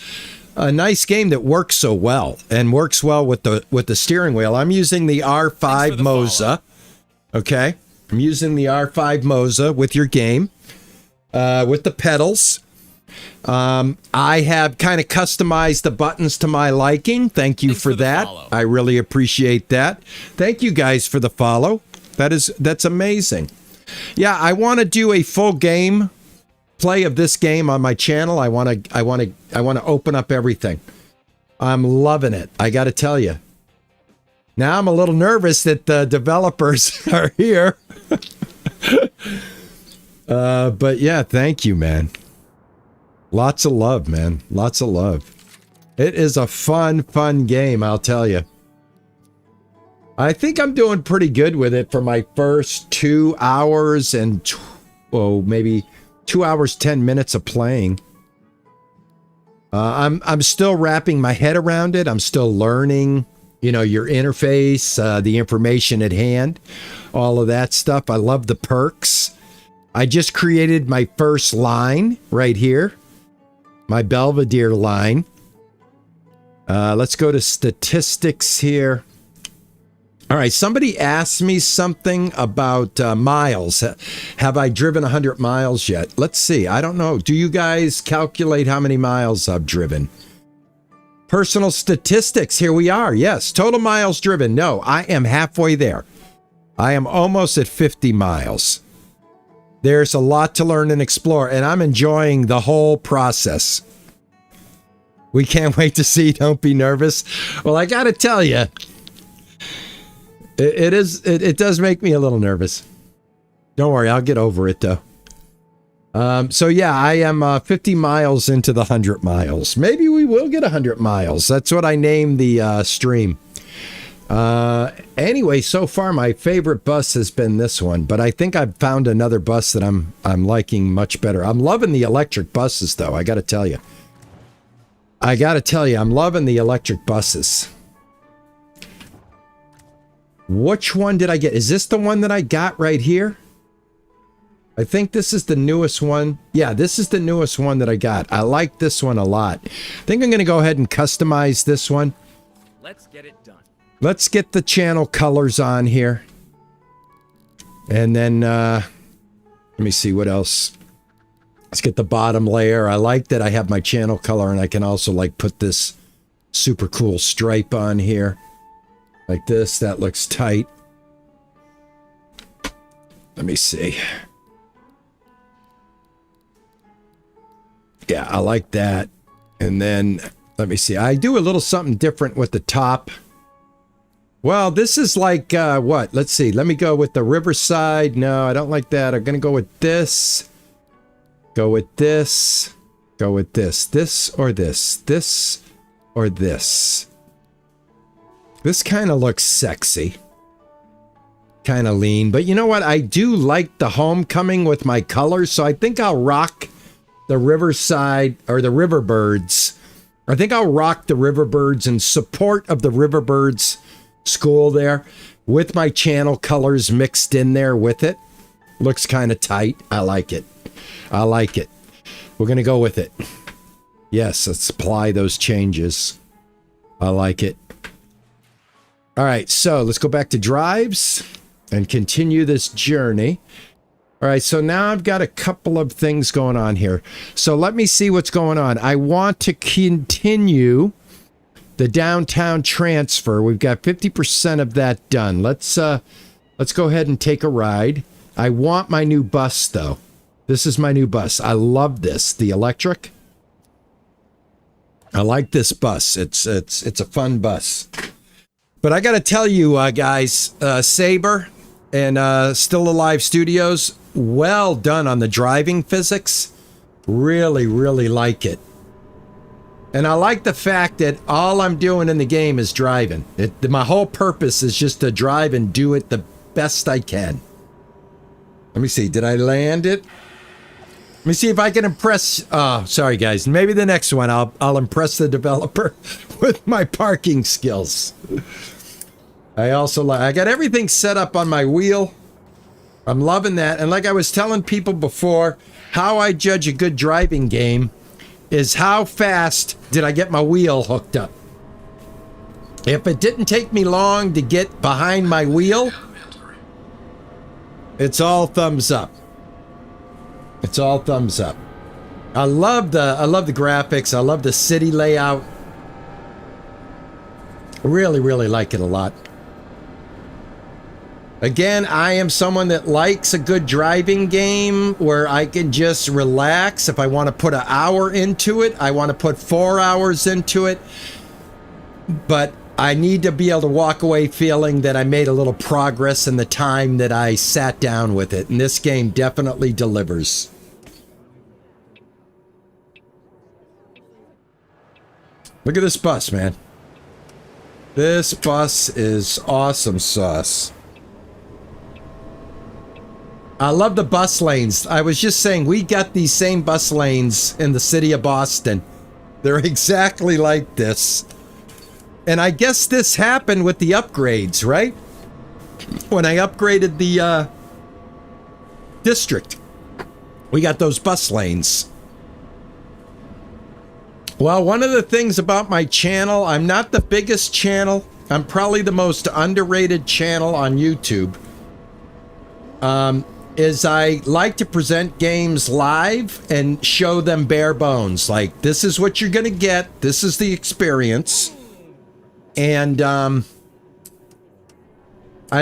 nice game that works so well and works well with the steering wheel. I'm using the R5 MOZA. Okay, I'm using the R5 MOZA with your game, with the pedals. I have kind of customized the buttons to my liking. Thank you for that. I really appreciate that. Thank you guys for the follow. That's amazing. Yeah, I want to do a full game play of this game on my channel. I want to open up everything. I'm loving it. I got to tell you. Now I'm a little nervous that the developers are here. But yeah, thank you, man. Lots of love, man. Lots of love. It is a fun game, I'll tell you. I think I'm doing pretty good with it for my first 2 hours and, maybe 2 hours, 10 minutes of playing. I'm still wrapping my head around it. I'm still learning, your interface, the information at hand, all of that stuff. I love the perks. I just created my first line right here. My Belvedere line. Let's go to statistics here. All right, somebody asked me something about miles. Have I driven 100 miles yet? Let's see. I don't know. Do you guys calculate how many miles I've driven? Personal statistics. Here we are. Yes. Total miles driven. No, I am halfway there. I am almost at 50 miles. There's a lot to learn and explore, and I'm enjoying the whole process. We can't wait to see. Don't be nervous. Well, I got to tell you, it does make me a little nervous. Don't worry, I'll get over it though. So yeah, I am 50 miles into the 100 miles. Maybe we will get 100 miles. That's what I named the stream. Anyway, so far my favorite bus has been this one, but I think I've found another bus that I'm liking much better. I'm loving the electric buses though, I got to tell you. I'm loving the electric buses. Which one did I get? Is this the one that I got right here? I think this is the newest one. Yeah, this is the newest one that I got. I like this one a lot. I think I'm going to go ahead and customize this one. Let's get it done. Let's get the channel colors on here. And then, let me see what else. Let's get the bottom layer. I like that I have my channel color and I can also like put this super cool stripe on here. Like this. That looks tight. Let me see. Yeah, I like that. And then, let me see. I do a little something different with the top. Well, this is like, what? Let's see. Let me go with the Riverside. No, I don't like that. I'm going to go with this. Go with this. Go with this. This or this. This or this. This kind of looks sexy. Kind of lean. But you know what? I do like the homecoming with my colors, so I think I'll rock the Riverside or the Riverbirds. I think I'll rock the Riverbirds in support of the Riverbirds school there with my channel colors mixed in there with it. Looks kind of tight. I like it. I like it. We're going to go with it. Yes, let's apply those changes. I like it. All right, so let's go back to drives and continue this journey. All right, so now I've got a couple of things going on here. So let me see what's going on. I want to continue the downtown transfer. We've got 50% of that done. Let's go ahead and take a ride. I want my new bus, though. This is my new bus. I love this, the electric. I like this bus. It's a fun bus. But I got to tell you, guys, Saber and Still Alive Studios, well done on the driving physics. Really, really like it. And I like the fact that all I'm doing in the game is driving. My whole purpose is just to drive and do it the best I can. Let me see. Did I land it? Let me see if I can impress. Oh, sorry, guys. Maybe the next one I'll impress the developer with my parking skills. I got everything set up on my wheel. I'm loving that. And like I was telling people before, how I judge a good driving game is how fast did I get my wheel hooked up. If it didn't take me long to get behind my wheel, it's all thumbs up. It's all thumbs up. I love the graphics. I love the city layout. Really, really like it a lot. Again, I am someone that likes a good driving game where I can just relax. If I want to put an hour into it, I want to put 4 hours into it. But I need to be able to walk away feeling that I made a little progress in the time that I sat down with it. And this game definitely delivers. Look at this bus, man. This bus is awesome sauce. I love the bus lanes. I was just saying, we got these same bus lanes in the city of Boston. They're exactly like this. And I guess this happened with the upgrades, right? When I upgraded the district, we got those bus lanes. Well, one of the things about my channel, I'm not the biggest channel. I'm probably the most underrated channel on YouTube. Is I like to present games live and show them bare bones. Like, this is what you're going to get. This is the experience. And I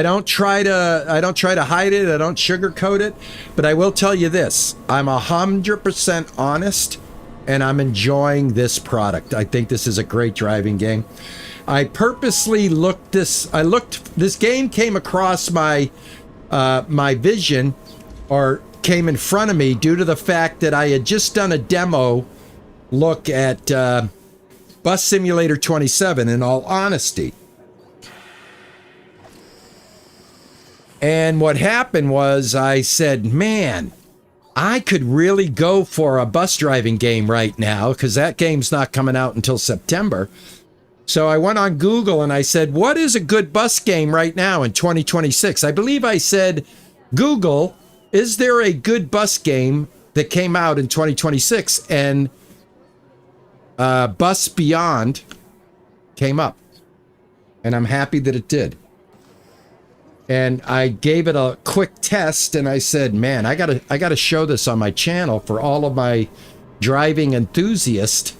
don't try to hide it. I don't sugarcoat it. But I will tell you this. I'm 100% honest. And I'm enjoying this product. I think this is a great driving game. I purposely looked this game came across my my vision, or came in front of me, due to the fact that I had just done a demo look at Bus Simulator 27, in all honesty. And what happened was, I said, man, I could really go for a bus driving game right now, because that game's not coming out until September. So I went on Google and I said, what is a good bus game right now in 2026? I believe I said, Google, is there a good bus game that came out in 2026? And Bus Beyond came up. And I'm happy that it did. And I gave it a quick test, and I said, man, I gotta show this on my channel for all of my driving enthusiasts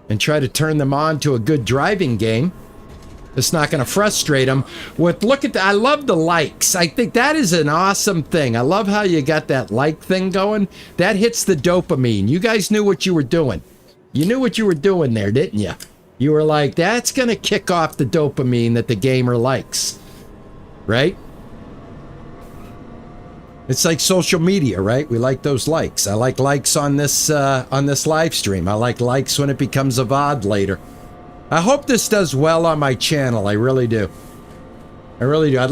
and try to turn them on to a good driving game. It's not going to frustrate them. I love the likes. I think that is an awesome thing. I love how you got that like thing going. That hits the dopamine. You guys knew what you were doing. You knew what you were doing there, didn't you? You were like, that's going to kick off the dopamine that the gamer likes. Right? It's like social media, right? We like those likes. I like likes on this live stream. I like likes when it becomes a VOD later. I hope this does well on my channel. I really do. I really do. I'd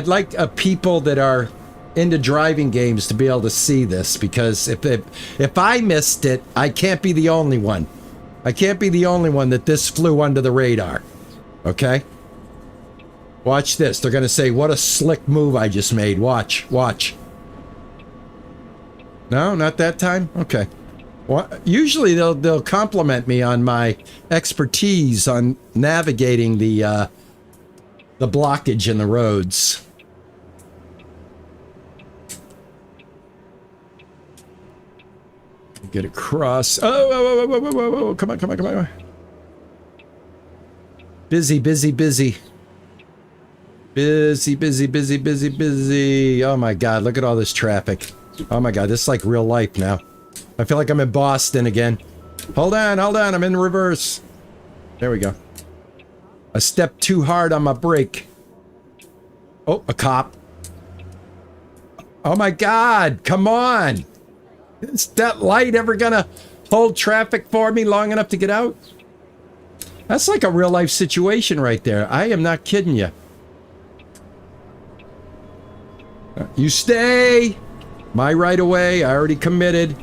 like people that are into driving games to be able to see this, because if I missed it, I can't be the only one. I can't be the only one that this flew under the radar. Okay? Watch this. They're going to say, what a slick move I just made. Watch. No, not that time? Okay. Well, usually they'll compliment me on my expertise on navigating the blockage in the roads. Get across. Oh, come on. Busy. Oh my God, look at all this traffic. Oh my God, this is like real life now. I feel like I'm in Boston again. Hold on, I'm in reverse. There we go. I stepped too hard on my brake. Oh, a cop. Oh my God, come on. Is that light ever gonna hold traffic for me long enough to get out? That's like a real life situation right there. I am not kidding you. You stay. My right of way. I already committed.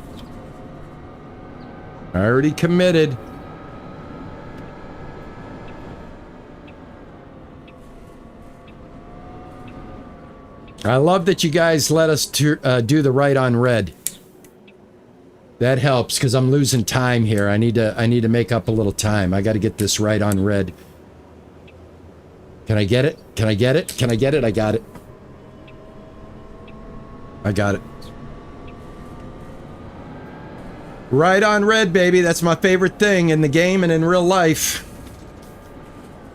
I love that you guys let us do the right on red. That helps, because I'm losing time here. I need to make up a little time. I got to get this right on red. Can I get it? I got it. I got it. Right on red, baby. That's my favorite thing in the game and in real life.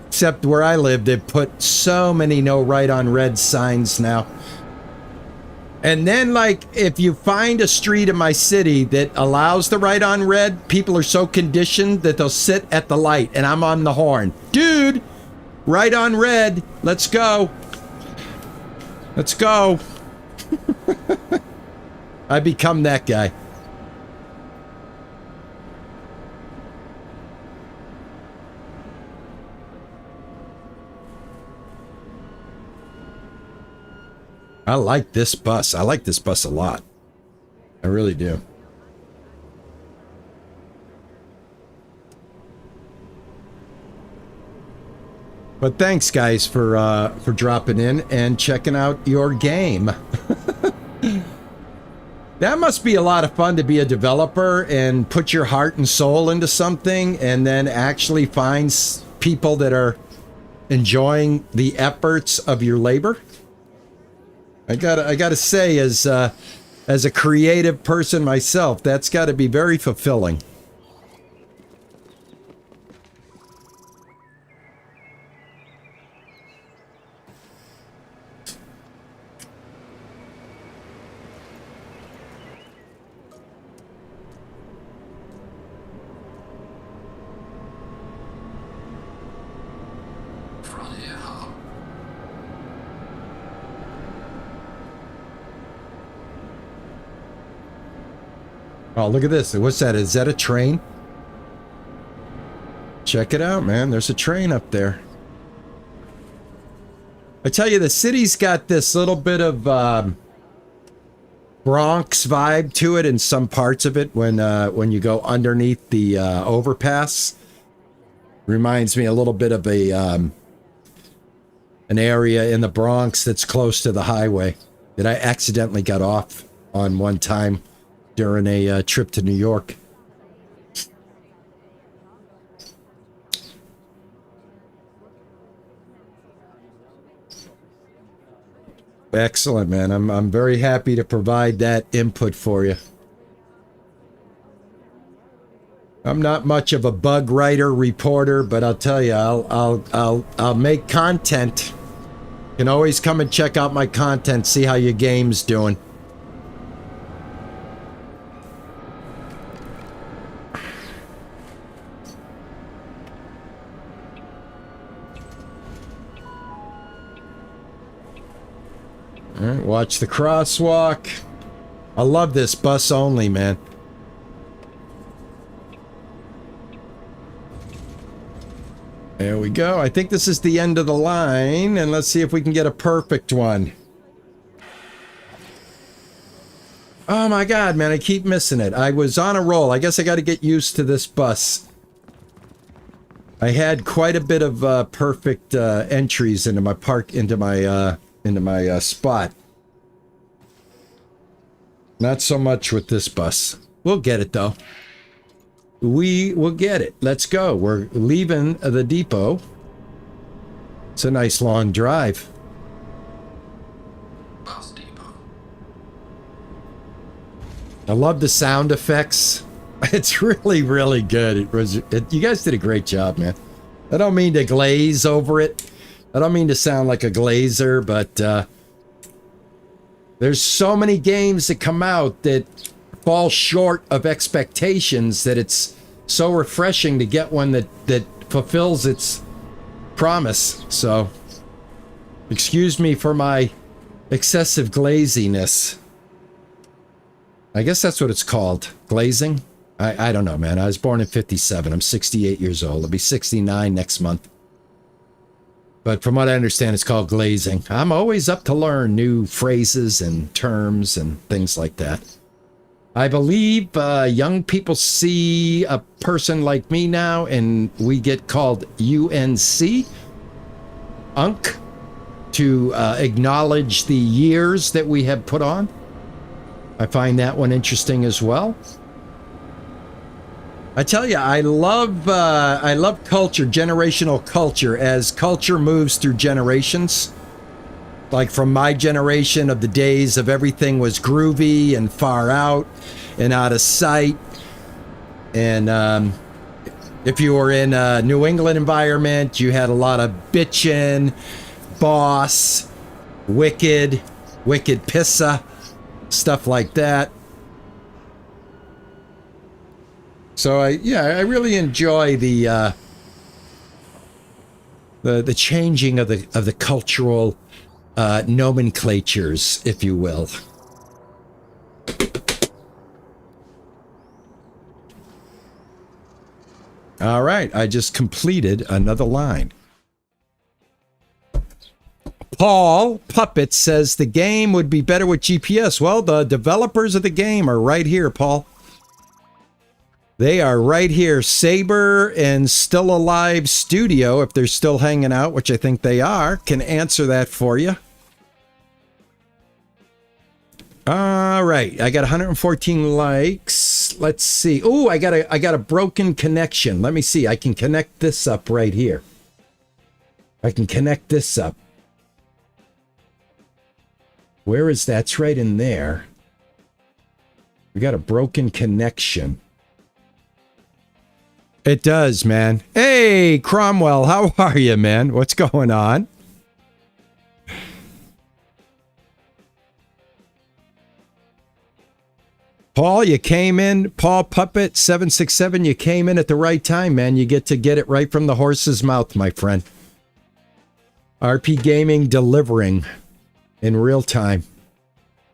Except where I live, they've put so many no right on red signs now. And then, like, if you find a street in my city that allows the right on red, people are so conditioned that they'll sit at the light and I'm on the horn. Dude, right on red. Let's go. Let's go. I become that guy. I like this bus. I like this bus a lot. I really do. But thanks, guys, for dropping in and checking out your game. That must be a lot of fun to be a developer and put your heart and soul into something and then actually find people that are enjoying the efforts of your labor. I gotta say, as a creative person myself, that's got to be very fulfilling. Oh, look at this. What's that? Is that a train? Check it out, man. There's a train up there. I tell you, the city's got this little bit of Bronx vibe to it in some parts of it when you go underneath the overpass. Reminds me a little bit of an area in the Bronx that's close to the highway that I accidentally got off on one time during a trip to New York. Excellent, man. I'm very happy to provide that input for you. I'm not much of a bug writer reporter, but I'll tell you, I'll make content. You can always come and check out my content, see how your game's doing. All right, watch the crosswalk. I love this bus only, man. There we go. I think this is the end of the line, and let's see if we can get a perfect one. Oh my God, man, I keep missing it. I was on a roll. I guess I got to get used to this bus. I had quite a bit of perfect entries into my spot. Not so much with this bus. We'll get it though. We will get it. Let's go. We're leaving the depot. It's a nice long drive. Bus depot. I love the sound effects. It's really, really good. You guys did a great job, man. I don't mean to glaze over it. I don't mean to sound like a glazer, but there's so many games that come out that fall short of expectations that it's so refreshing to get one that fulfills its promise. So, excuse me for my excessive glaziness. I guess that's what it's called. Glazing? I don't know, man. I was born in 57. I'm 68 years old. I'll be 69 next month. But from what I understand, it's called glazing. I'm always up to learn new phrases and terms and things like that. I believe young people see a person like me now, and we get called UNC, UNC, to acknowledge the years that we have put on. I find that one interesting as well. I tell you, I love culture, generational culture, as culture moves through generations. Like from my generation of the days of everything was groovy and far out and out of sight, And if you were in a New England environment, you had a lot of bitchin', boss, wicked pissa, stuff like that. So I really enjoy the changing of the cultural nomenclatures, if you will. All right, I just completed another line. Paul Puppet says the game would be better with GPS. Well, the developers of the game are right here, Paul. They are right here. Saber and Still Alive Studio, if they're still hanging out, which I think they are, can answer that for you. All right, I got 114 likes. Let's see. Oh, I got a broken connection. Let me see. I can connect this up right here. I can connect this up. Where is that? It's right in there. We got a broken connection. It does, man. Hey, Cromwell, how are you, man? What's going on? Paul, you came in. Paul Puppet 767, you came in at the right time, man. You get to get it right from the horse's mouth, my friend. RP Gaming delivering in real time.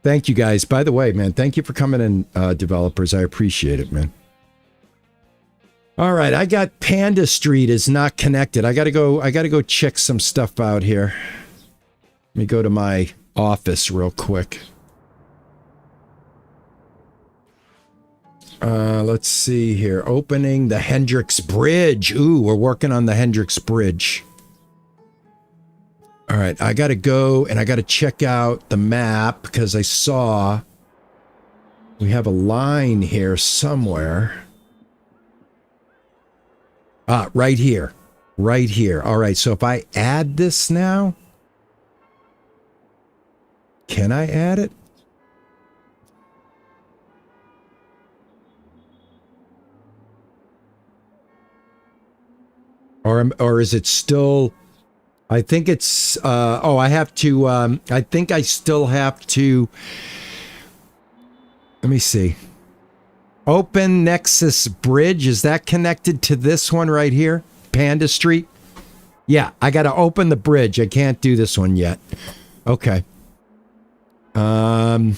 Thank you, guys. By the way, man, thank you for coming in, developers. I appreciate it, man. All right, I got Panda Street is not connected. I gotta go check some stuff out here. Let me go to my office real quick. Let's see here. Opening the Hendricks Bridge. Ooh, we're working on the Hendricks Bridge. All right, I gotta go and I gotta check out the map because I saw we have a line here somewhere. Ah, right here. Right here. All right, so if I add this now, can I add it? Or is it still... I think it's... oh, I have to... I think I still have to... Let me see. Open Nexus Bridge. Is that connected to this one right here? Panda Street? Yeah, I got to open the bridge. I can't do this one yet. Okay. Earn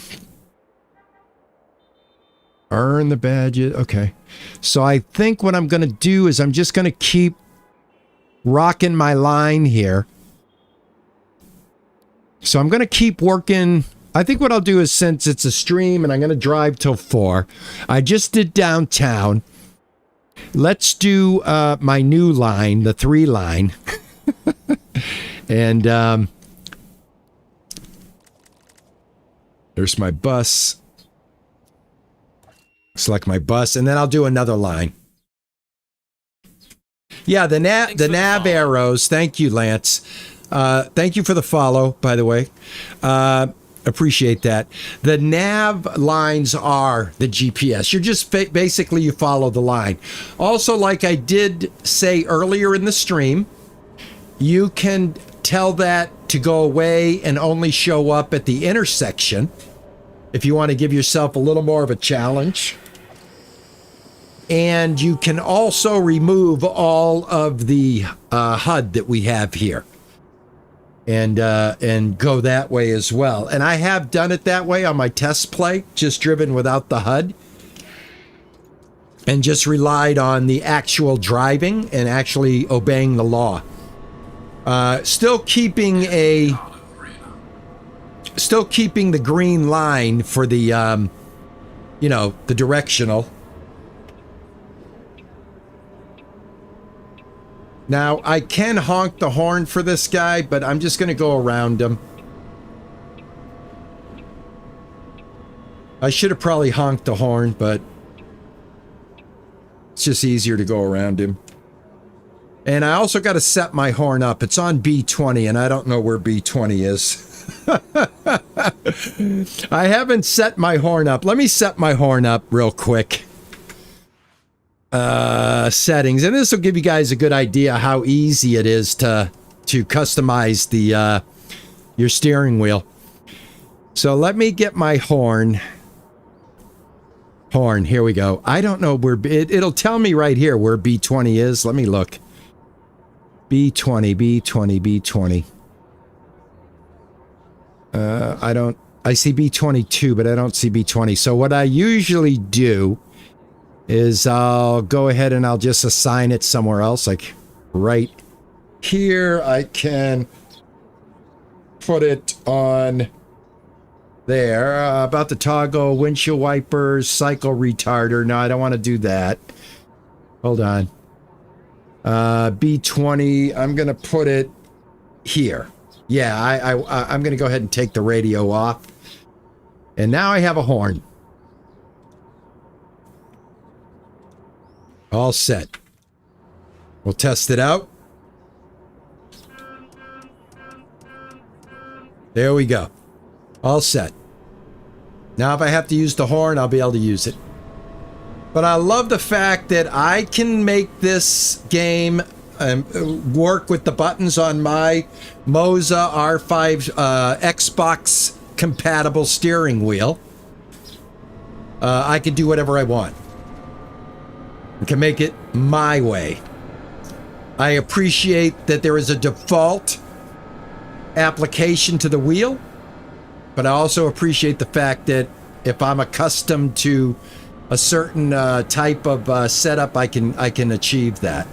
the badges. Okay. So I think what I'm going to do is I'm just going to keep rocking my line here. So I'm going to keep working. I think what I'll do is, since it's a stream and I'm going to drive till 4, I just did downtown. Let's do my new line, the 3 line. And there's my bus. Select my bus, and then I'll do another line. Yeah, the nav arrows. Thank you, Lance. Thank you for the follow, by the way. Appreciate that. The nav lines are the GPS. You're just basically you follow the line. Also, like I did say earlier in the stream, you can tell that to go away and only show up at the intersection if you want to give yourself a little more of a challenge. And you can also remove all of the HUD that we have here. And go that way as well. And I have done it that way on my test play, just driven without the HUD. And just relied on the actual driving and actually obeying the law. Still keeping the green line for the, the directional. Now, I can honk the horn for this guy, but I'm just going to go around him. I should have probably honked the horn, but it's just easier to go around him. And I also got to set my horn up. It's on B20, and I don't know where B20 is. I haven't set my horn up. Let me set my horn up real quick. settings, and this will give you guys a good idea how easy it is to customize the your steering wheel. So let me get my horn. Here we go. I don't know where it'll tell me right here where B20 is. Let me look. B20. I see B22, but I don't see B20. So what I usually do is I'll go ahead and I'll just assign it somewhere else. Like right here, I can put it on there. About the toggle, windshield wipers, cycle retarder. No, I don't want to do that. Hold on. B20, I'm going to put it here. Yeah, I'm going to go ahead and take the radio off. And now I have a horn. All set. We'll test it out. There we go. All set. Now if I have to use the horn, I'll be able to use it. But I love the fact that I can make this game work with the buttons on my MOZA R5 Xbox compatible steering wheel. I can do whatever I want. I can make it my way. I appreciate that there is a default application to the wheel, but I also appreciate the fact that if I'm accustomed to a certain type of setup, I can achieve that.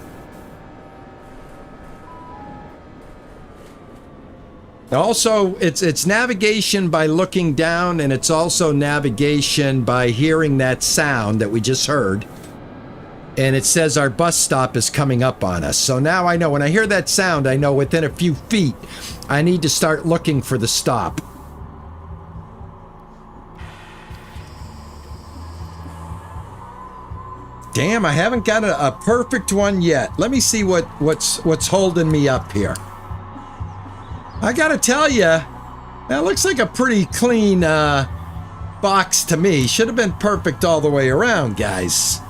Also, it's navigation by looking down, and it's also navigation by hearing that sound that we just heard. And it says our bus stop is coming up on us. So now I know when I hear that sound, I know within a few feet, I need to start looking for the stop. Damn, I haven't got a perfect one yet. Let me see what's holding me up here. I gotta tell you, that looks like a pretty clean box to me. Should have been perfect all the way around, guys.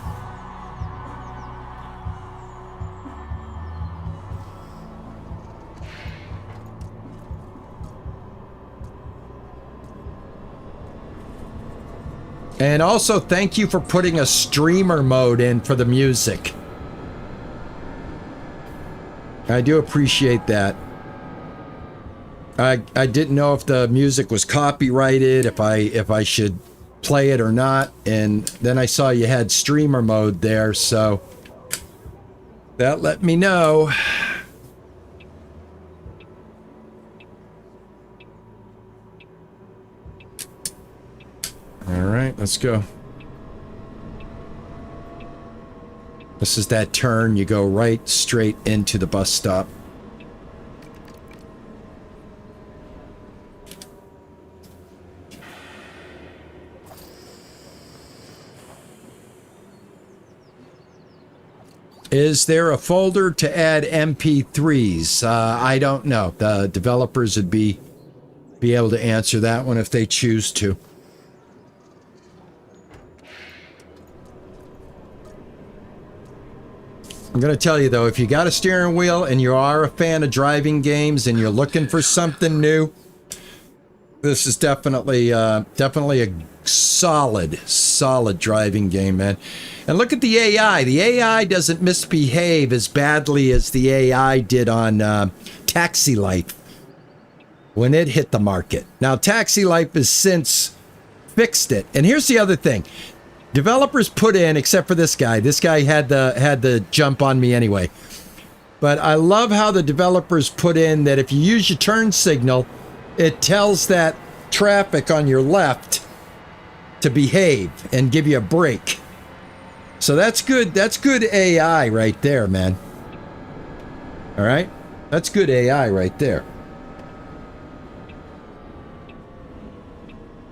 And also, thank you for putting a streamer mode in for the music. I do appreciate that. I didn't know if the music was copyrighted, if I should play it or not, and then I saw you had streamer mode there, so that let me know. All right, let's go. This is that turn. You go right straight into the bus stop. Is there a folder to add MP3s? I don't know. The developers would be able to answer that one if they choose to. I'm going to tell you, though, if you got a steering wheel and you are a fan of driving games and you're looking for something new, this is definitely a solid driving game, man. And look at the AI. The AI doesn't misbehave as badly as the AI did on Taxi Life when it hit the market. Now, Taxi Life has since fixed it. And here's the other thing. Developers put in, except for this guy. This guy had the jump on me anyway. But I love how the developers put in that if you use your turn signal, it tells that traffic on your left to behave and give you a break. So that's good. That's good AI right there, man. All right? That's good AI right there.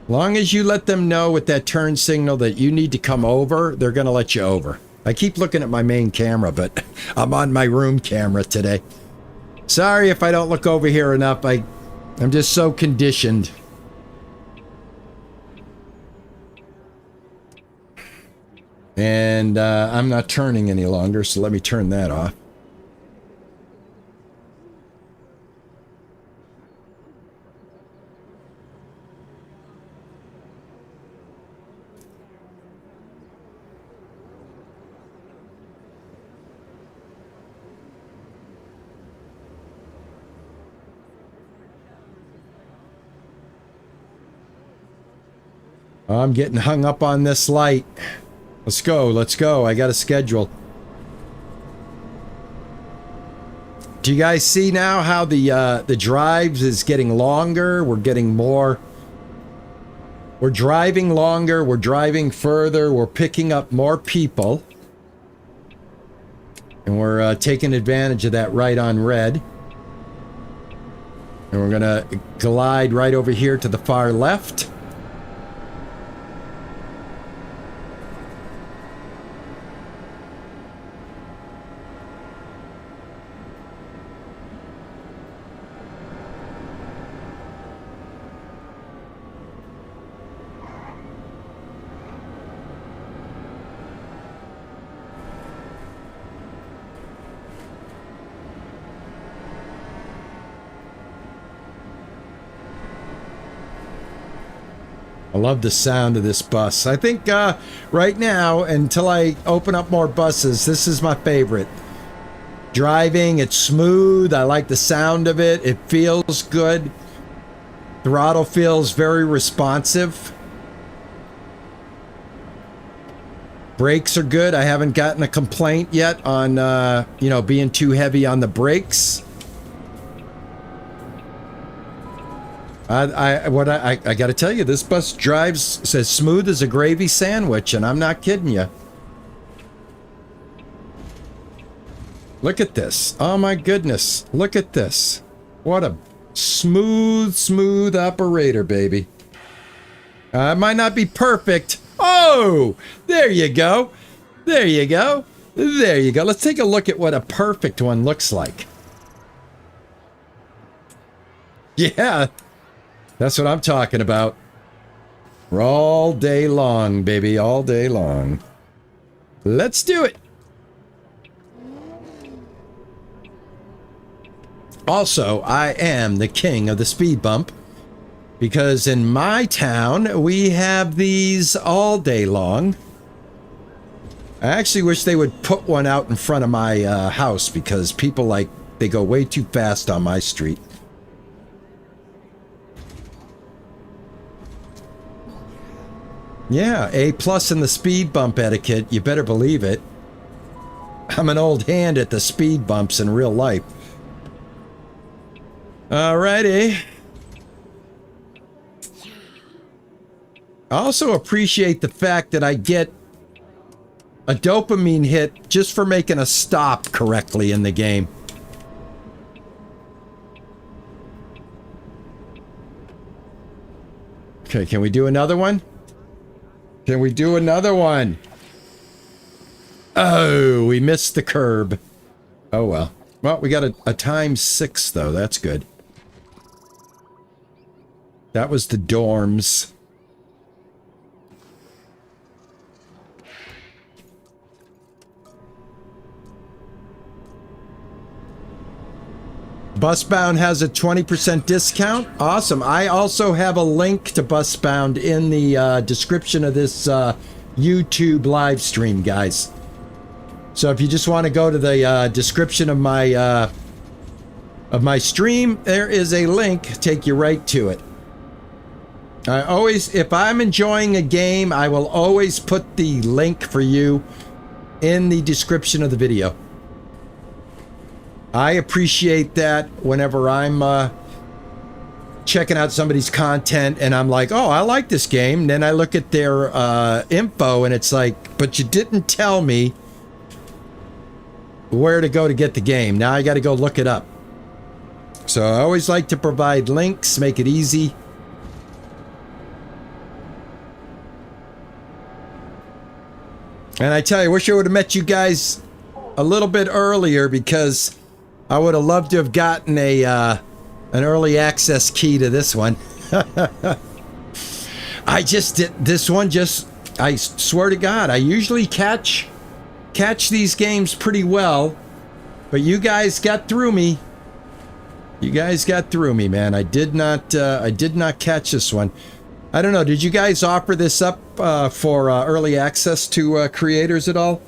Long as you let them know with that turn signal that you need to come over, they're going to let you over. I keep looking at my main camera, but I'm on my room camera today. Sorry if I don't look over here enough. I'm just so conditioned. And I'm not turning any longer, so let me turn that off. I'm getting hung up on this light. Let's go, let's go. I got a schedule. Do you guys see now how the drives is getting longer? We're getting more. We're driving longer, we're driving further, we're picking up more people. And we're taking advantage of that right on red. And we're gonna glide right over here to the far left. I love the sound of this bus. I think right now, until I open up more buses, this is my favorite. Driving, it's smooth. I like the sound of it. It feels good. Throttle feels very responsive. Brakes are good. I haven't gotten a complaint yet on, you know, being too heavy on the brakes. I got to tell you, this bus drives as smooth as a gravy sandwich, and I'm not kidding you. Look at this. Oh my goodness. Look at this. What a smooth operator, baby. It might not be perfect. Oh, there you go. There you go. There you go. Let's take a look at what a perfect one looks like. Yeah. That's what I'm talking about. We're all day long, baby, all day long. Let's do it. Also, I am the king of the speed bump because in my town, we have these all day long. I actually wish they would put one out in front of my house because people they go way too fast on my street. Yeah, A+ in the speed bump etiquette, you better believe it. I'm an old hand at the speed bumps in real life. Alrighty. I also appreciate the fact that I get a dopamine hit just for making a stop correctly in the game. Okay, can we do another one? Can we do another one? Oh, we missed the curb. Oh, well. Well, we got a ×6, though. That's good. That was the dorms. Busbound has a 20% discount. Awesome. I also have a link to Busbound in the description of this YouTube live stream, guys. So if you just want to go to the description of my stream, there is a link. Take you right to it. I always, if I'm enjoying a game, I will always put the link for you in the description of the video. I appreciate that whenever I'm checking out somebody's content and I'm like, oh, I like this game. And then I look at their info and it's like, but you didn't tell me where to go to get the game. Now I got to go look it up. So I always like to provide links, make it easy. And I tell you, I wish I would have met you guys a little bit earlier because I would have loved to have gotten an early access key to this one. I just did this one. Just I swear to God, I usually catch these games pretty well, but you guys got through me. You guys got through me, man. I did not catch this one. I don't know. Did you guys offer this up for early access to creators at all?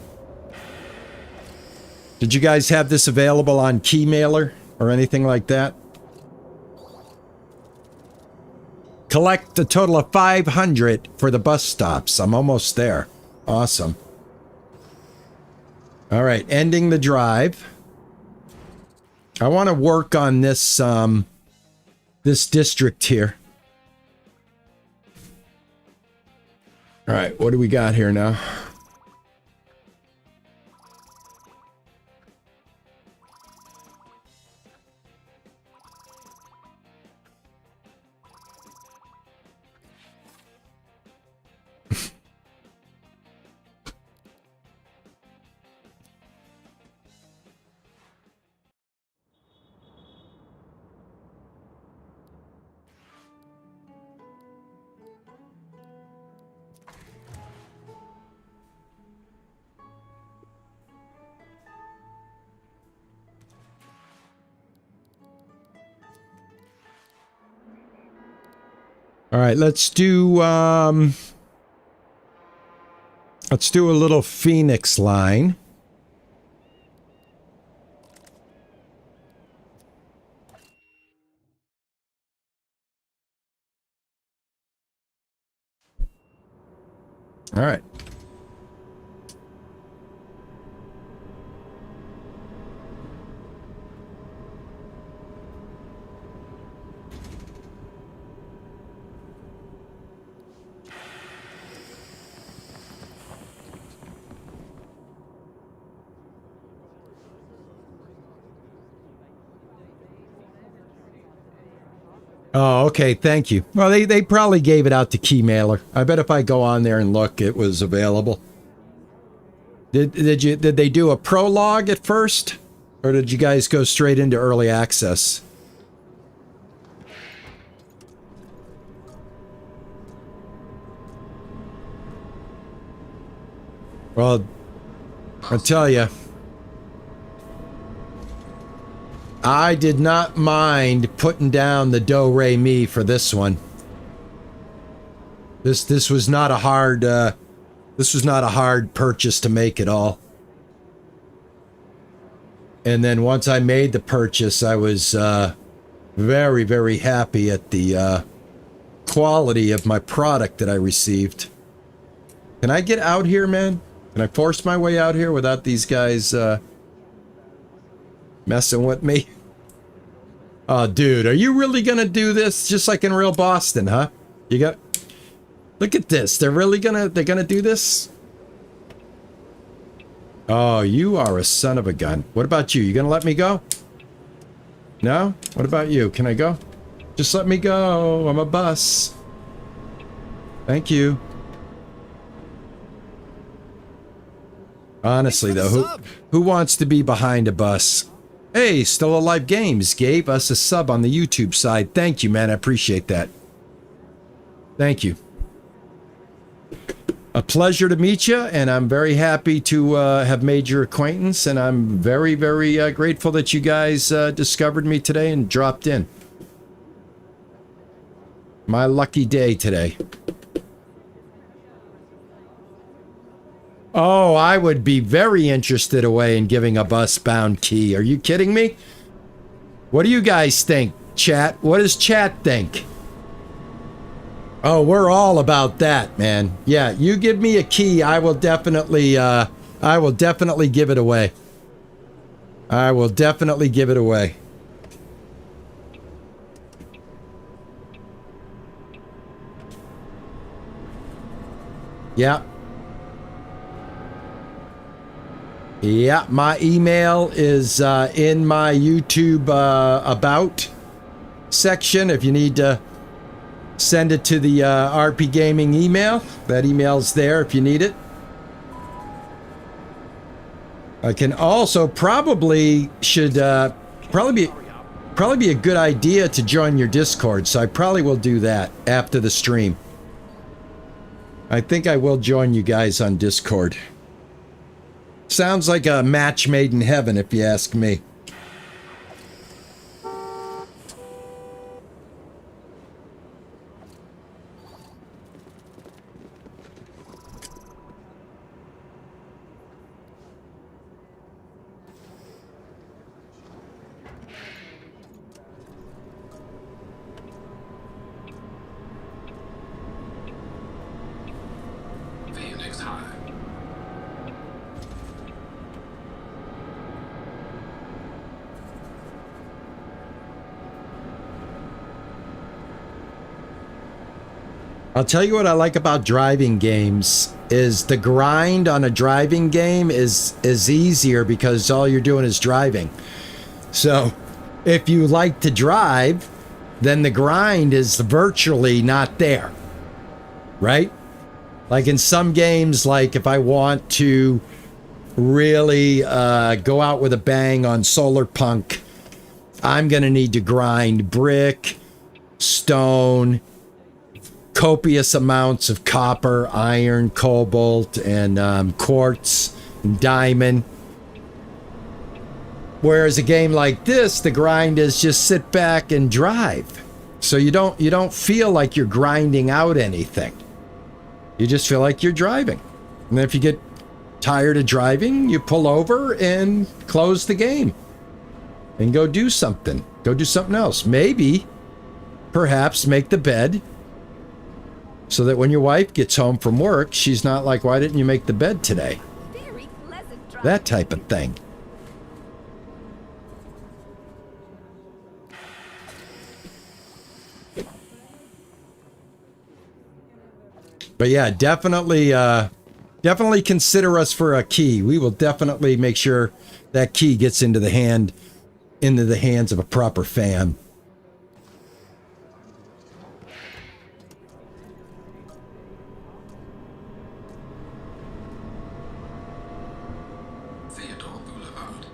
Did you guys have this available on Keymailer or anything like that? Collect a total of 500 for the bus stops. I'm almost there. Awesome. All right, ending the drive. I want to work on this this district here. All right, what do we got here now? All right, let's do a little Phoenix line. All right. Oh, okay. Thank you. Well, they probably gave it out to Keymailer. I bet if I go on there and look, it was available. Did they do a prologue at first, or did you guys go straight into early access? Well, I'll tell you, I did not mind putting down the do re mi for this one. This was not a hard purchase to make at all. And then once I made the purchase, I was very, very happy at the quality of my product that I received. Can I get out here, man? Can I force my way out here without these guys messing with me? Oh, dude, are you really gonna do this just like in real Boston, huh? You got... Look at this. They're gonna do this? Oh, you are a son of a gun. What about you? You gonna let me go? No? What about you? Can I go? Just let me go. I'm a bus. Thank you. Honestly, though, who wants to be behind a bus? Hey, Still Alive Games gave us a sub on the YouTube side. Thank you, man. I appreciate that. Thank you. A pleasure to meet you, and I'm very happy to have made your acquaintance, and I'm very, very grateful that you guys discovered me today and dropped in. My lucky day today. Oh, I would be very interested away in giving a bus-bound key. Are you kidding me? What do you guys think, chat? What does chat think? Oh, we're all about that, man. Yeah, you give me a key, I will definitely give it away. I will definitely give it away. Yeah. Yeah, my email is in my YouTube about section. If you need to send it to the RP Gaming email, that email's there if you need it. I can also probably be a good idea to join your Discord, so I probably will do that after the stream. I think I will join you guys on Discord. Sounds like a match made in heaven, if you ask me. Phoenix High. I'll tell you what I like about driving games is the grind on a driving game is easier because all you're doing is driving. So if you like to drive, then the grind is virtually not there, right? Like in some games, like if I want to really go out with a bang on Solar Punk, I'm going to need to grind brick, stone, copious amounts of copper, iron, cobalt, and quartz, and diamond. Whereas a game like this, the grind is just sit back and drive. So you don't feel like you're grinding out anything. You just feel like you're driving. And if you get tired of driving, you pull over and close the game and go do something. Go do something else. Maybe, perhaps make the bed so that when your wife gets home from work, she's not like, why didn't you make the bed today? Very pleasant drive. That type of thing. But yeah, definitely consider us for a key. We will definitely make sure that key gets into the hands of a proper fan. Theodore Boulevard.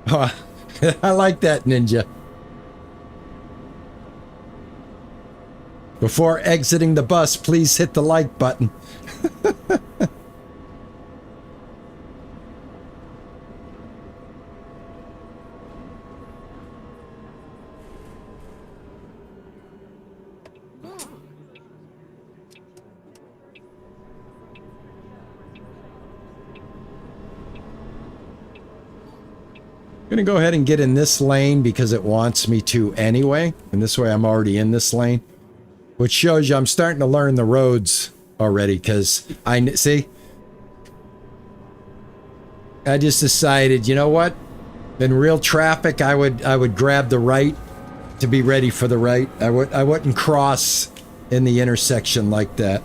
Oh, I like that, Ninja. Before exiting the bus, please hit the like button. I'm going to go ahead and get in this lane because it wants me to anyway. And this way I'm already in this lane. Which shows you I'm starting to learn the roads already because I just decided, you know what? In real traffic, I would grab the right to be ready for the right. I wouldn't cross in the intersection like that.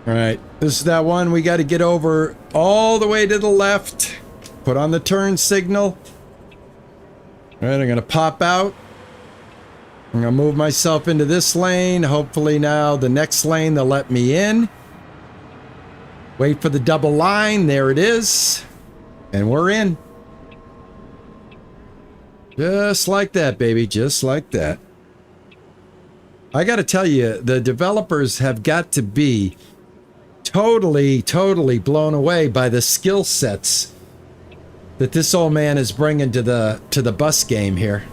All right, this is that one we got to get over all the way to the left. Put on the turn signal. All right, I'm going to pop out. I'm going to move myself into this lane. Hopefully now the next lane they'll let me in. Wait for the double line. There it is. And we're in. Just like that, baby. Just like that. I got to tell you, the developers have got to be totally blown away by the skill sets that this old man is bringing to the bus game here.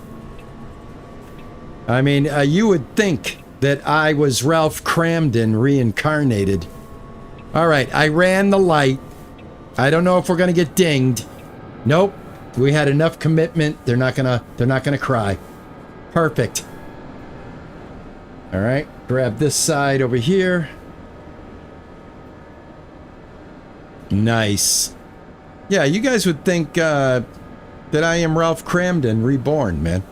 I mean, you would think that I was Ralph Cramden reincarnated. All right, I ran the light. I don't know if we're gonna get dinged. Nope. We had enough commitment. They're not gonna cry. Perfect. All right, grab this side over here. Nice. Yeah, you guys would think that I am Ralph Cramden reborn, man.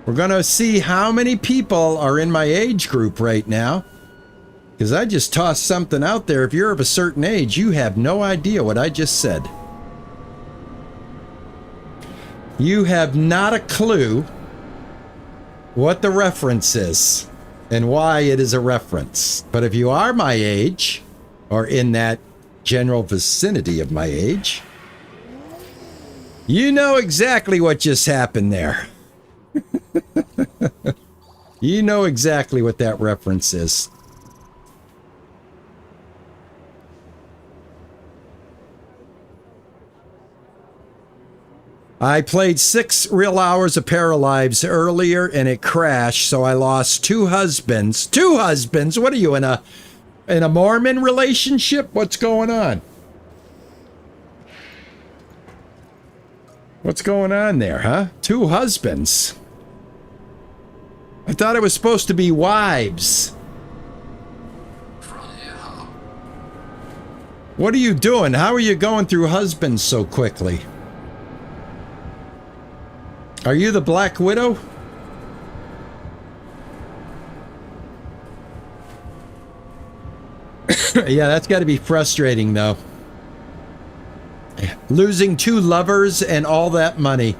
We're gonna see how many people are in my age group right now. Because I just tossed something out there. If you're of a certain age, you have no idea what I just said. You have not a clue what the reference is and why it is a reference. But if you are my age, or in that general vicinity of my age, you know exactly what just happened there. You know exactly what that reference is. I played 6 real hours of Paralives earlier and it crashed, so I lost 2 husbands. 2 husbands? What are you, in a Mormon relationship? What's going on? What's going on there, huh? 2 husbands. I thought it was supposed to be wives. What are you doing? How are you going through husbands so quickly? Are you the Black Widow? Yeah, that's got to be frustrating, though. Losing 2 lovers and all that money.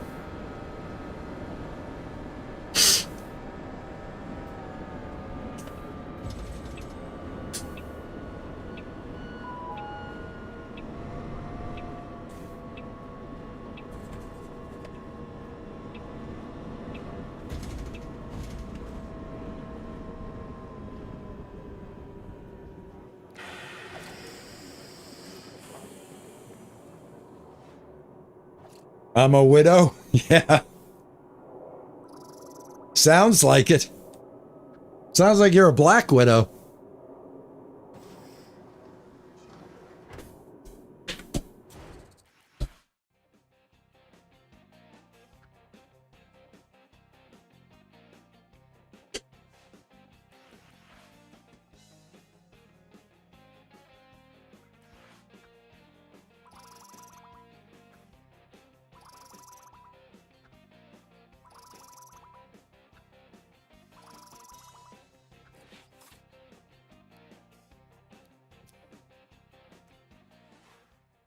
I'm a widow? Yeah. Sounds like it. Sounds like you're a Black Widow.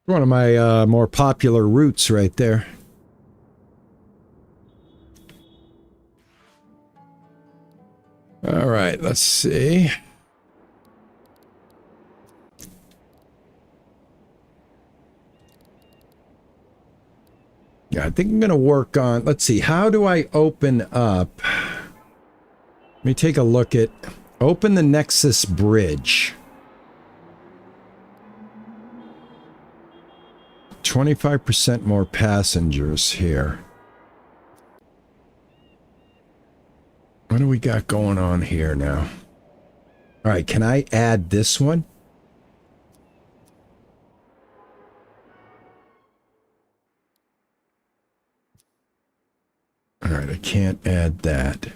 One of my more popular routes right there. All right, let's see. Yeah, I think I'm going to work on, let's see, how do I open up? Let me take a look at, open the Nexus Bridge. 25% more passengers here. What do we got going on here now? All right, can I add this one? All right, I can't add that.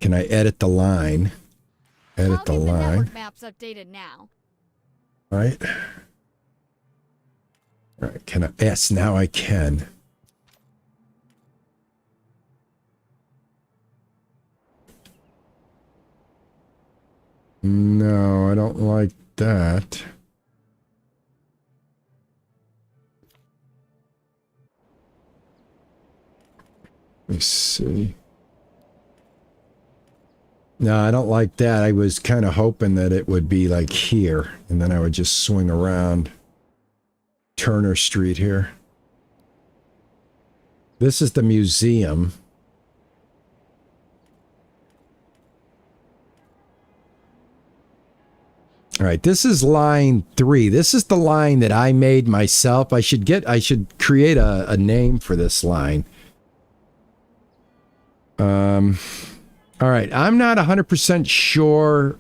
Can I edit the line? Edit the line. The network map's updated now. All right. All right, can I? Yes, now I can. No, I don't like that. Let me see. No, I don't like that. I was kind of hoping that it would be like here, and then I would just swing around Turner Street here. This is the museum. All right, this is line 3. This is the line that I made myself. I should create a name for this line. All right, I'm not 100% sure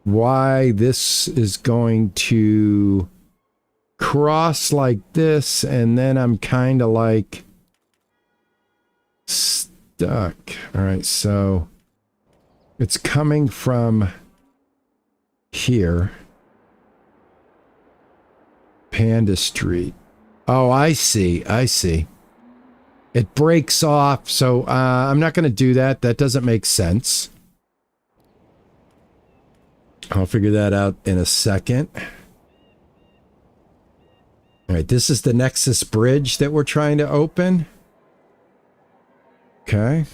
why this is going to cross like this, and then I'm kind of like stuck. All right, so it's coming from here. Panda Street. Oh, I see. I see. It breaks off, so I'm not going to do that. That doesn't make sense. I'll figure that out in a second. All right, this is the Nexus Bridge that we're trying to open. Okay.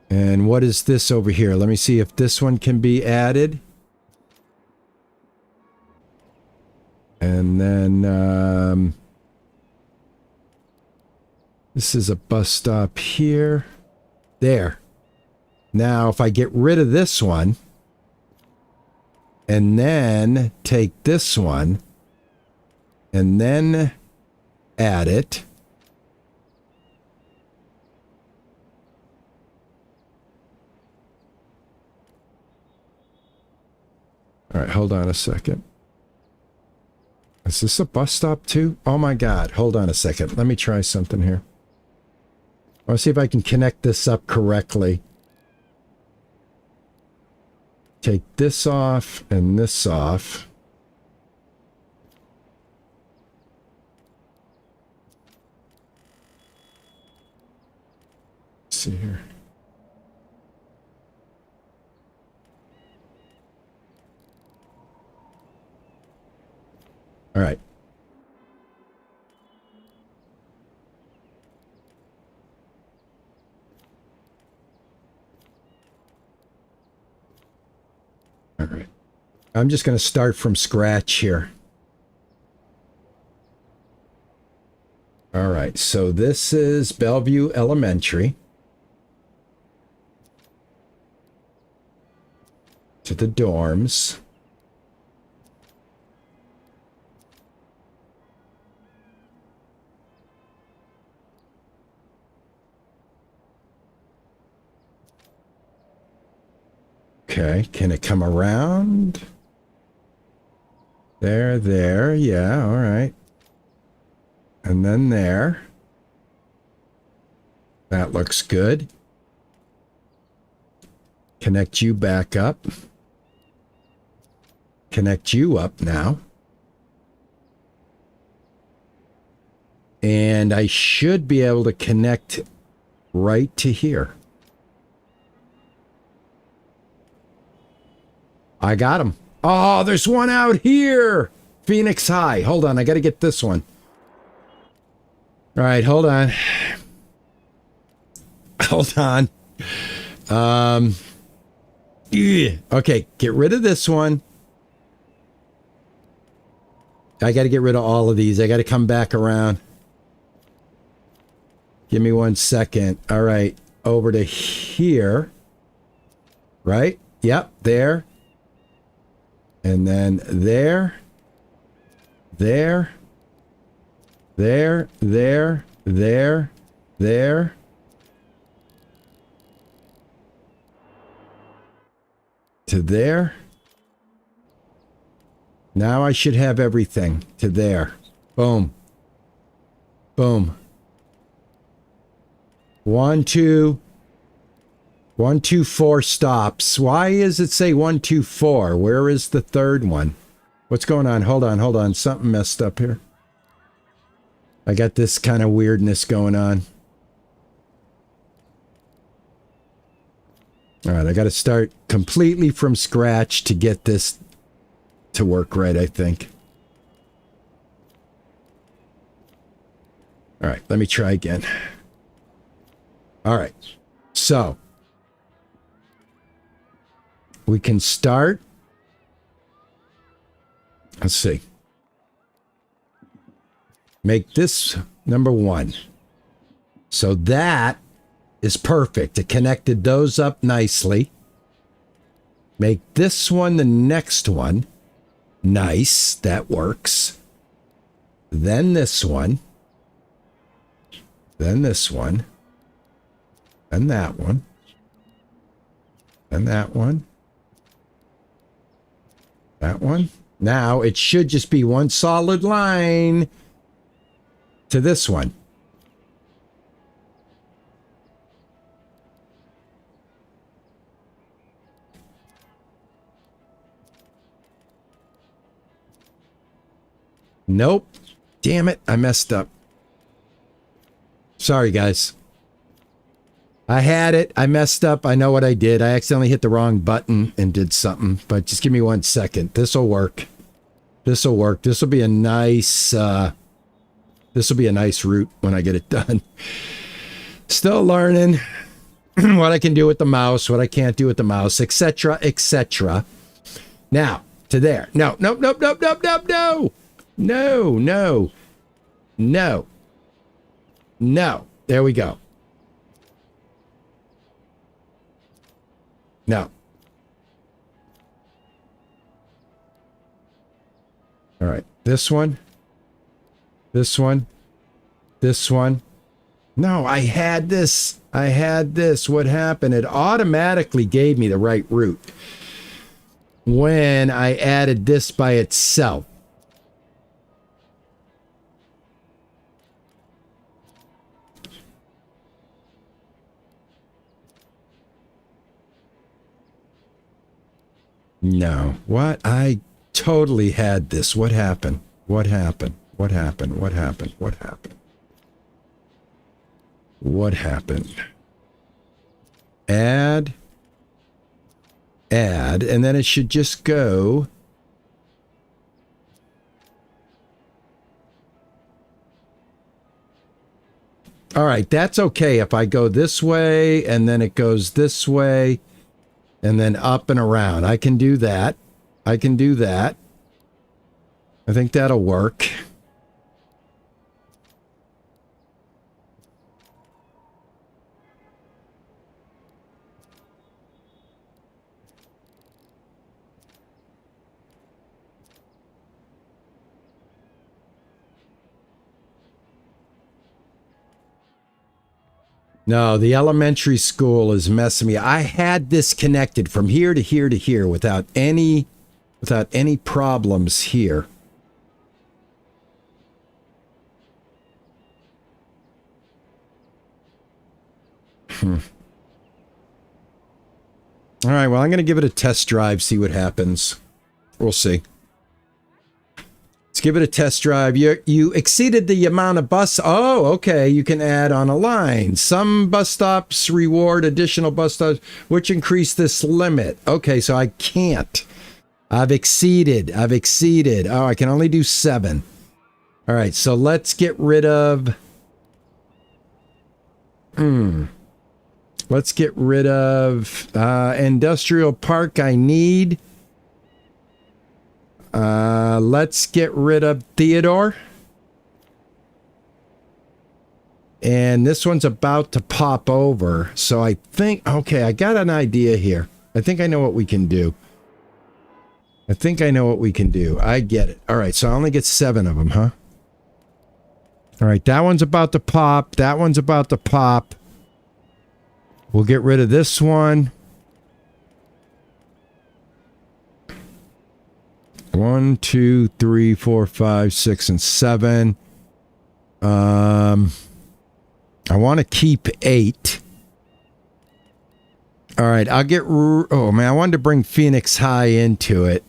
And what is this over here? Let me see if this one can be added. And then this is a bus stop here. There. Now, if I get rid of this one and then take this one and then add it. All right, hold on a second. Is this a bus stop too? Oh my God, hold on a second. Let me try something here. I want to see if I can connect this up correctly. Take this off and this off. Let's see here. All right. All right. I'm just going to start from scratch here. All right. So this is Bellevue Elementary. To the dorms. Okay, can it come around? There, yeah, all right. And then there. That looks good. Connect you back up. Connect you up now. And I should be able to connect right to here. I got him. Oh, there's one out here. Phoenix High. Hold on. I got to get this one. All right. Hold on. Hold on. Okay. Get rid of this one. I got to get rid of all of these. I got to come back around. Give me 1 second. All right. Over to here. Right? Yep. There. And then there, there, there, there, there, there. To there. Now I should have everything to there. Boom. Boom. 1, 2. 1, 2, 4 stops. Why does it say 1, 2, 4? Where is the third one? What's going on? Hold on. Something messed up here. I got this kind of weirdness going on. All right, I got to start completely from scratch to get this to work right, I think. All right, let me try again. All right, so we can start. Let's see. Make this number 1. So that is perfect. It connected those up nicely. Make this one the next one. Nice. That works. Then this one. Then this one. And that one. And that one. That one. Now it should just be one solid line to this one. Nope. Damn it. I messed up. Sorry, guys. I had it. I messed up. I know what I did. I accidentally hit the wrong button and did something. But just give me 1 second. This will work. This will work. This will be a nice route when I get it done. Still learning what I can do with the mouse, what I can't do with the mouse, etc., etc. Now, to there. No, nope, nope, nope, nope, nope, no. No, no. No. No. There we go. No. All right. This one. This one. This one. No, I had this. I had this. What happened? It automatically gave me the right route when I added this by itself. No. What? I totally had this. What happened? What happened? What happened? What happened? What happened? What happened? Add. Add. And then it should just go. All right. That's okay if I go this way and then it goes this way. And then up and around. I can do that. I can do that. I think that'll work. No, the elementary school is messing me. I had this connected from here to here to here without any problems here. All right, well, I'm going to give it a test drive, see what happens. We'll see. Let's give it a test drive. You exceeded the amount of bus. Oh, okay. You can add on a line. Some bus stops reward additional bus stops, which increase this limit. Okay, so I can't. I've exceeded. Oh, I can only do 7. All right, so let's get rid of. Let's get rid of industrial park. I need. Let's get rid of Theodore. And this one's about to pop over. So I think, okay, I got an idea here. I think I know what we can do. I get it. All right, so I only get 7 of them, huh? All right, that one's about to pop. That one's about to pop. We'll get rid of this one. 1, 2, 3, 4, 5, 6, and 7. I want to keep 8. All right, I'll get. Oh man, I wanted to bring Phoenix High into it.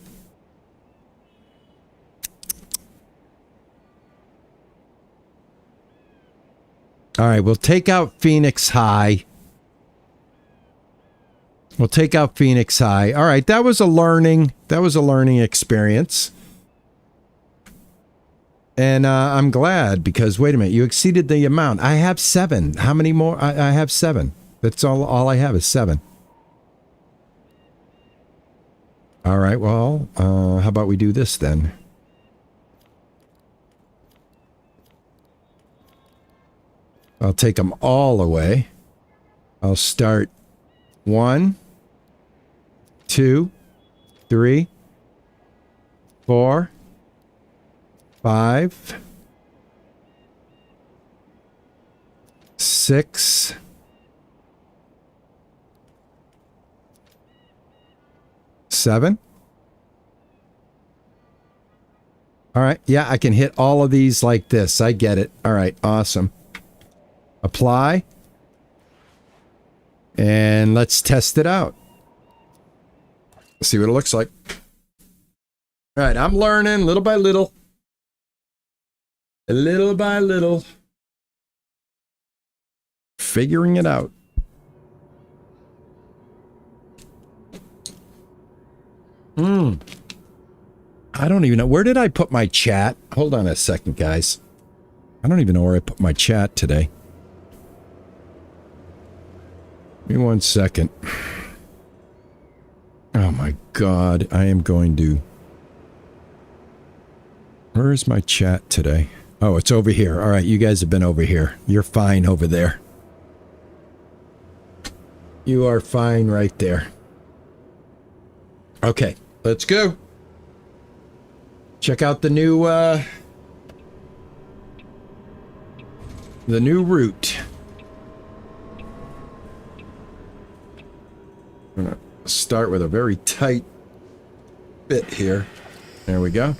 All right, we'll take out Phoenix High. All right, that was a learning experience. And I'm glad because, wait a minute, you exceeded the amount. I have 7. How many more? I have 7. That's all I have is 7. All right, well, how about we do this then? I'll take them all away. I'll start 1, 2, 3, 4, 5, 6, 7. All right. Yeah, I can hit all of these like this. I get it. All right. Awesome. Apply. And let's test it out. See what it looks like. All right. I'm learning little by little. Little by little. Figuring it out. I don't even know. Where did I put my chat? Hold on a second, guys. I don't even know where I put my chat today. Give me 1 second. Oh my God. I am going to... Where is my chat today? Oh, it's over here. All right, you guys have been over here. You're fine over there. You are fine right there. Okay, let's go. Check out the new route. I'm gonna start with a very tight bit here. There we go.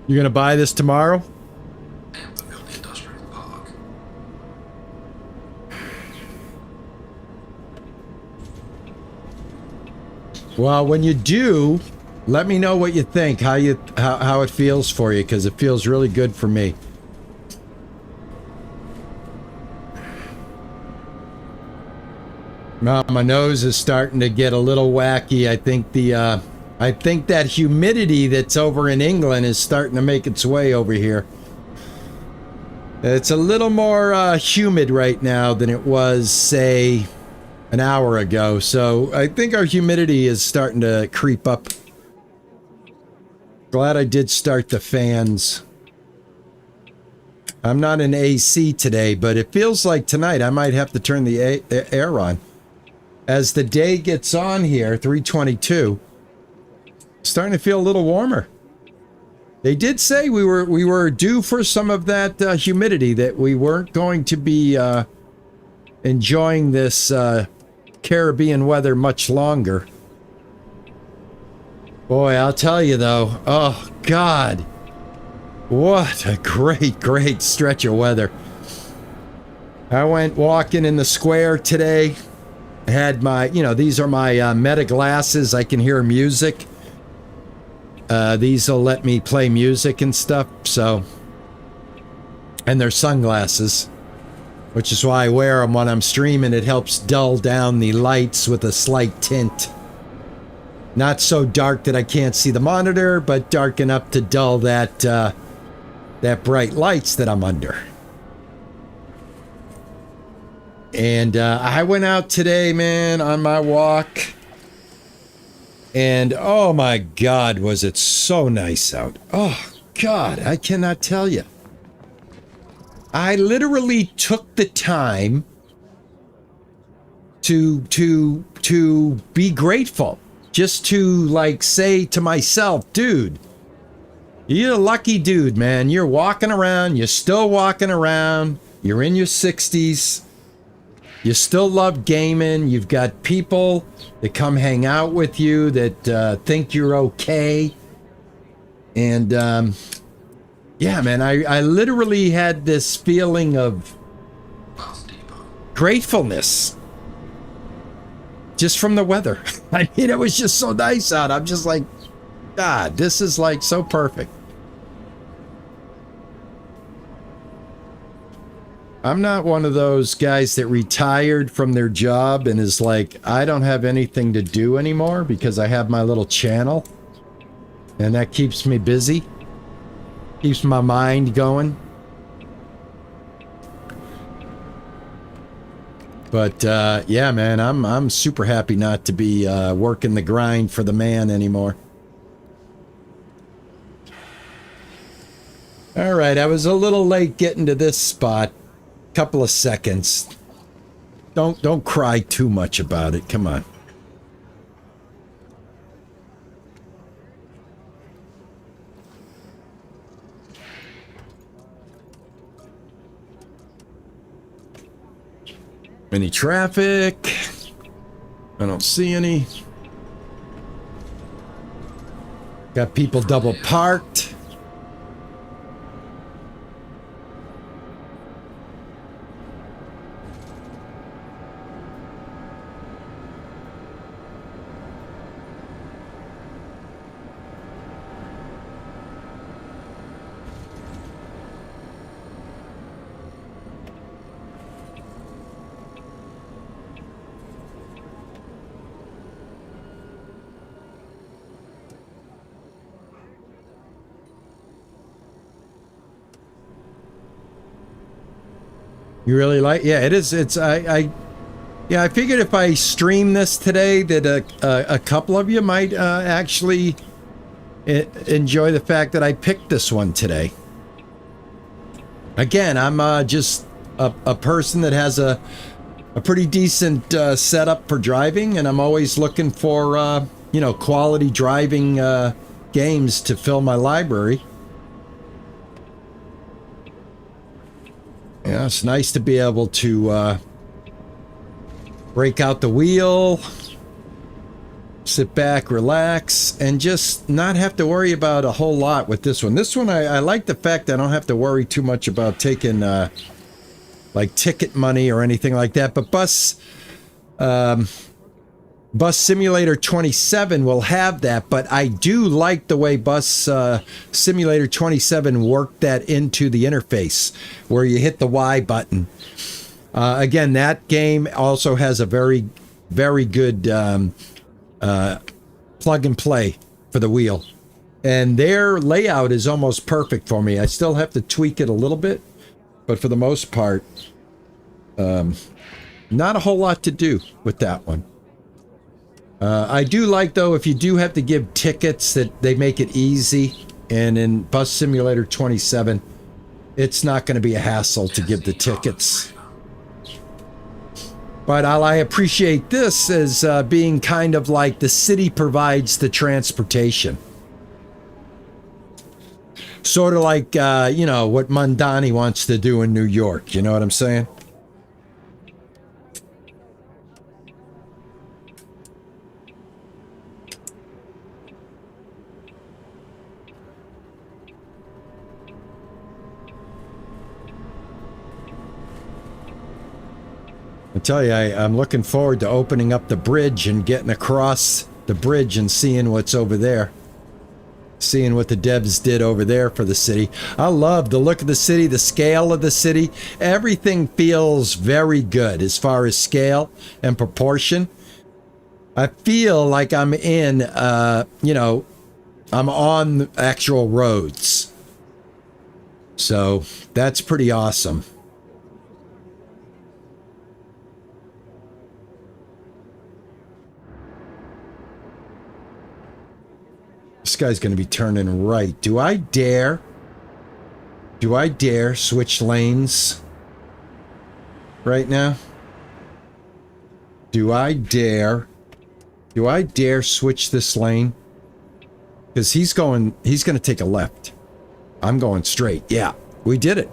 You're gonna buy this tomorrow? Industrial Park. Well, when you do, let me know what you think, how it feels for you, because it feels really good for me. Now, my nose is starting to get a little wacky. I think that humidity that's over in England is starting to make its way over here. It's a little more humid right now than it was, say, an hour ago. So I think our humidity is starting to creep up. Glad I did start the fans. I'm not in AC today, but it feels like tonight I might have to turn the air on. As the day gets on here, 3:22. Starting to feel a little warmer. They did say we were due for some of that humidity, that we weren't going to be enjoying this Caribbean weather much longer. Boy, I'll tell you though, oh God, what a great stretch of weather. I went walking in the square today. Had my, these are my Meta glasses. I can hear music. These will let me play music and stuff, so. And they're sunglasses, which is why I wear them when I'm streaming. It helps dull down the lights with a slight tint. Not so dark that I can't see the monitor, but dark enough to dull that, that bright lights that I'm under. And I went out today, man, on my walk. And oh my God, was it so nice out. Oh God, I cannot tell you. I literally took the time to be grateful, just to like say to myself, dude, you're a lucky dude, man. You're walking around, you're still walking around, you're in your 60s, you still love gaming, you've got people that come hang out with you that think you're okay. And yeah, man, I literally had this feeling of gratefulness just from the weather. I mean, it was just so nice out. I'm just like, God, this is like so perfect. I'm not one of those guys that retired from their job and is like, I don't have anything to do anymore because I have my little channel and that keeps me busy, keeps my mind going. But yeah, man, I'm super happy not to be working the grind for the man anymore. All right, I was a little late getting to this spot. Couple of seconds. Don't cry too much about it. Come on. Any traffic? I don't see any. Got people double parked. You really like? Yeah, it is. It's yeah, I figured if I stream this today that a couple of you might actually enjoy the fact that I picked this one today. Again, I'm just a person that has a pretty decent setup for driving, and I'm always looking for you know, quality driving games to fill my library. Yeah, it's nice to be able to break out the wheel, sit back, relax, and just not have to worry about a whole lot with this one. This one, I like the fact that I don't have to worry too much about taking like ticket money or anything like that. But Bus Simulator 27 will have that, but I do like the way Bus Simulator 27 worked that into the interface, where you hit the Y button. Again, that game also has a very, very good plug and play for the wheel. And their layout is almost perfect for me. I still have to tweak it a little bit, but for the most part, not a whole lot to do with that one. I do like, though, if you do have to give tickets, that they make it easy. And in Bus Simulator 27, it's not going to be a hassle to give the tickets. But I appreciate this as being kind of like the city provides the transportation. Sort of like, you know, what Mondani wants to do in New York. You know what I'm saying? I tell you, I'm looking forward to opening up the bridge and getting across the bridge and seeing what's over there. Seeing what the devs did over there for the city. I love the look of the city, the scale of the city. Everything feels very good as far as scale and proportion. I feel like I'm in, you know, I'm on actual roads. So that's pretty awesome. This guy's going to be turning right. Do I dare switch lanes right now? Do I dare Do I dare switch this lane? Because he's going to take a left. I'm going straight. Yeah, we did it.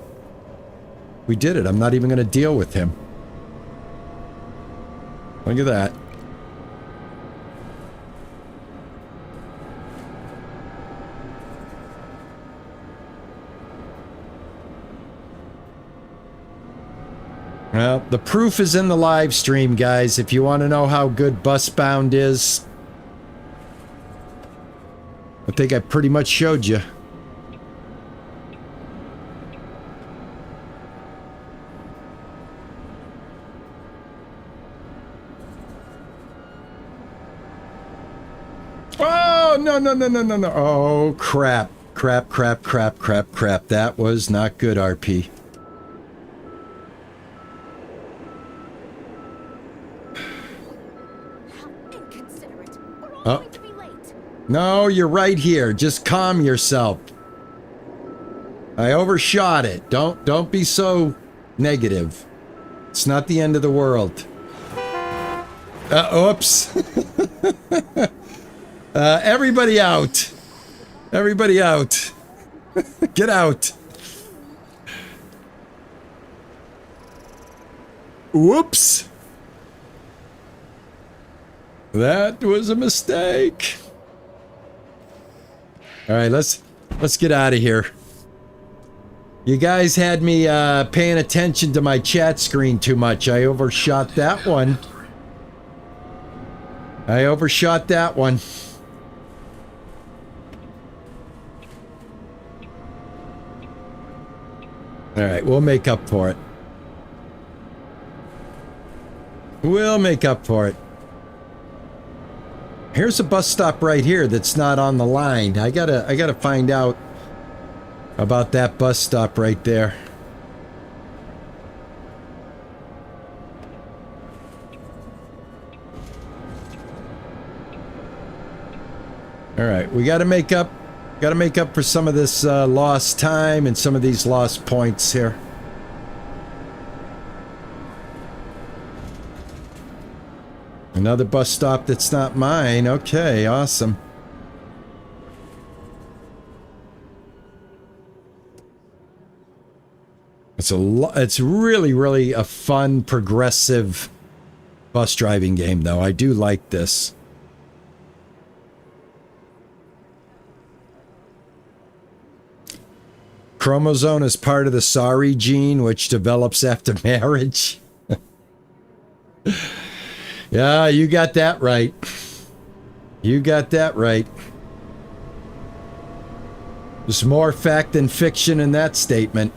We did it. I'm not even going to deal with him. Look at that. Well, the proof is in the live stream, guys. If you want to know how good Busbound is, I think I pretty much showed you. Oh, no, no, no, no, no, no. Oh, crap. Crap, crap, crap, crap, crap. That was not good, RP. Oh. No, you're right here. Just calm yourself. I overshot it. Don't be so negative. It's not the end of the world. Oops. Everybody out. Everybody out. Get out. Whoops. That was a mistake. All right, let's get out of here. You guys had me paying attention to my chat screen too much. I overshot that one. I overshot that one. All right, we'll make up for it. We'll make up for it. Here's a bus stop right here that's not on the line. I gotta find out about that bus stop right there. All right, we gotta make up for some of this lost time and some of these lost points here. Another bus stop that's not mine. Okay, awesome. It's really a fun, progressive bus driving game, though. I do like this. Chromosome is part of the sorry gene, which develops after marriage. Yeah, you got that right. You got that right. There's more fact than fiction in that statement.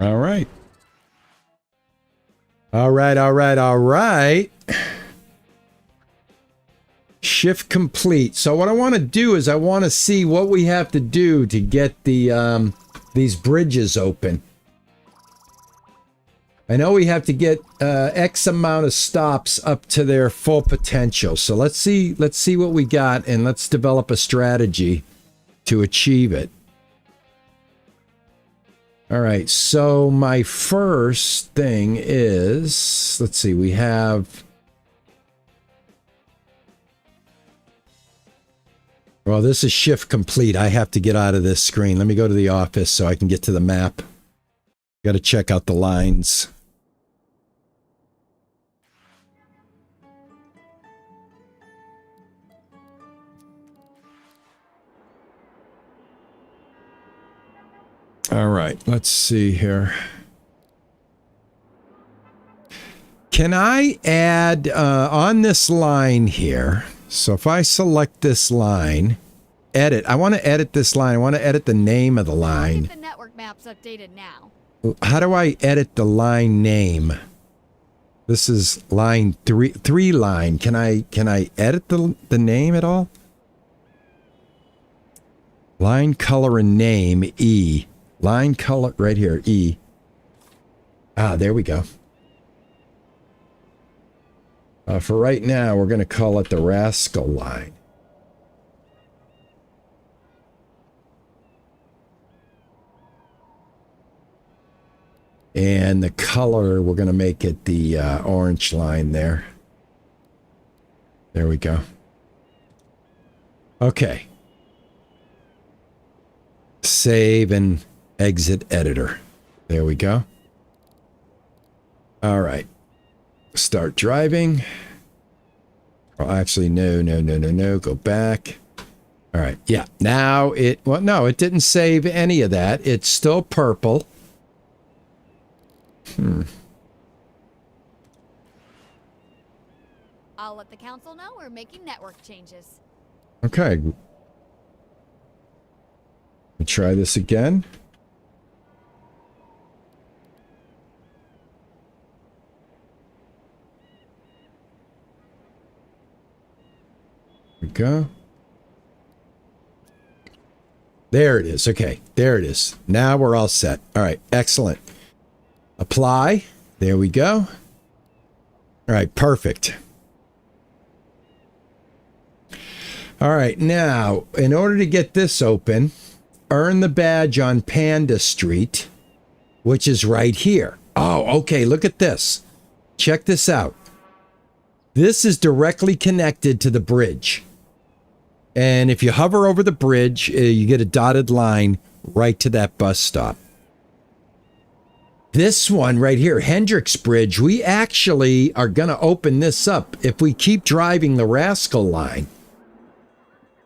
All right. All right, all right, all right. Shift complete. So what I want to do is I want to see what we have to do to get the these bridges open. I know we have to get X amount of stops up to their full potential. So let's see what we got, and let's develop a strategy to achieve it. All right, so my first thing is, let's see, we have, well, this is shift complete. I have to get out of this screen. Let me go to the office so I can get to the map. Got to check out the lines. All right, let's see here. Can I add on this line here? So if I select this line, edit. I want to edit this line. I want to edit the name of the line. Get the network maps updated now. How do I edit the line name? This is line 3 line. Can I edit the name at all? Line color and name E. Line color right here E. Ah, there we go. For right now, we're going to call it the Rascal line. And the color, we're going to make it the orange line there. There we go. Okay. Save and exit editor. There we go. All right. Start driving. Well, actually, no. Go back. All right. Yeah. Now it, well, no, it didn't save any of that. It's still purple. I'll let the council know we're making network changes. Okay. Let me try this again. There we go. There it is. Okay, there it is. Now we're all set. All right, excellent. Apply. There we go. All right, perfect. All right, now, in order to get this open, earn the badge on Panda Street, which is right here. Oh, okay, look at this. Check this out. This is directly connected to the bridge. And if you hover over the bridge, you get a dotted line right to that bus stop. This one right here, Hendricks Bridge, we actually are going to open this up if we keep driving the Rascal line.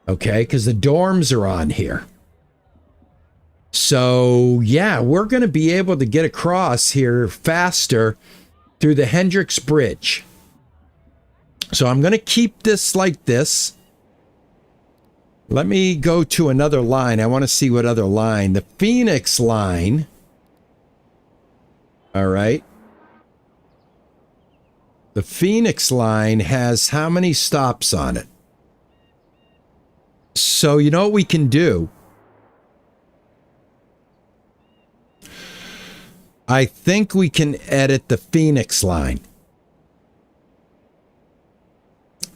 Okay, because the dorms are on here. So, yeah, we're going to be able to get across here faster through the Hendricks Bridge. So I'm going to keep this like this. Let me go to another line. I want to see what other line. The Phoenix line. All right. The Phoenix line has how many stops on it? So you know what we can do? I think we can edit the Phoenix line.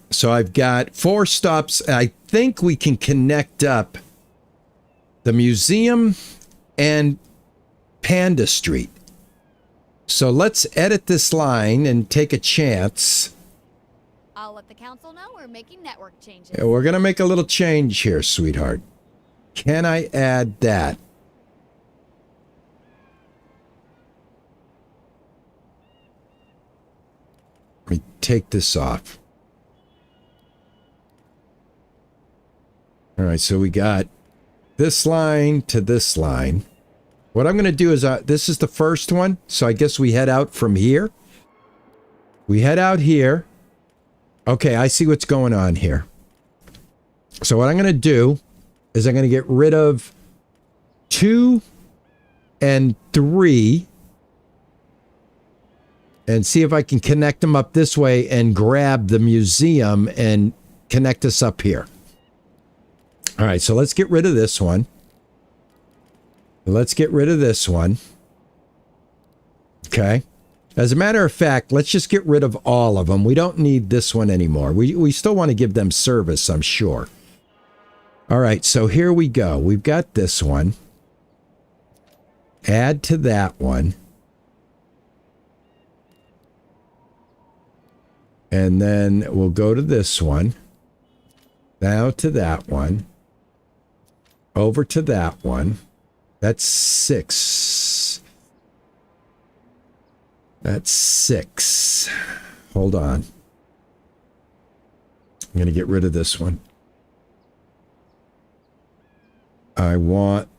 So I've got 4 stops. I think we can connect up the museum and Panda Street. So let's edit this line and take a chance. I'll let the council know we're making network changes. Yeah, we're going to make a little change here, sweetheart. Can I add that? Let me take this off. All right, so we got this line to this line. What I'm going to do is, this is the first one, so I guess we head out from here. We head out here. Okay, I see what's going on here. So what I'm going to do is I'm going to get rid of 2 and 3 and see if I can connect them up this way and grab the museum and connect us up here. All right, so let's get rid of this one. Let's get rid of this one. Okay. As a matter of fact, let's just get rid of all of them. We don't need this one anymore. We still want to give them service, I'm sure. All right, so here we go. We've got this one. Add to that one. And then we'll go to this one. Now to that one. Over to that one. That's 6. That's 6. Hold on. I'm going to get rid of this one. I want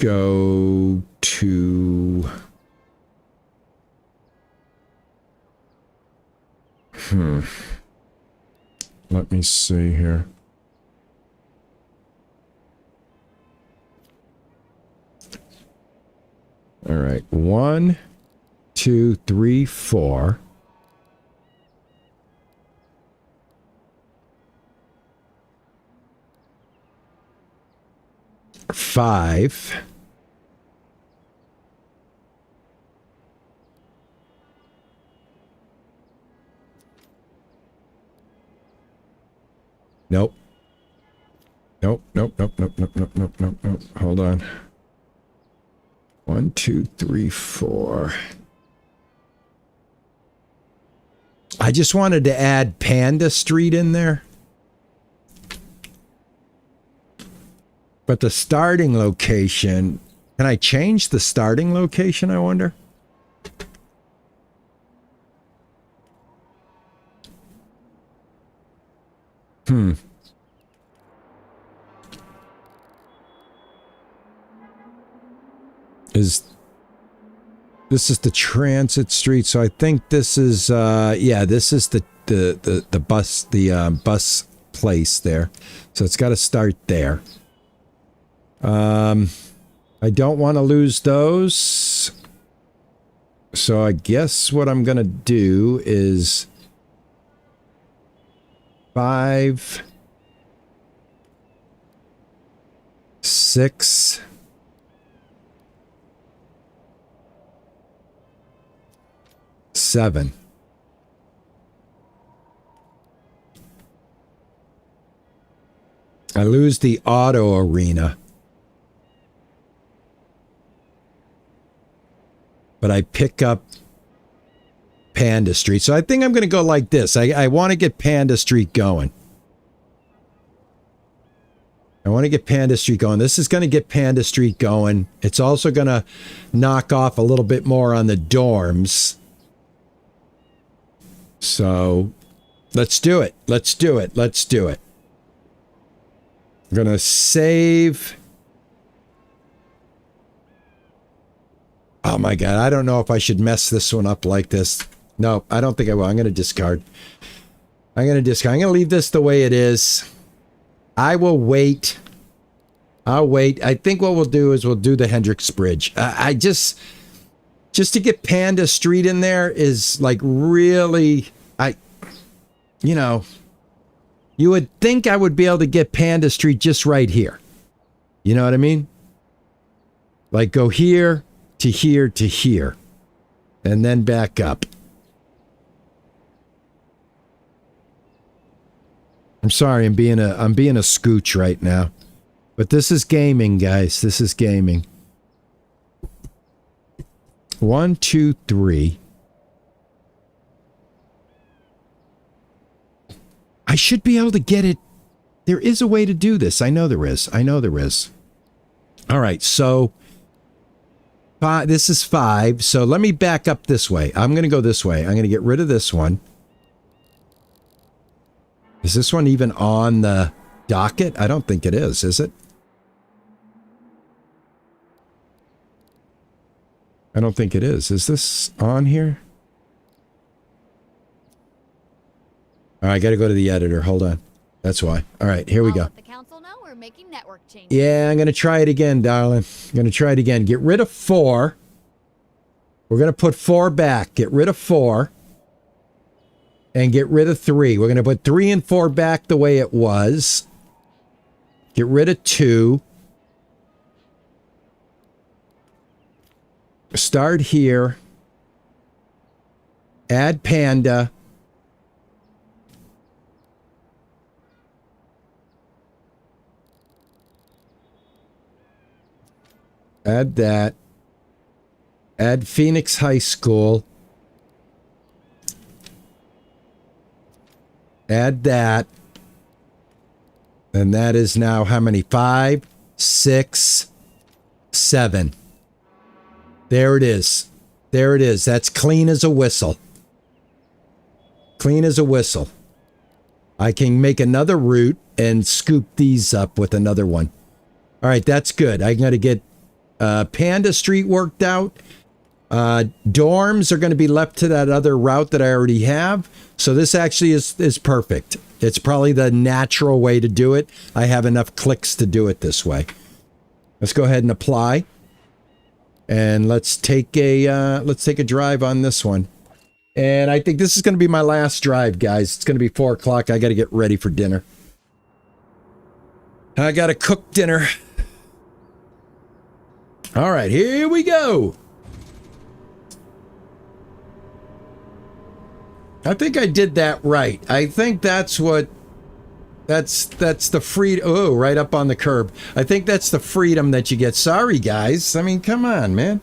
go to... Let me see here. All right. 1, 2, 3, 4. Five. Nope. Nope, nope, nope, nope, nope, nope, nope, nope, nope. Hold on. 1, 2, 3, 4. I just wanted to add Panda Street in there. But the starting location, can I change the starting location, I wonder? This is the transit street, so I think this is yeah, this is the bus place there. So it's got to start there. I don't want to lose those. So I guess what I'm going to do is 5, 6, 7. I lose the auto arena. But I pick up Panda Street. So I think I'm going to go like this. I want to get Panda Street going. I want to get Panda Street going. This is going to get Panda Street going. It's also going to knock off a little bit more on the dorms. So let's do it. Let's do it. Let's do it. I'm going to save. Oh my God, I don't know if I should mess this one up like this. No, I don't think I will. I'm going to discard. I'm going to discard. I'm going to leave this the way it is. I will wait. I'll wait. I think what we'll do is we'll do the Hendricks Bridge. I just to get Panda Street in there is like really, you know, you would think I would be able to get Panda Street just right here. You know what I mean? Like go here to here to here and then back up. I'm sorry, I'm being a scooch right now. But this is gaming, guys. This is gaming. 1, 2, 3. I should be able to get it. There is a way to do this. I know there is. I know there is. All right, so this is 5. So let me back up this way. I'm going to go this way. I'm going to get rid of this one. Is this one even on the docket? I don't think it is it? I don't think it is. Is this on here? All right, I got to go to the editor. Hold on. That's why. All right, here we go. Let the council know we're making network changes. Yeah, I'm going to try it again, darling. I'm going to try it again. Get rid of 4. We're going to put 4 back. Get rid of 4. And get rid of 3. We're going to put 3 and 4 back the way it was. Get rid of 2. Start here. Add Panda. Add that. Add Phoenix High School. Add that. And that is now how many? 5, 6, 7. There it is. There it is. That's clean as a whistle. Clean as a whistle. I can make another route and scoop these up with another one. All right, that's good. I'm going to get Panda Street worked out. Dorms are going to be left to that other route that I already have. So this actually is perfect. It's probably the natural way to do it. I have enough clicks to do it this way. Let's go ahead and apply. And let's take a drive on this one. And I think this is going to be my last drive, guys. It's going to be 4 o'clock. I got to get ready for dinner. I got to cook dinner. All right, here we go. I think I did that right. I think that's what, that's the freedom. Oh, right up on the curb. I think that's the freedom that you get. Sorry, guys. I mean, come on, man.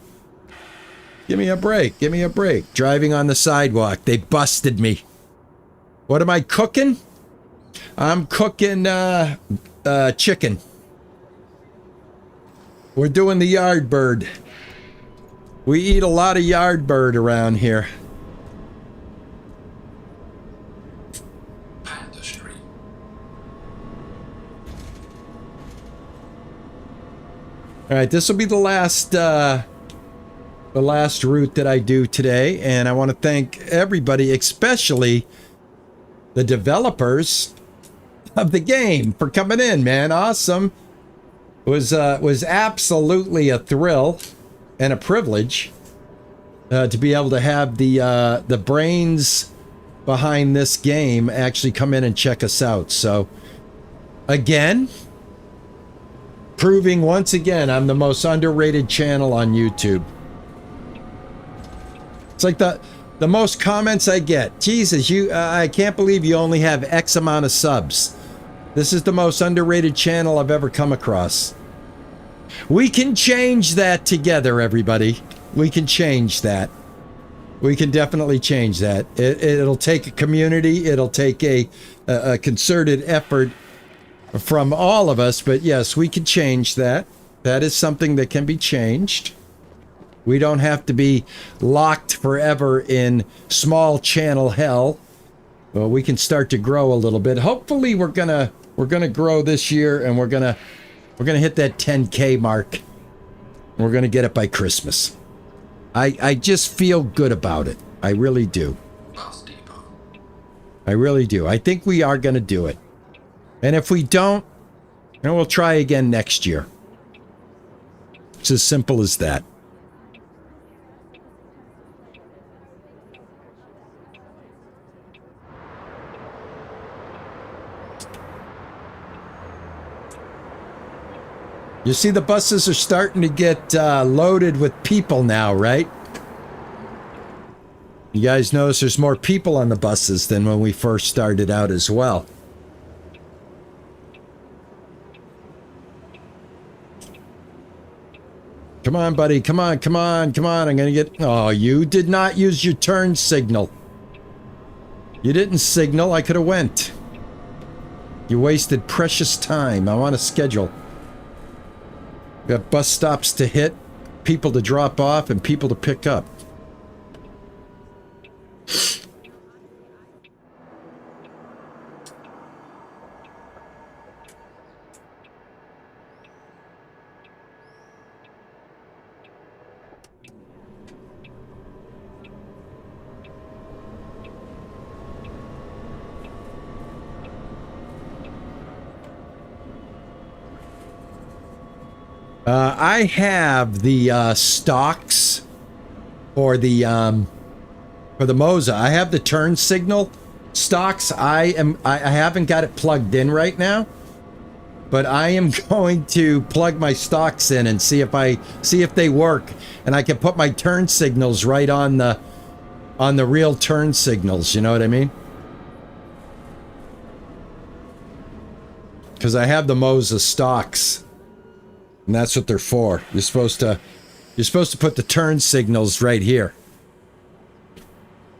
Give me a break. Give me a break. Driving on the sidewalk. They busted me. What am I cooking? I'm cooking chicken. We're doing the yard bird. We eat a lot of yard bird around here. Panda Street. All right, this will be the last route that I do today, and I want to thank everybody, especially the developers of the game, for coming in, man. Awesome. Was absolutely a thrill and a privilege to be able to have the brains behind this game actually come in and check us out. So again, proving once again I'm the most underrated channel on YouTube. It's like the most comments I get. Jesus, I can't believe you only have X amount of subs. This is the most underrated channel I've ever come across. We can change that together, everybody. We can change that. We can definitely change that. It'll take a community. It'll take a concerted effort from all of us. But yes, we can change that. That is something that can be changed. We don't have to be locked forever in small channel hell. Well, we can start to grow a little bit. Hopefully, we're gonna grow this year, and we're gonna hit that 10K mark. We're gonna get it by Christmas. I just feel good about it. I really do. Bus Depot. I really do. I think we are gonna do it. And if we don't, then we'll try again next year. It's as simple as that. You see, the buses are starting to get loaded with people now, right? You guys notice there's more people on the buses than when we first started out as well. Come on, buddy. Come on, come on, come on. I'm going to get... Oh, you did not use your turn signal. You didn't signal. I could have went. You wasted precious time. I want to schedule. We got bus stops to hit, people to drop off, and people to pick up. I have the stocks for the MOZA. I have the turn signal stocks. I haven't got it plugged in right now, but I am going to plug my stocks in and see if they work, and I can put my turn signals right on the real turn signals. You know what I mean? Because I have the MOZA stocks. And that's what they're for. You're supposed to put the turn signals right here.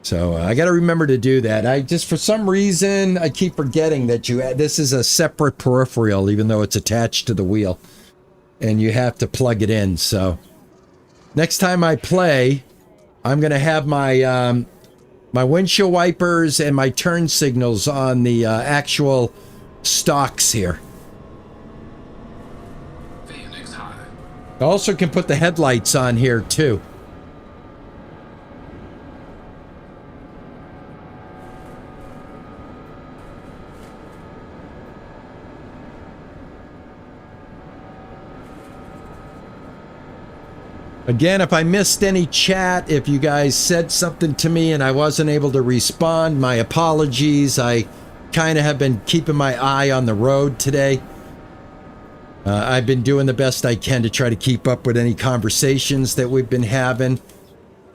So I got to remember to do that. I just, for some reason, I keep forgetting that this is a separate peripheral, even though it's attached to the wheel, and you have to plug it in. So next time I play, I'm gonna have my my windshield wipers and my turn signals on the actual stocks here. Also can put the headlights on here too. Again, if I missed any chat, if you guys said something to me and I wasn't able to respond, my apologies. I kind of have been keeping my eye on the road today. I've been doing the best I can to try to keep up with any conversations that we've been having.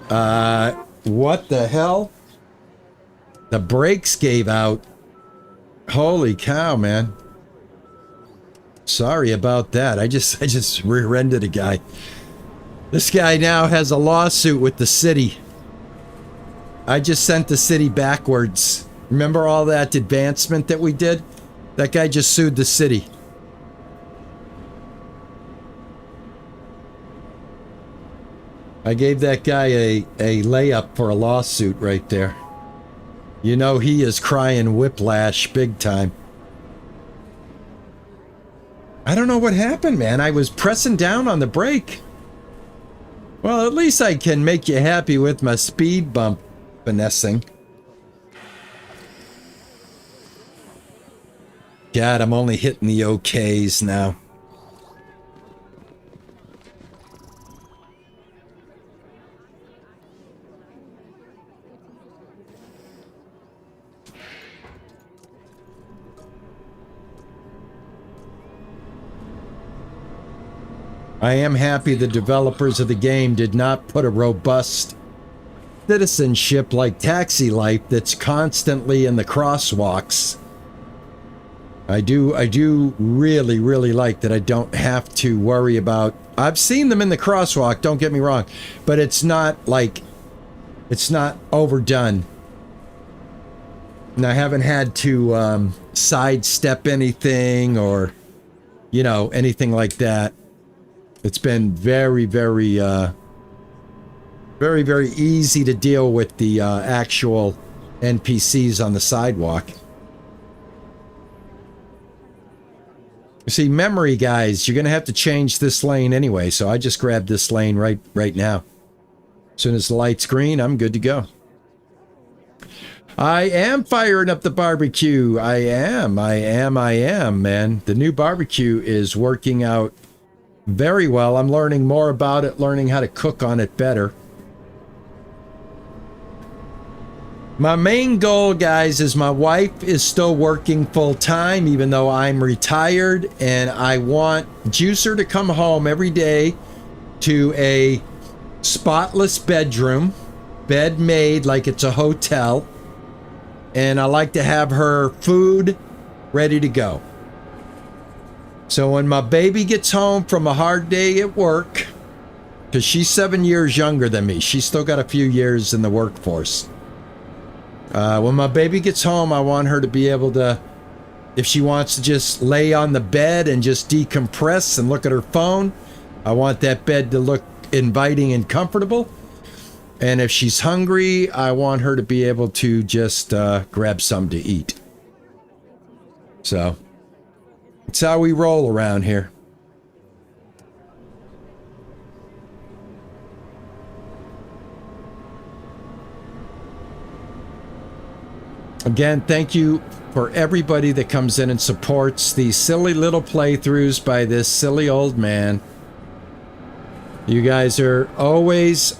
What the hell? The brakes gave out. Holy cow, man. Sorry about that. I just rear-ended a guy. This guy now has a lawsuit with the city. I just sent the city backwards. Remember all that advancement that we did? That guy just sued the city. I gave that guy a layup for a lawsuit right there. You know he is crying whiplash big time. I don't know what happened, man. I was pressing down on the brake. Well, at least I can make you happy with my speed bump finessing. God, I'm only hitting the OKs now. I am happy the developers of the game did not put a robust citizenship like Taxi Life that's constantly in the crosswalks. I do really, really like that I don't have to worry about... I've seen them in the crosswalk, don't get me wrong, but it's not like... It's not overdone. And I haven't had to sidestep anything or, you know, anything like that. It's been very, very easy to deal with the actual NPCs on the sidewalk. You see, memory, guys, you're going to have to change this lane anyway, so I just grabbed this lane right now. As soon as the light's green, I'm good to go. I am firing up the barbecue. I am, man. The new barbecue is working out very well. I'm learning more about it, learning how to cook on it better. My main goal, guys, is my wife is still working full-time, even though I'm retired, and I want Juicer to come home every day to a spotless bedroom, bed made like it's a hotel, and I like to have her food ready to go. So when my baby gets home from a hard day at work, because she's 7 years younger than me, she's still got a few years in the workforce. When my baby gets home, I want her to be able to, if she wants to just lay on the bed and just decompress and look at her phone, I want that bed to look inviting and comfortable. And if she's hungry, I want her to be able to just grab something to eat. So... it's how we roll around here. Again, thank you for everybody that comes in and supports these silly little playthroughs by this silly old man. You guys are always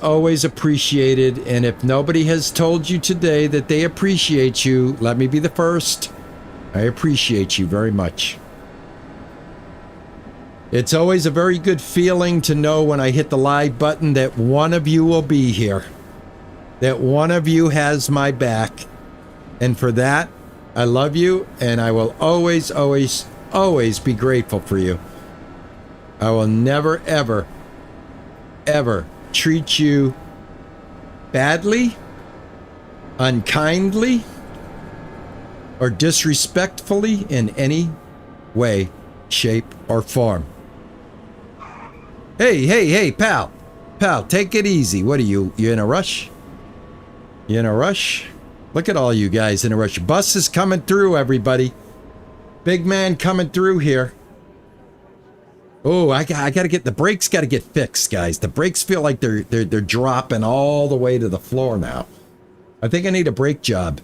appreciated, and if nobody has told you today that they appreciate you, let me be the first. I appreciate you very much. It's always a very good feeling to know when I hit the live button that one of you will be here. That one of you has my back. And for that, I love you, and I will always be grateful for you. I will never, ever treat you badly, unkindly, or disrespectfully in any way, shape, or form. Hey, pal. Pal, take it easy. What are you in a rush? You in a rush? Look at all you guys in a rush. Bus is coming through, everybody. Big man coming through here. Oh, I got to get the brakes. Got to get fixed, guys. The brakes feel like they're dropping all the way to the floor now. I think I need a brake job.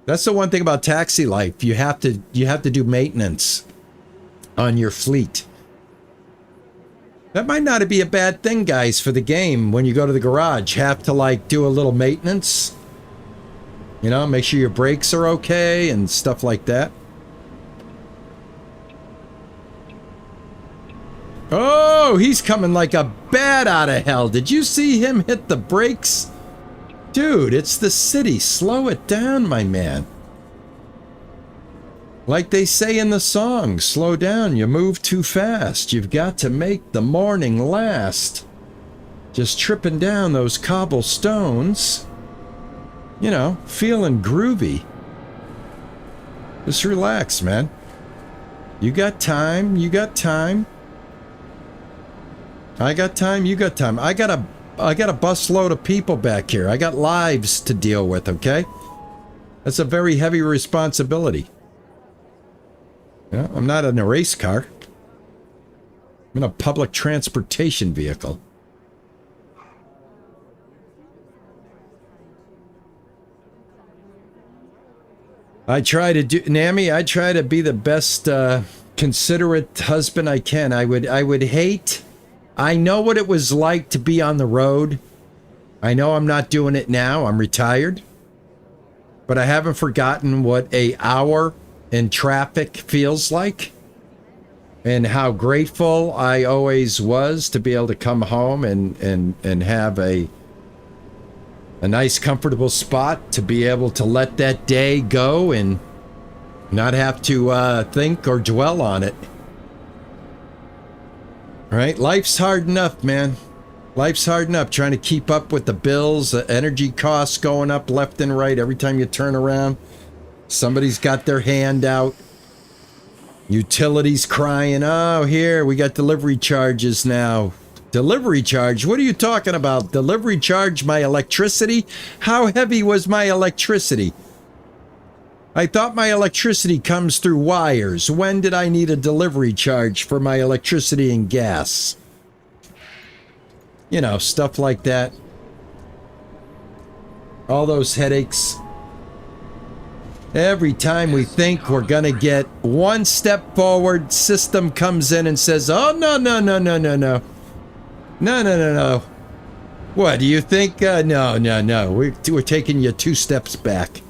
That's the one thing about taxi life. You have to do maintenance on your fleet. That might not be a bad thing, guys, for the game. When you go to the garage, have to like do a little maintenance. You know, make sure your brakes are okay and stuff like that. Oh, he's coming like a bat out of hell. Did you see him hit the brakes? Dude, it's the city. Slow it down, my man. Like they say in the song, slow down, you move too fast. You've got to make the morning last. Just tripping down those cobblestones. You know, feeling groovy. Just relax, man. You got time, you got time. I got time, you got time. I got a busload of people back here. I got lives to deal with, okay? That's a very heavy responsibility. You know, I'm not in a race car. I'm in a public transportation vehicle. I try to do, Nami, I try to be the best considerate husband I can. I would hate... I know what it was like to be on the road. I know I'm not doing it now. I'm retired. But I haven't forgotten what an hour in traffic feels like. And how grateful I always was to be able to come home and have a nice, comfortable spot to be able to let that day go and not have to think or dwell on it. Right? Life's hard enough, man. Life's hard enough trying to keep up with the bills, the energy costs going up left and right every time you turn around. Somebody's got their hand out. Utilities crying, oh, here, we got delivery charges now. Delivery charge? What are you talking about? Delivery charge my electricity? How heavy was my electricity? I thought my electricity comes through wires. When did I need a delivery charge for my electricity and gas? You know, stuff like that. All those headaches. Every time we think we're going to get one step forward, system comes in and says, oh, no, no, no, no, no, no. No, no, no, no. What, do you think? No, no, no. We're taking you 2 steps back.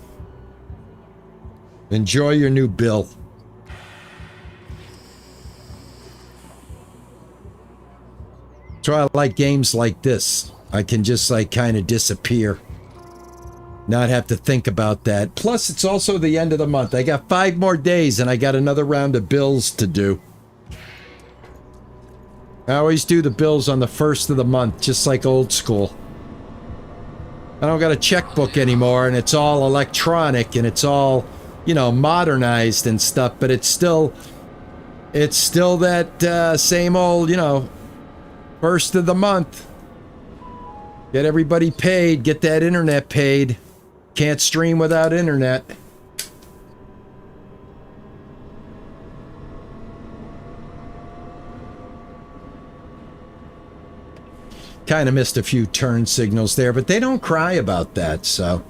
Enjoy your new bill. So I like games like this. I can just like kind of disappear. Not have to think about that. Plus, it's also the end of the month. I got 5 more days and I got another round of bills to do. I always do the bills on the 1st of the month, just like old school. I don't got a checkbook anymore and it's all electronic and it's all, you know, modernized and stuff, but it's still that same old, you know, 1st of the month. Get everybody paid, get that internet paid. Can't stream without internet. Kind of missed a few turn signals there, but they don't cry about that, so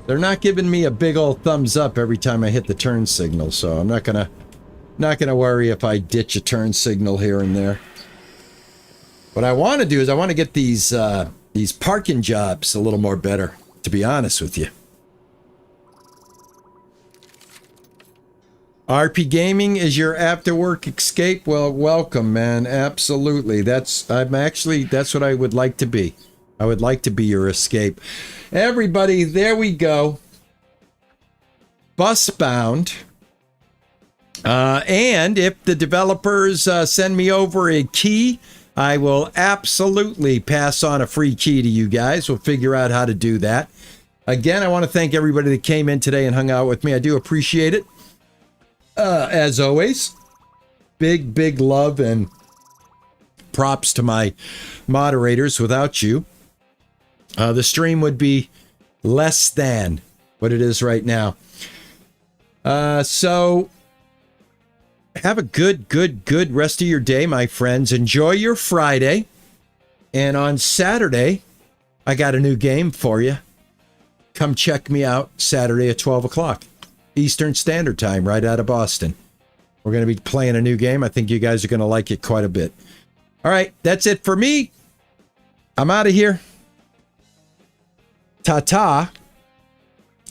they're not giving me a big old thumbs up every time I hit the turn signal, so I'm not gonna worry if I ditch a turn signal here and there. What I want to do is I want to get these parking jobs a little more better, to be honest with you. RP Gaming is your after-work escape? Well, welcome, man. Absolutely. That's what I would like to be. I would like to be your escape. Everybody, there we go. Busbound. And if the developers send me over a key, I will absolutely pass on a free key to you guys. We'll figure out how to do that. Again, I want to thank everybody that came in today and hung out with me. I do appreciate it. As always, big love and props to my moderators. Without you, the stream would be less than what it is right now. So Have a good rest of your day, my friends. Enjoy your Friday. And on Saturday, I got a new game for you. Come check me out Saturday at 12 o'clock Eastern Standard Time, right out of Boston. We're going to be playing a new game. I think you guys are going to like it quite a bit. All right, that's it for me. I'm out of here. Ta-ta.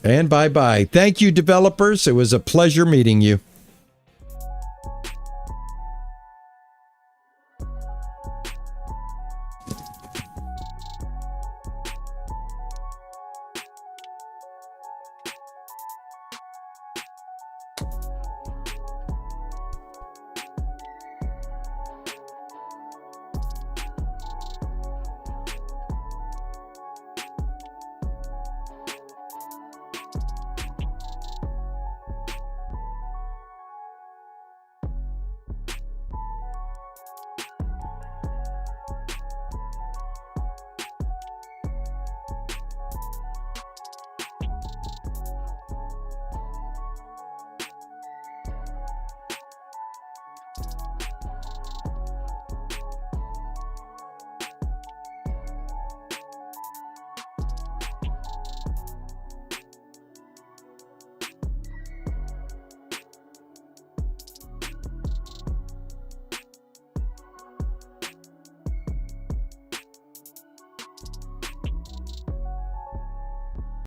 And bye-bye. Thank you, developers. It was a pleasure meeting you.